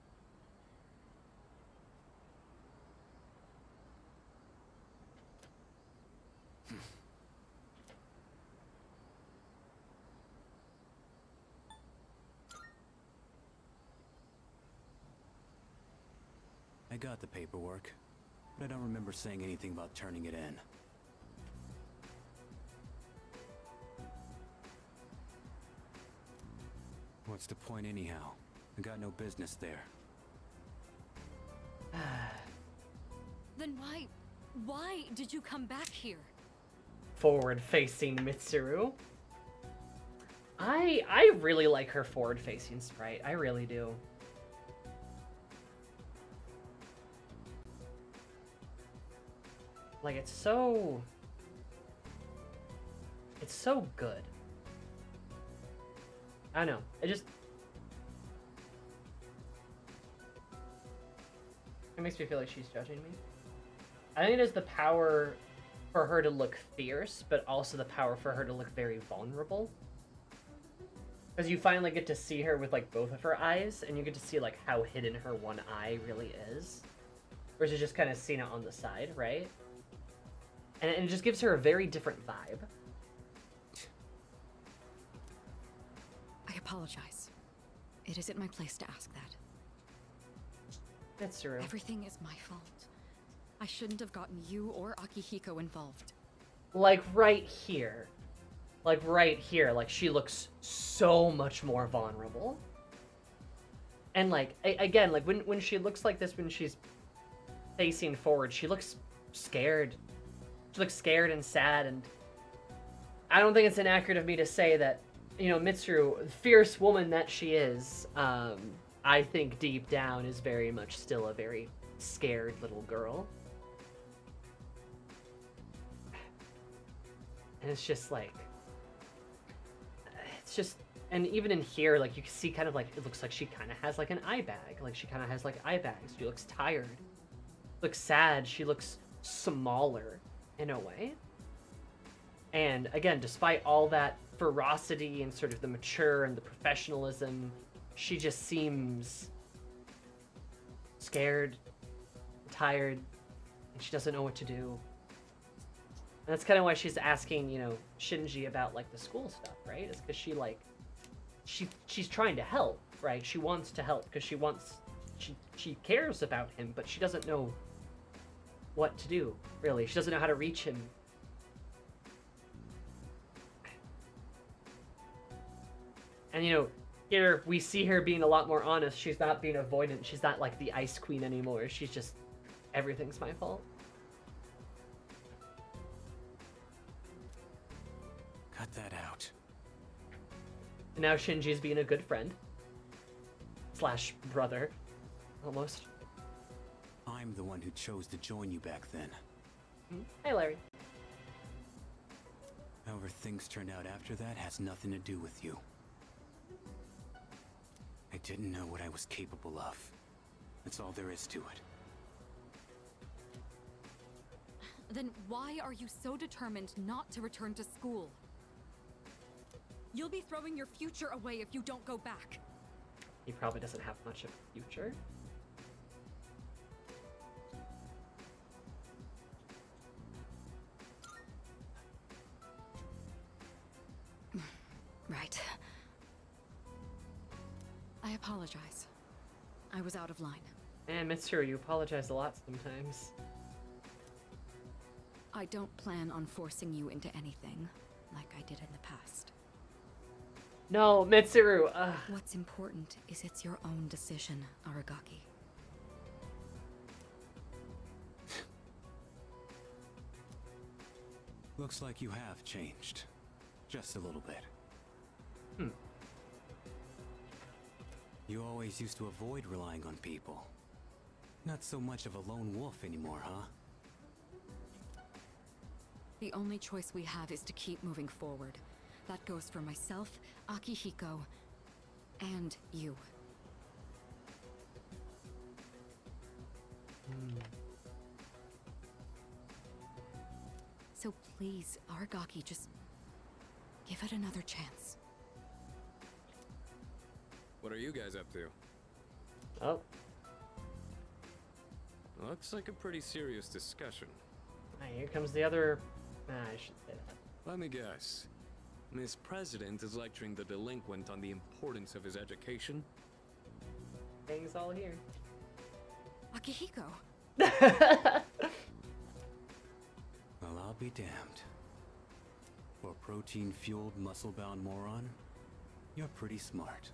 I got the paperwork, but I don't remember saying anything about turning it in. What's the point anyhow? I got no business there. Then why did you come back here? Forward-facing Mitsuru. I really like her forward-facing sprite. I really do. Like, it's so good. I don't know. It makes me feel like she's judging me. I think it is the power for her to look fierce, but also the power for her to look very vulnerable. Because you finally get to see her with, like, both of her eyes, and you get to see, like, how hidden her one eye really is. Versus just kind of seeing it on the side, right? And it just gives her a very different vibe. I apologize. It isn't my place to ask that. That's true. Everything is my fault. I shouldn't have gotten you or Akihiko involved. Like right here. Like right here. Like she looks so much more vulnerable. And like, again, like when she looks like this, when she's facing forward, she looks scared. She looks scared and sad, and I don't think it's inaccurate of me to say that, you know, Mitsuru, fierce woman that she is, I think deep down is very much still a very scared little girl. And it's just like, it's just, and even in here, like you can see kind of like, it looks like she kind of has like an eye bag. Like she kind of has like eye bags. She looks tired, looks sad. She looks smaller in a way. And again, despite all that ferocity and sort of the mature and the professionalism, she just seems scared, tired, and she doesn't know what to do. And that's kind of why she's asking, you know, Shinji about like the school stuff, right? It's because she like, she's trying to help, right? She wants to help because she cares about him, but she doesn't know what to do, really. She doesn't know how to reach him. And, you know, here we see her being a lot more honest. She's not being avoidant. She's not like the Ice Queen anymore. She's just, everything's my fault. Cut that out. And now Shinji's being a good friend. Slash brother. Almost. I'm the one who chose to join you back then. Hey, Larry. However things turned out after that has nothing to do with you. I didn't know what I was capable of. That's all there is to it. Then why are you so determined not to return to school? You'll be throwing your future away if you don't go back. He probably doesn't have much of a future. Right. I apologize. I was out of line. And Mitsuru, you apologize a lot sometimes. I don't plan on forcing you into anything, like I did in the past. No, Mitsuru, What's important is it's your own decision, Aragaki. Looks like you have changed. Just a little bit. You always used to avoid relying on people. Not so much of a lone wolf anymore, huh? The only choice we have is to keep moving forward. That goes for myself, Akihiko, and you. So please, Aragaki, just give it another chance. What are you guys up to? Oh. Looks like a pretty serious discussion. Here comes the other... Nah, I should say that. Let me guess. Miss President is lecturing the delinquent on the importance of his education? Things all here. Akihiko! Well, I'll be damned. For a protein-fueled, muscle-bound moron, you're pretty smart.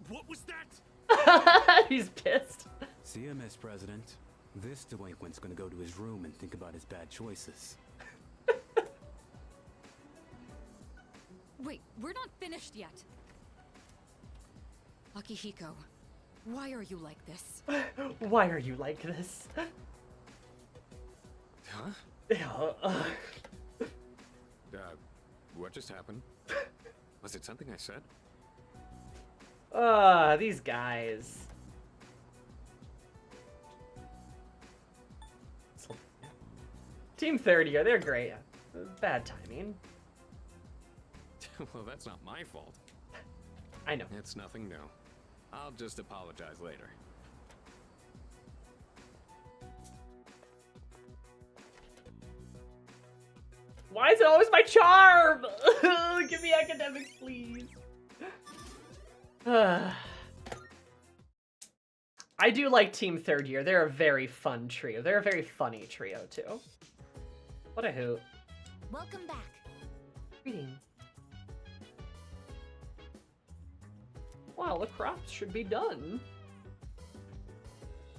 What was that? He's pissed. See ya, Miss President. This delinquent's gonna go to his room and think about his bad choices. Wait, we're not finished yet. Akihiko, why are you like this? Why are you like this? Huh? What just happened? Was it something I said? These guys. Team 30, they're great. Bad timing. Well, that's not my fault. I know. It's nothing new. I'll just apologize later. Why is it always my charm? Give me academics, please. I do like Team Third Year. They're a very fun trio. They're a very funny trio, too. What a hoot. Welcome back. Greetings. Wow, the crops should be done.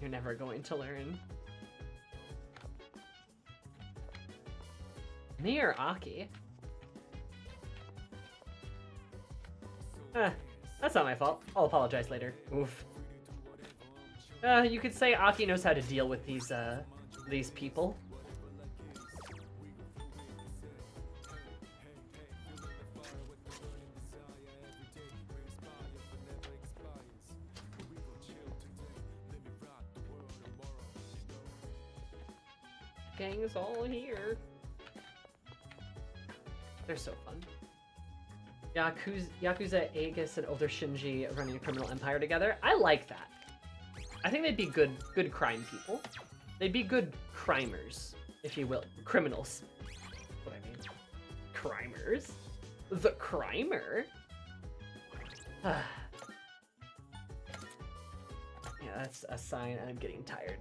You're never going to learn. Me or Aki? That's not my fault. I'll apologize later. Oof. You could say Aki knows how to deal with these people. Gang is all here. They're so fun. Yakuza, Aegis, and older Shinji running a criminal empire together. I like that. I think they'd be good crime people. They'd be good crimers, if you will. Criminals. What I mean. Crimers? The crimer? Yeah, that's a sign I'm getting tired.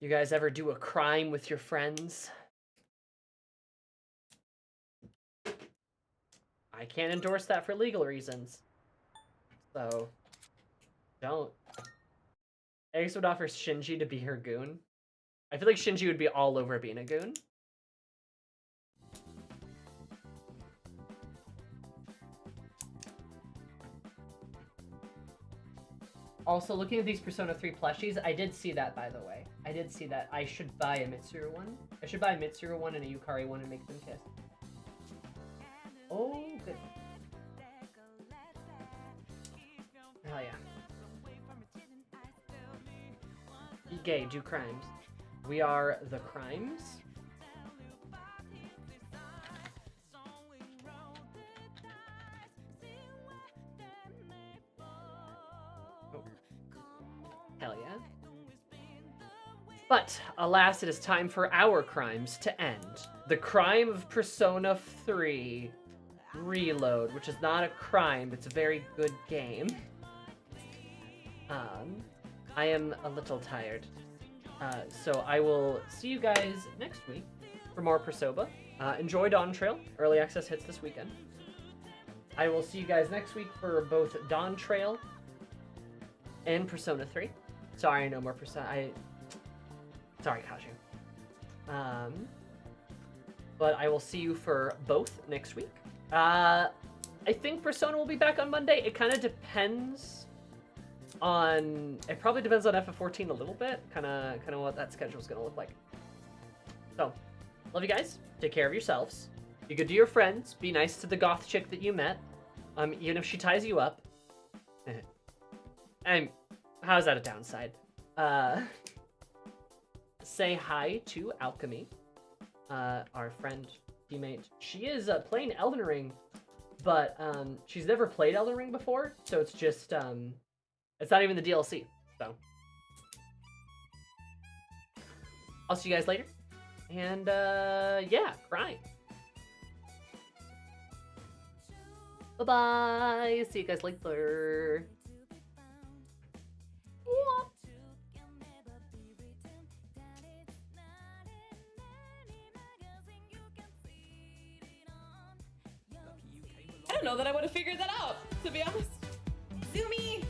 You guys ever do a crime with your friends? I can't endorse that for legal reasons. So, don't. Aegis would offer Shinji to be her goon. I feel like Shinji would be all over being a goon. Also, looking at these Persona 3 plushies, I did see that, by the way. I did see that. I should buy a Mitsuru one. I should buy a Mitsuru one and a Yukari one and make them kiss. Oh, good. Hell yeah. Be gay, do crimes. We are the crimes. Oh. Hell yeah. But, alas, it is time for our crimes to end. The crime of Persona 3 Reload, which is not a crime, it's a very good game. I am a little tired. So I will see you guys next week for more Persoba. Enjoy Dawn Trail. Early access hits this weekend. I will see you guys next week for both Dawn Trail and Persona 3. Sorry, no more Persona. Sorry, Kaju. But I will see you for both next week. I think Persona will be back on Monday. It kind of depends on... It probably depends on FF14 a little bit. Kind of what that schedule is going to look like. So, love you guys. Take care of yourselves. Be good to your friends. Be nice to the goth chick that you met. Even if she ties you up. And how's that a downside? Say hi to Alchemy, our friend, teammate. She is playing Elden Ring, but she's never played Elden Ring before, so it's just, it's not even the DLC, so. I'll see you guys later, and yeah, cry. Bye-bye, see you guys later. I don't know that I would have figured that out, to be honest. Zoomy!